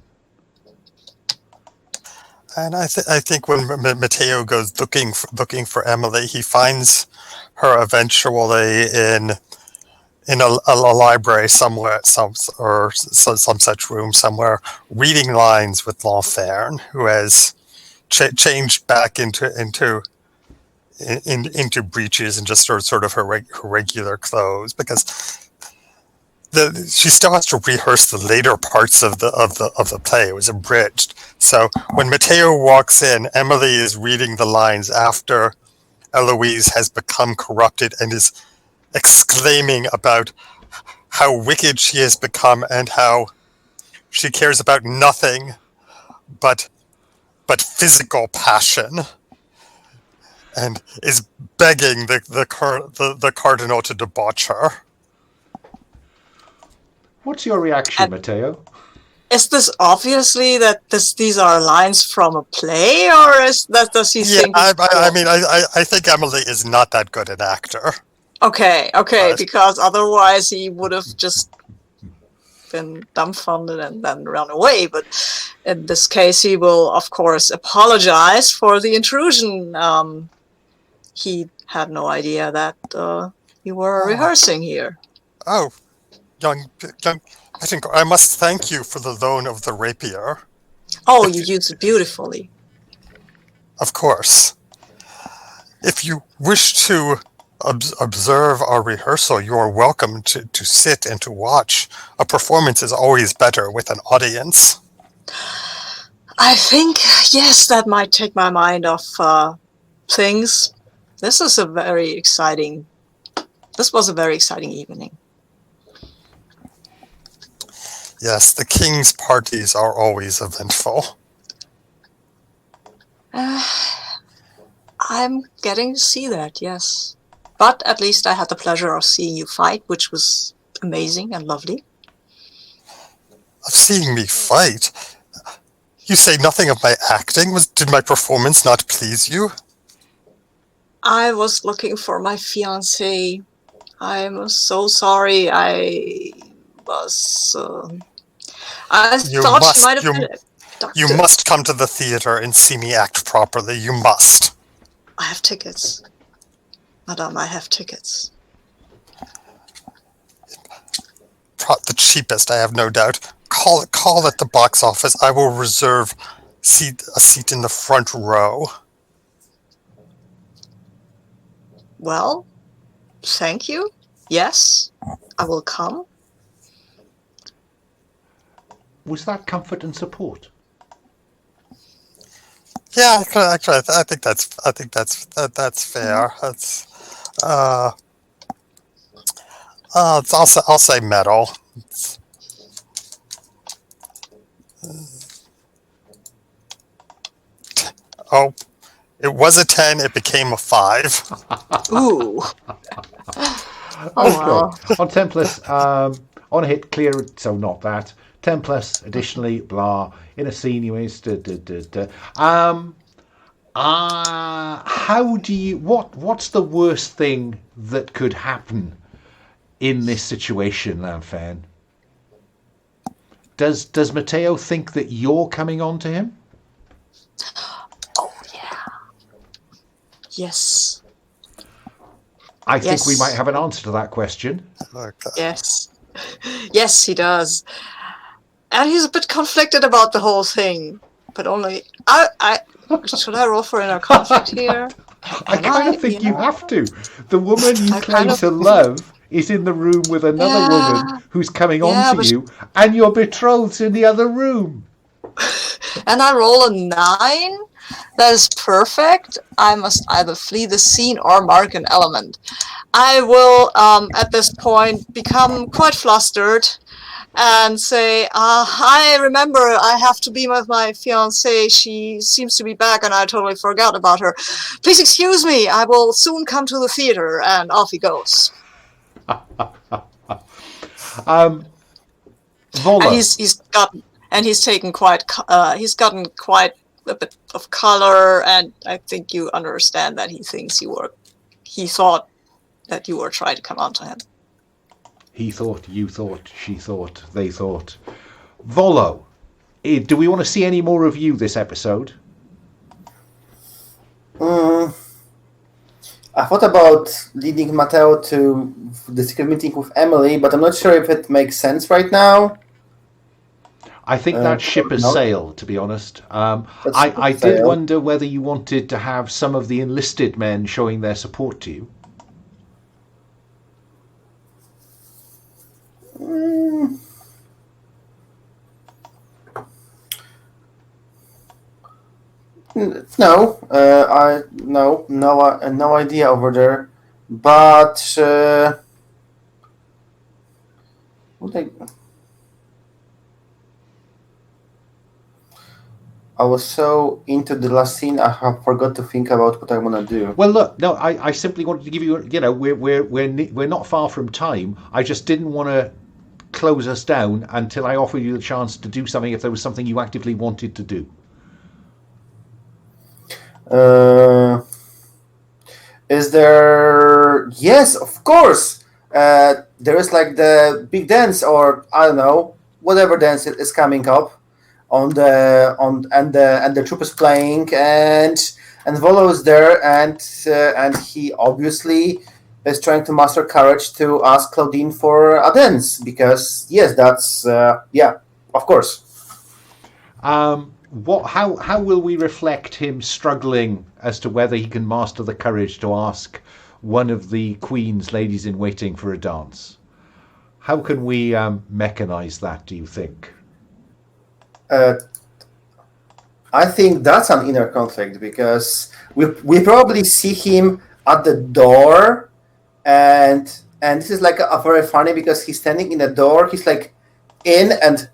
And I think when Mateo goes looking for Emily, he finds her eventually in a library somewhere, some such room somewhere, reading lines with Lanfern, who has changed back into breeches and just sort of her regular clothes, because she still has to rehearse the later parts of the play. It was abridged. So when Mateo walks in, Emily is reading the lines after Eloise has become corrupted and is exclaiming about how wicked she has become and how she cares about nothing but physical passion, and is begging the Cardinal to debauch her. What's your reaction, Mateo? Is this obviously that these are lines from a play, or does he think? I think Emily is not that good an actor. Okay, because otherwise he would have just been dumbfounded and then run away. But in this case, he will, of course, apologize for the intrusion. He had no idea that you were rehearsing here. Oh, young, I think I must thank you for the loan of the rapier. Oh, you used it beautifully. Of course. If you wish to observe our rehearsal, you are welcome to sit and to watch. A performance is always better with an audience. I think, yes, that might take my mind off things. This was a very exciting evening. Yes, the king's parties are always eventful. I'm getting to see that, yes. But at least I had the pleasure of seeing you fight, which was amazing and lovely. Of seeing me fight? You say nothing of my acting? Did my performance not please you? I was looking for my fiancé. I'm so sorry. I thought she might have been abducted. You must come to the theater and see me act properly. You must. I have tickets. Madame, I have tickets. The cheapest, I have no doubt. Call at the box office. I will reserve a seat in the front row. Well, thank you. Yes, I will come. Was that comfort and support? Yeah, actually, I think that's fair. That's I'll say medal. Oh, it was a 10. It became a 5. Ooh. Okay. Wow. On 10 plus, on a hit, clear. So not that. 10 plus. Additionally, blah. In a scene, you is. How do you? What's the worst thing that could happen in this situation, Lanfern? Does Mateo think that you're coming on to him? Oh yeah. Yes. I think we might have an answer to that question. Okay. Yes. Yes, he does. And he's a bit conflicted about the whole thing. But only should I roll for inner conflict here? I kind of think you have to. The woman you claim to love is in the room with another woman who's coming on to you, and your betrothed's in the other room. And I roll a 9. That is perfect. I must either flee the scene or mark an element. I will, at this point, become quite flustered and say, I remember I have to be with my fiancée. She seems to be back and I totally forgot about her. Please excuse me. I will soon come to the theater. And off he goes. Volo. And he's got and he's taken he's gotten quite a bit of color, and I think you understand that he thought that you were trying to come on to him. He thought, you thought, she thought, they thought. Volo, do we want to see any more of you this episode? I thought about leading Mateo to the secret meeting with Emily, but I'm not sure if it makes sense right now. I think that ship has sailed, to be honest. I did sailed. wonder whether you wanted to have some of the enlisted men showing their support to you. No, no idea over there. But I was so into the last scene, I have forgot to think about what I want to do. Well, look, no, I simply wanted to give you, we're not far from time. I just didn't want to close us down until I offered you the chance to do something if there was something you actively wanted to do. Is there? Yes, of course. There is like the big dance, or I don't know, whatever dance is coming up, and the troupe is playing, and Volo is there, and he obviously is trying to muster courage to ask Claudine for a dance, because yes, that's of course. How will we reflect him struggling as to whether he can master the courage to ask one of the Queen's ladies in waiting for a dance? How can we mechanize that, do you think? I think that's an inner conflict, because we probably see him at the door, and this is like a very funny, because he's standing in the door, he's like in, and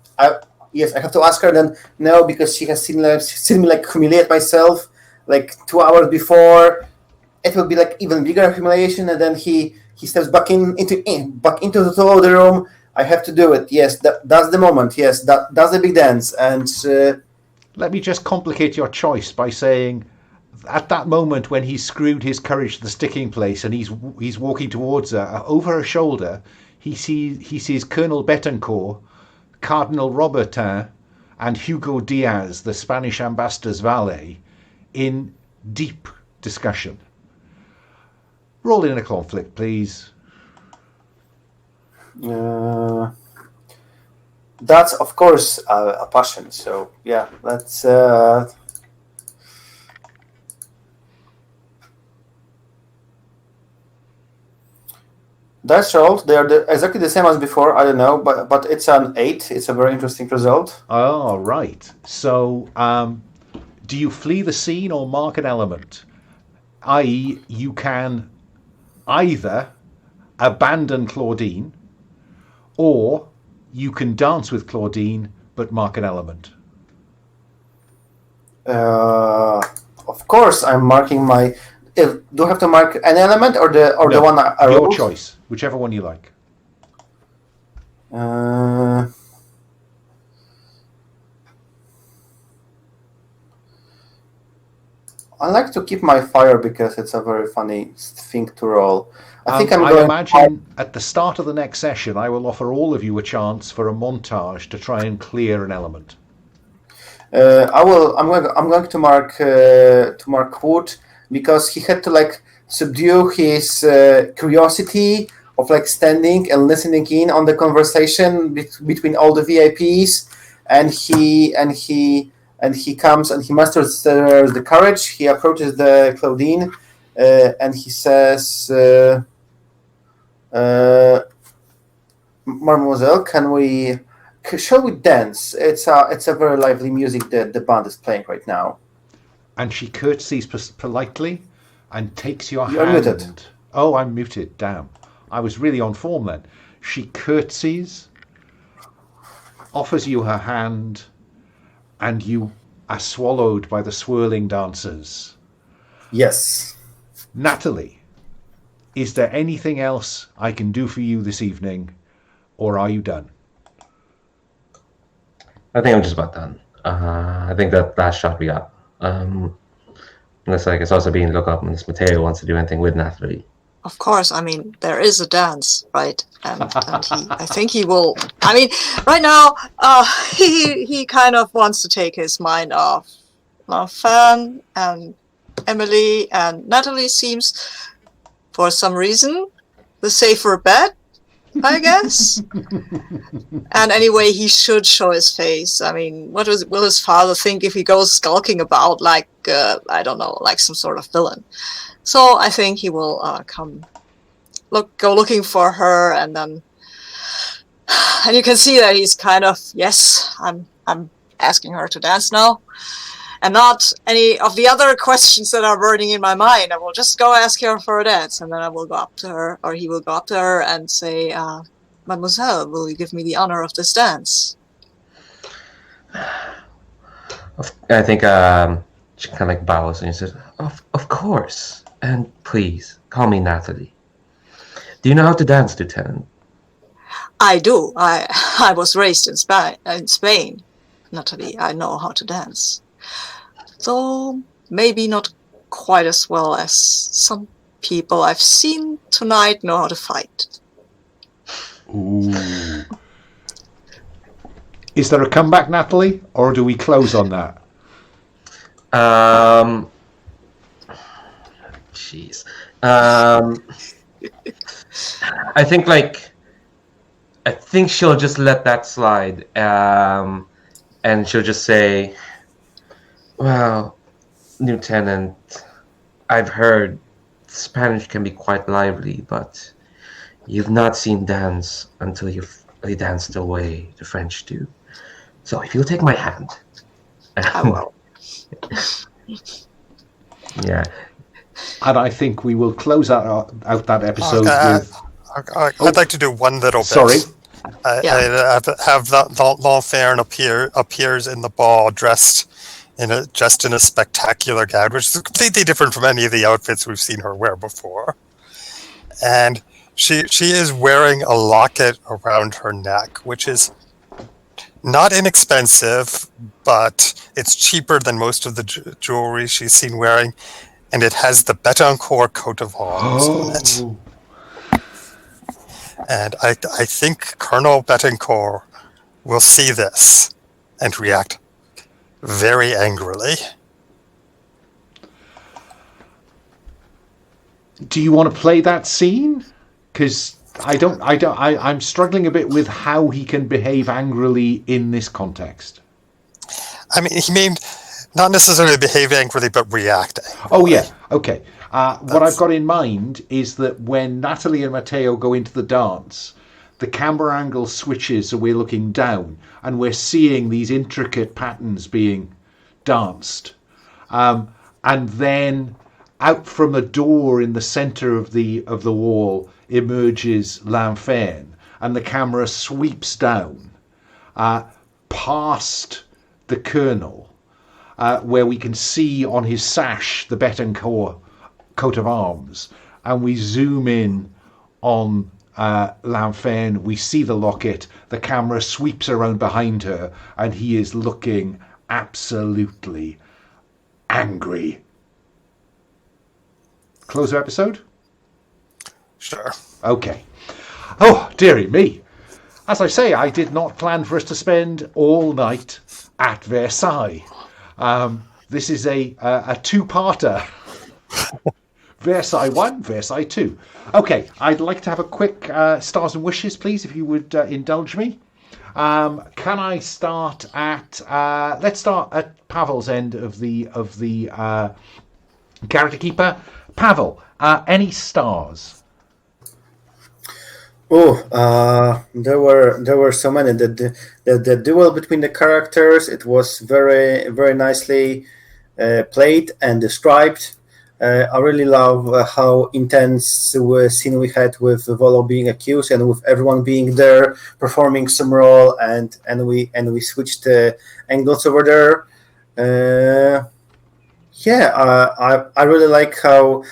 yes, I have to ask her then no, because she has seen me like humiliate myself like 2 hours before. It will be like even bigger humiliation, and then he steps back into the room. I have to do it. Yes, that's the moment. Yes, that's the big dance. And let me just complicate your choice by saying, at that moment when he's screwed his courage to the sticking place and he's walking towards her, over her shoulder, he sees Colonel Betancourt, Cardinal Robertin, and Hugo Diaz, the Spanish ambassador's valet, in deep discussion. Roll in a conflict, please. That's of course a passion. So yeah, let's. That's rolled. They are exactly the same as before. I don't know, but it's an 8. It's a very interesting result. Oh, right. So, do you flee the scene or mark an element? I.e., you can either abandon Claudine, or you can dance with Claudine but mark an element. Of course, I'm marking my. Do I have to mark an element or the one I your rolled? choice, whichever one you like. I like to keep my fire because it's a very funny thing to roll. I imagine at the start of the next session, I will offer all of you a chance for a montage to try and clear an element. I'm going to mark wood, because he had to like subdue his curiosity of like standing and listening in on the conversation between all the VIPs, and he comes and he masters the courage. He approaches the Claudine, and he says, "Mademoiselle, shall we dance? It's a very lively music that the band is playing right now." And she curtsies politely and takes your hand. You're muted. Oh, I'm muted. Damn. I was really on form then. She curtsies, offers you her hand, and you are swallowed by the swirling dancers. Yes. Nathalie, is there anything else I can do for you this evening, or are you done? I think I'm just about done. I think that last shot we got. Unless I guess also being look up unless Mateo wants to do anything with Nathalie. Of course, I mean, there is a dance, right? And I think he will. I mean, right now, he kind of wants to take his mind off Fan and Emily, and Nathalie seems, for some reason, the safer bet, I guess. And anyway, he should show his face. I mean, will his father think if he goes skulking about like, I don't know, like some sort of villain? So I think he will go looking for her, and then, and you can see that he's kind of, yes, I'm asking her to dance now, and not any of the other questions that are burning in my mind. I will just go ask her for a dance, and then I will go up to her, or he will go up to her and say, Mademoiselle, will you give me the honor of this dance? I think she kind of like bows and says, of course. And please, call me Nathalie. Do you know how to dance, Lieutenant? I do. I was raised in Spain. Nathalie, I know how to dance. Though maybe not quite as well as some people I've seen tonight know how to fight. Ooh. Is there a comeback, Nathalie, or do we close on that? Jeez. I think she'll just let that slide, and she'll just say, well, Lieutenant, I've heard Spanish can be quite lively, but you've not seen dance until you've danced the way the French do. So if you'll take my hand. I will. Yeah. And I think we will close out that episode with... I'd like to do one little bit. Sorry. I have L'Enfer appears in the ball dressed in a spectacular gown, which is completely different from any of the outfits we've seen her wear before. And she is wearing a locket around her neck, which is not inexpensive, but it's cheaper than most of the jewelry she's seen wearing, and it has the Betancourt coat of arms on it. And I think Colonel Betancourt will see this and react very angrily. Do you want to play that scene? Because I'm struggling a bit with how he can behave angrily in this context. I mean, he may not necessarily behave angrily, but react angrily. Oh, yeah. Okay. What I've got in mind is that when Nathalie and Mateo go into the dance, the camera angle switches, so we're looking down, and we're seeing these intricate patterns being danced. And then out from a door in the center of the wall emerges L'Enfer, and the camera sweeps down past the Colonel, where we can see on his sash the Betancourt coat of arms, and we zoom in on L'Enfer. We see the locket, the camera sweeps around behind her, and he is looking absolutely angry. Close the episode? Sure. Okay. Oh, dearie me. As I say, I did not plan for us to spend all night at Versailles. This is a two-parter. Versailles 1, Versailles 2. Okay, I'd like to have a quick stars and wishes, please, if you would indulge me. Can I start at... let's start at Pavel's end of the character keeper. Pavel, any stars? There were so many. The duel between the characters, it was very, very nicely played and described. I really love how intense the scene we had with Volo being accused and with everyone being there performing some role, and we switched angles over there. I really like how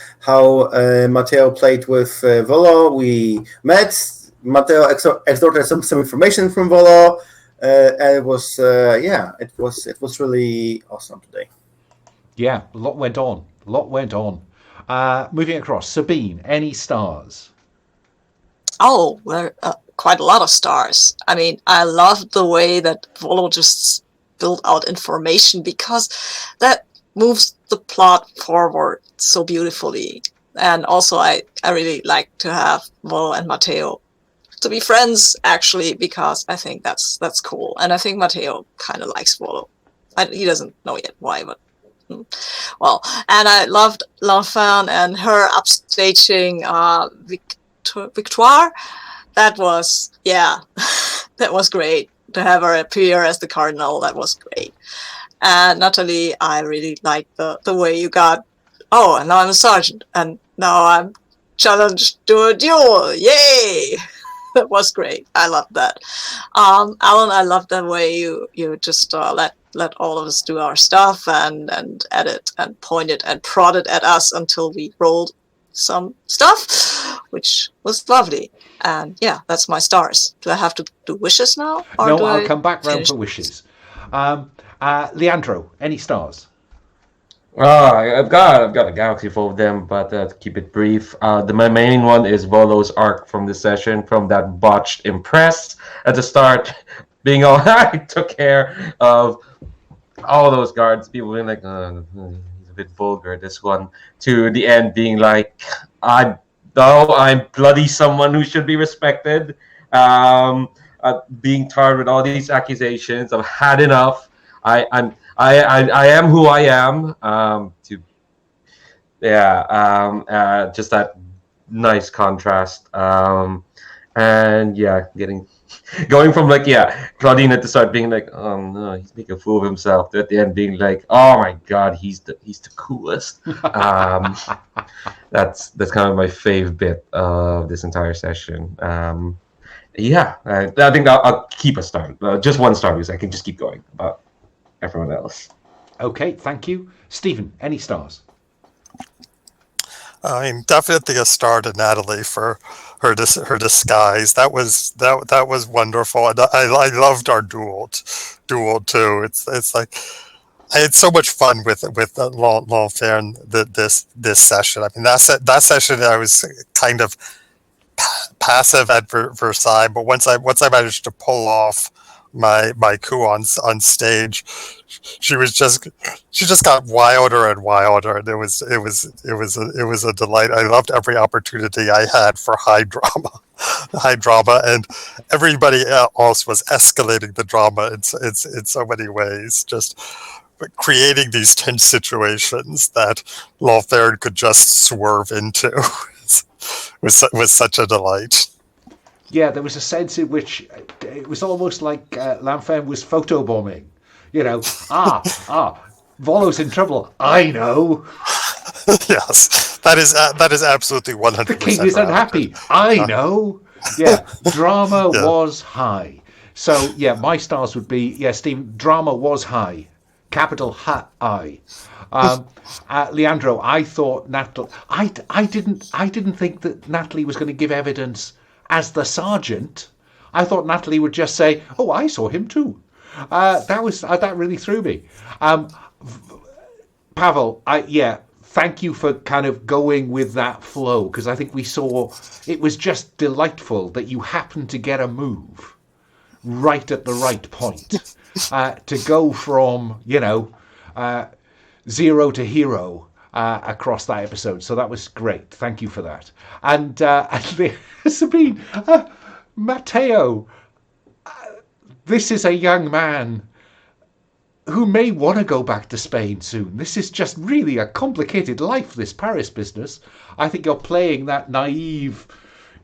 Mateo played with Volo. We met. Mateo extorted some information from Volo. it was it was really awesome today. Yeah, a lot went on. Moving across, Sabine, any stars? Oh, well, quite a lot of stars. I mean, I love the way that Volo just built out information, because that moves the plot forward so beautifully. And also, I really like to have Volo and Mateo to be friends, actually, because I think that's cool. And I think Mateo kind of likes Volo. He doesn't know yet why, but well. And I loved L'Enfant and her upstaging Victoire. That was, that was great. To have her appear as the Cardinal, that was great. And Nathalie, I really liked the way you got, oh, and now I'm a sergeant, and now I'm challenged to a duel. Yay! That was great. I loved that. Alun, I loved the way you just let all of us do our stuff and edit and pointed and prodded at us until we rolled some stuff, which was lovely. And yeah, that's my stars. Do I have to do wishes now? Or No, I'll come back round for wishes. Leandro, any stars? I've got a galaxy full of them, but to keep it brief, my main one is Volo's arc from this session, from that botched impress at the start, being all I took care of all those guards, people being like, he's a bit vulgar, this one, to the end being like, I'm bloody someone who should be respected, being tarred with all these accusations. I've had enough. I am who I am. Just that nice contrast. And yeah, going from Claudine at the start being like, oh no, he's making a fool of himself, to at the end being like, oh my god, he's the coolest. That's kind of my fave bit of this entire session. I think I'll keep a star, just one star, because I can just keep going about everyone else. Okay, thank you. Stephen, any stars? I mean, definitely a star to Nathalie for her disguise. That was wonderful, and I loved our duel too. It's like I had so much fun with L'Enfant this session. I mean, that session I was kind of passive at Versailles, but once I managed to pull off my coup on stage, she just got wilder and wilder, and it was a delight. I loved every opportunity I had for high drama, and everybody else was escalating the drama in so many ways, just creating these tense situations that L'Enfant could just swerve into. was such a delight. Yeah, there was a sense in which it was almost like L'Enfant was photobombing. Volo's in trouble. I know. Yes, that is absolutely 100%. The king is unhappy. I know. Yeah, drama was high. So yeah, my stars would be Steve. Drama was high, capital I. Leandro, I thought Nathalie. I didn't think that Nathalie was going to give evidence as the sergeant. I thought Nathalie would just say, "Oh, I saw him too." That really threw me. Pavel, thank you for kind of going with that flow, because I think we saw it was just delightful that you happened to get a move right at the right point to go from zero to hero across that episode. So that was great. Thank you for that. And Sabine, Mateo, this is a young man who may want to go back to Spain soon. This is just really a complicated life, this Paris business. I think you're playing that naive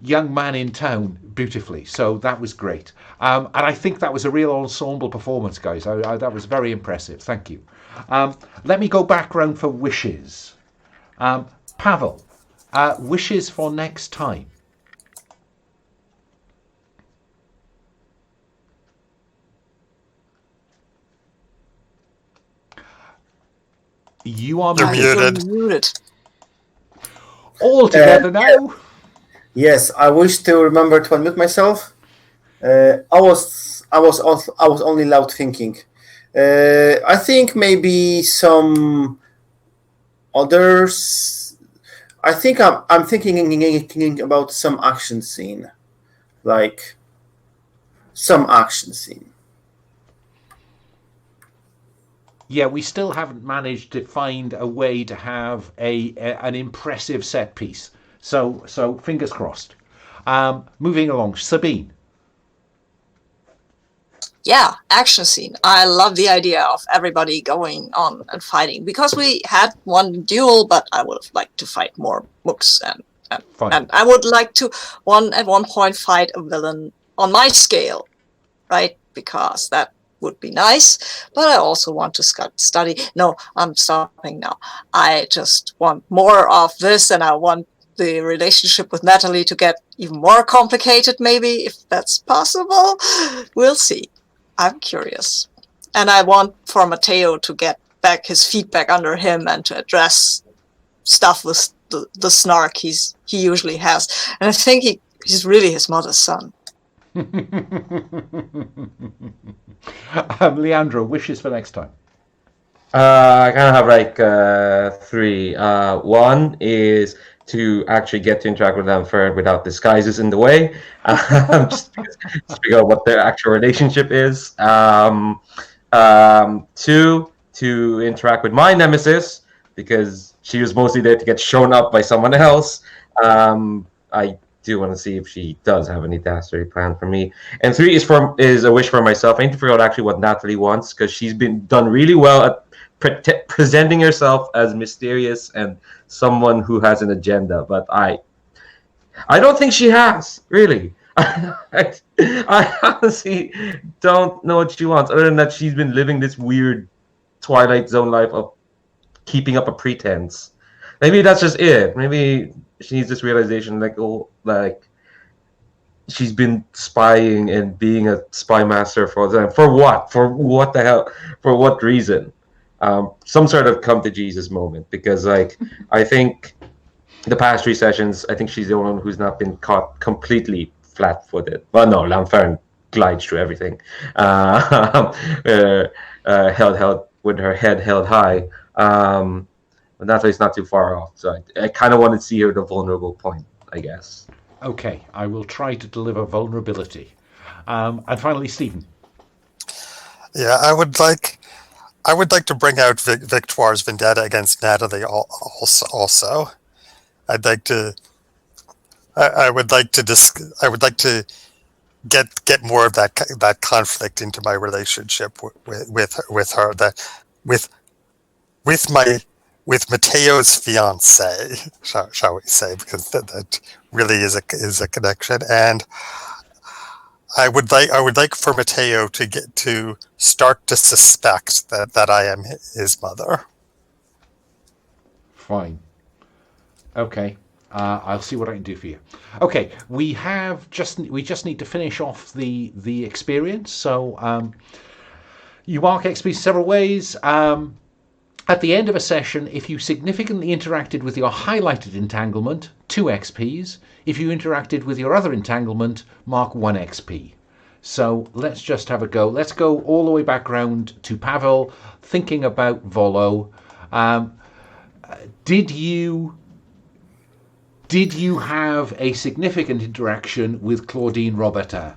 young man in town beautifully. So that was great. And I think that was a real ensemble performance, guys. That was very impressive. Thank you. Let me go back round for wishes. Pavel, wishes for next time. You are muted. All together now. Yes, I wish to remember to unmute myself. I I was only loud thinking. I think maybe some others. I think I'm thinking about some action scene, like some action scene. Yeah, we still haven't managed to find a way to have an impressive set piece. So fingers crossed. Moving along, Sabine. Yeah, action scene. I love the idea of everybody going on and fighting, because we had one duel, but I would have liked to fight more mooks, and I would like to at one point fight a villain on my scale, right? Because that would be nice, but I also want to study. No, I'm stopping now. I just want more of this, and I want the relationship with Nathalie to get even more complicated, maybe, if that's possible. We'll see. I'm curious. And I want for Mateo to get back his feet back under him and to address stuff with the snark he usually has. And I think he's really his mother's son. Leandro, wishes for next time. I kind of have like 3. One is to actually get to interact with Lamfern without disguises in the way, just figure out what their actual relationship is. 2, to interact with my nemesis, because she was mostly there to get shown up by someone else. I do want to see if she does have any dastardly plan for me. And 3 is a wish for myself. I need to figure out actually what Nathalie wants, because she's been done really well at presenting herself as mysterious and someone who has an agenda, but I don't think she has, really. I honestly don't know what she wants, other than that she's been living this weird Twilight Zone life of keeping up a pretense. Maybe that's just it. Maybe she needs this realization, like she's been spying and being a spy master for the time. For what? For what the hell? For what reason? Some sort of come to Jesus moment, because I think the past 3 sessions, I think she's the only one who's not been caught completely flat-footed. Well, no, Lamfern glides through everything, held with her head held high. But Nathalie's not too far off, so I kind of want to see her the vulnerable point, I guess. Okay, I will try to deliver vulnerability. And finally, Stephen. Yeah, I would like to bring out Victoire's vendetta against Nathalie also. I would like to get more of that conflict into my relationship with her, that with Mateo's fiance, shall we say, because that really is a connection. And I would like for Mateo to start to suspect that I am his mother. Fine. Okay. I'll see what I can do for you. Okay, we just need to finish off the experience. So you mark XP several ways. At the end of a session, if you significantly interacted with your highlighted entanglement, 2 XPs. If you interacted with your other entanglement, mark 1 XP. So let's just have a go. Let's go all the way back round to Pavel, thinking about Volo. Did you have a significant interaction with Claudine Robertin?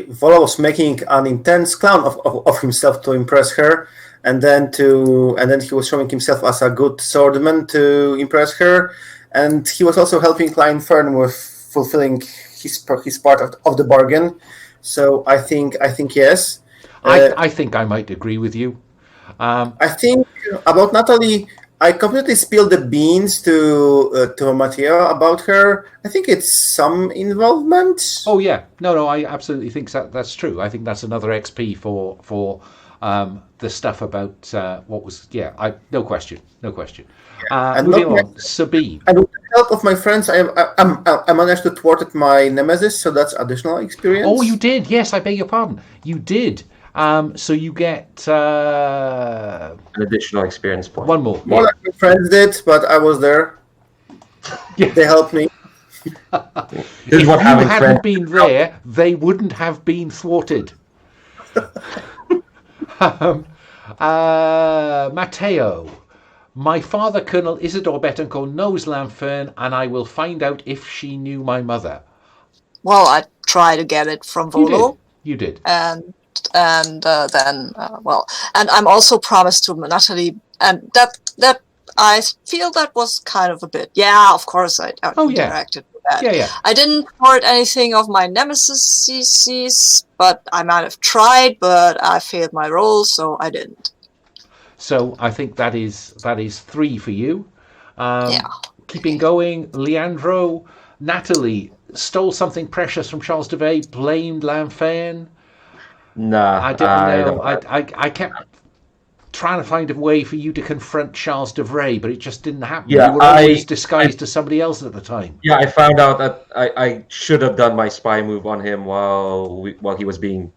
Volo was making an intense clown of himself to impress her, and then he was showing himself as a good swordman to impress her, and he was also helping Lowell with fulfilling his part of the bargain. So I think yes. I think I might agree with you. I think about Nathalie, I completely spilled the beans to Mateo about her. I think it's some involvement. Oh yeah, no, I absolutely think that's true. I think that's another XP for the stuff about what was. Yeah, no question. And moving on, Sabine. And with the help of my friends, I managed to thwart my nemesis, so that's additional experience. Oh, you did? Yes, I beg your pardon. You did. So you get an additional experience point. One more. More like my friends did, but I was there. Yeah. They helped me. This is If what you having hadn't friends. been there, they wouldn't have been thwarted. Mateo. My father, Colonel Isidore Betancourt, knows Lanfern, and I will find out if she knew my mother. Well, I try to get it from Volo. You did. And then and I'm also promised to Nathalie, and that I feel that was kind of a bit. Yeah, of course I interacted with that. Yeah. I didn't report anything of my nemesis, but I might have tried, but I failed my role, so I didn't. So I think that is 3 for you. Yeah. Keeping going, Leandro. Nathalie stole something precious from Charles de Vay, blamed Lanfern. Nah, I didn't know. I kept trying to find a way for you to confront Charles de Vray, but it just didn't happen. Yeah, you were always disguised as somebody else at the time. Yeah, I found out that I should have done my spy move on him while he was being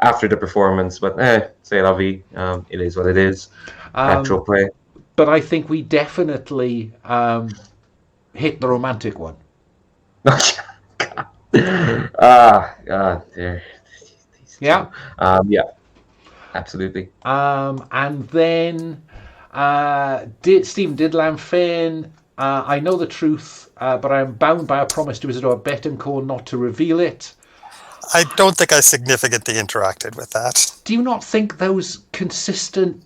after the performance, but c'est la vie. It is what it is. Natural play. But I think we definitely hit the romantic one. There. Yeah. Yeah. Absolutely. And then Stephen, did Lanfern, I know the truth, but I am bound by a promise to Isidore Betancourt not to reveal it. I don't think I significantly interacted with that. Do you not think those consistent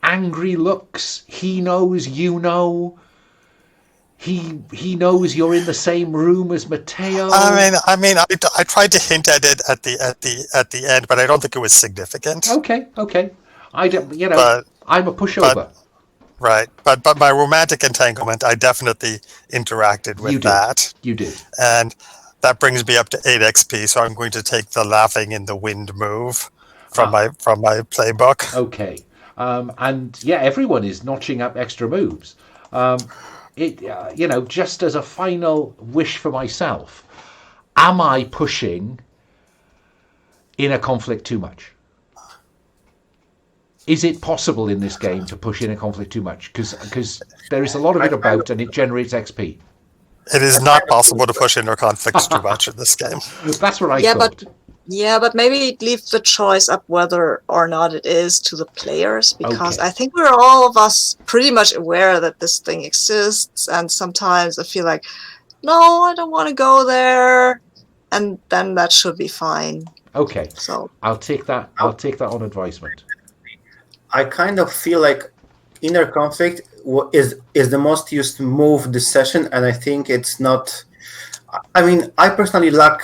angry looks, he knows, you know, he knows you're in the same room as Mateo? I tried to hint at it at the end, but I don't think it was significant. Okay. I don't, I'm a pushover. But my romantic entanglement, I definitely interacted with that. You did. And that brings me up to 8 XP, so I'm going to take the laughing in the wind move from my playbook. Okay. And yeah, everyone is notching up extra moves. Just as a final wish for myself, am I pushing inner conflict too much? Is it possible in this game to push inner conflict too much? Because there is a lot of it about, and it generates XP. It is not possible to push inner conflicts too much in this game. That's what I thought. But maybe leave the choice up whether or not it is to the players, because Okay. I think we're all of us pretty much aware that this thing exists, and sometimes I feel like, no, I don't want to go there, and then that should be fine. Okay. So I'll take that on advisement. I kind of feel like inner conflict is the most used move this session, and I think it's not. I mean, I personally lack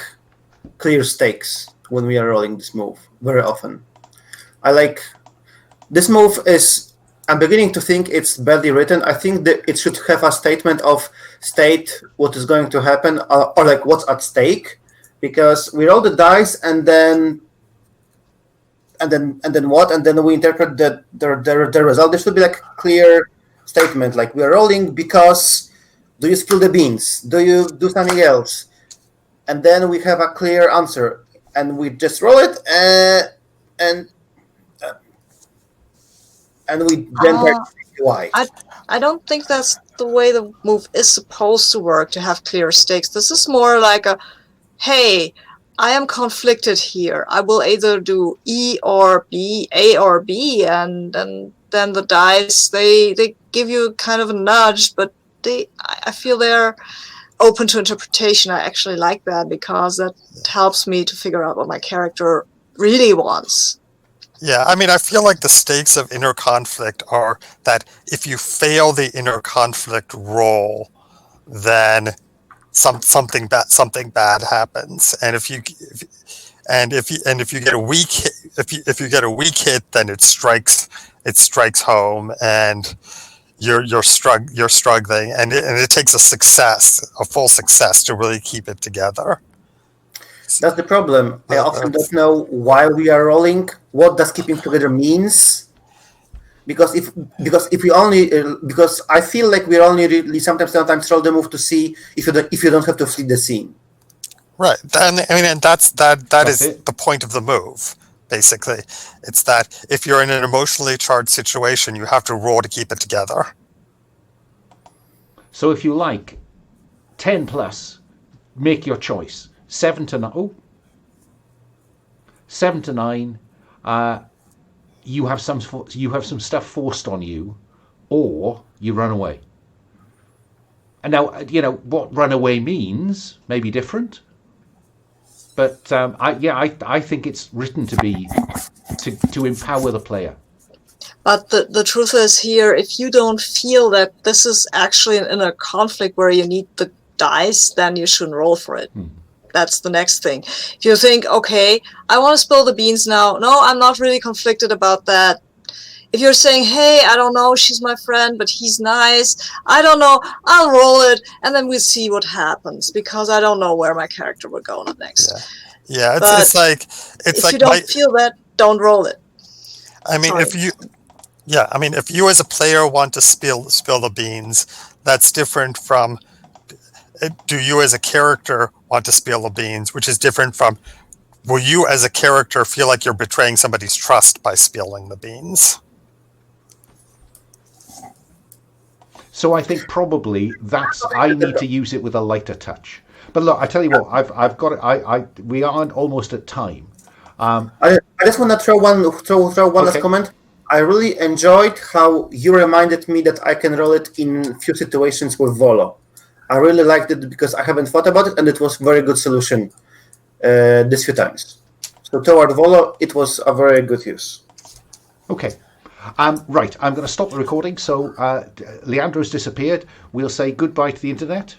clear stakes when we are rolling this move very often. I like this move is. I'm beginning to think it's badly written. I think that it should have a statement of state what is going to happen or like what's at stake, because we roll the dice and then what, and then we interpret the result. There should be like clear statement, like we are rolling because do you spill the beans? Do you do something else? And then we have a clear answer, and we just roll it, and we then why. I don't think that's the way the move is supposed to work, to have clear stakes. This is more like a, hey, I am conflicted here. I will either do E or B, A or B, and then the dice, they give you kind of a nudge, but I feel they're open to interpretation. I actually like that, because that helps me to figure out what my character really wants. Yeah, I mean, I feel like the stakes of inner conflict are that if you fail the inner conflict roll, then something bad happens, and if you get a weak hit, if you get a weak hit, then it strikes home, and you're struggling, and it takes a full success to really keep it together. That's the problem. I often don't know why we are rolling, what does keeping together means. Because I feel like we only really sometimes roll the move to see if you don't have to flee the scene. Right. And that is the point of the move. Basically, it's that if you're in an emotionally charged situation, you have to roll to keep it together. So if you like, 10 plus make your choice. 7 to 9. Oh, 7 to 9. You have some stuff forced on you, or you run away. And now, what run away means may be different, but I think it's written to be to empower the player. But the truth is here, if you don't feel that this is actually an inner conflict where you need the dice, then you shouldn't roll for it. That's the next thing. If you think, okay, I want to spill the beans now. No, I'm not really conflicted about that. If you're saying, hey, I don't know, she's my friend, but he's nice. I don't know, I'll roll it, and then we'll see what happens, because I don't know where my character will go next. Yeah, it's like if you don't feel that, don't roll it. I mean, if you as a player want to spill the beans, that's different from do you as a character want to spill the beans, which is different from will you as a character feel like you're betraying somebody's trust by spilling the beans. So I think probably I need to use it with a lighter touch. But look, I tell you what, I've got it. We aren't almost at time. I just want to throw one last comment. I really enjoyed how you reminded me that I can roll it in few situations with Volo. I really liked it because I haven't thought about it, and it was a very good solution this few times. So toward Volo, it was a very good use. Okay. Right, I'm going to stop the recording. So Leandro's disappeared. We'll say goodbye to the internet.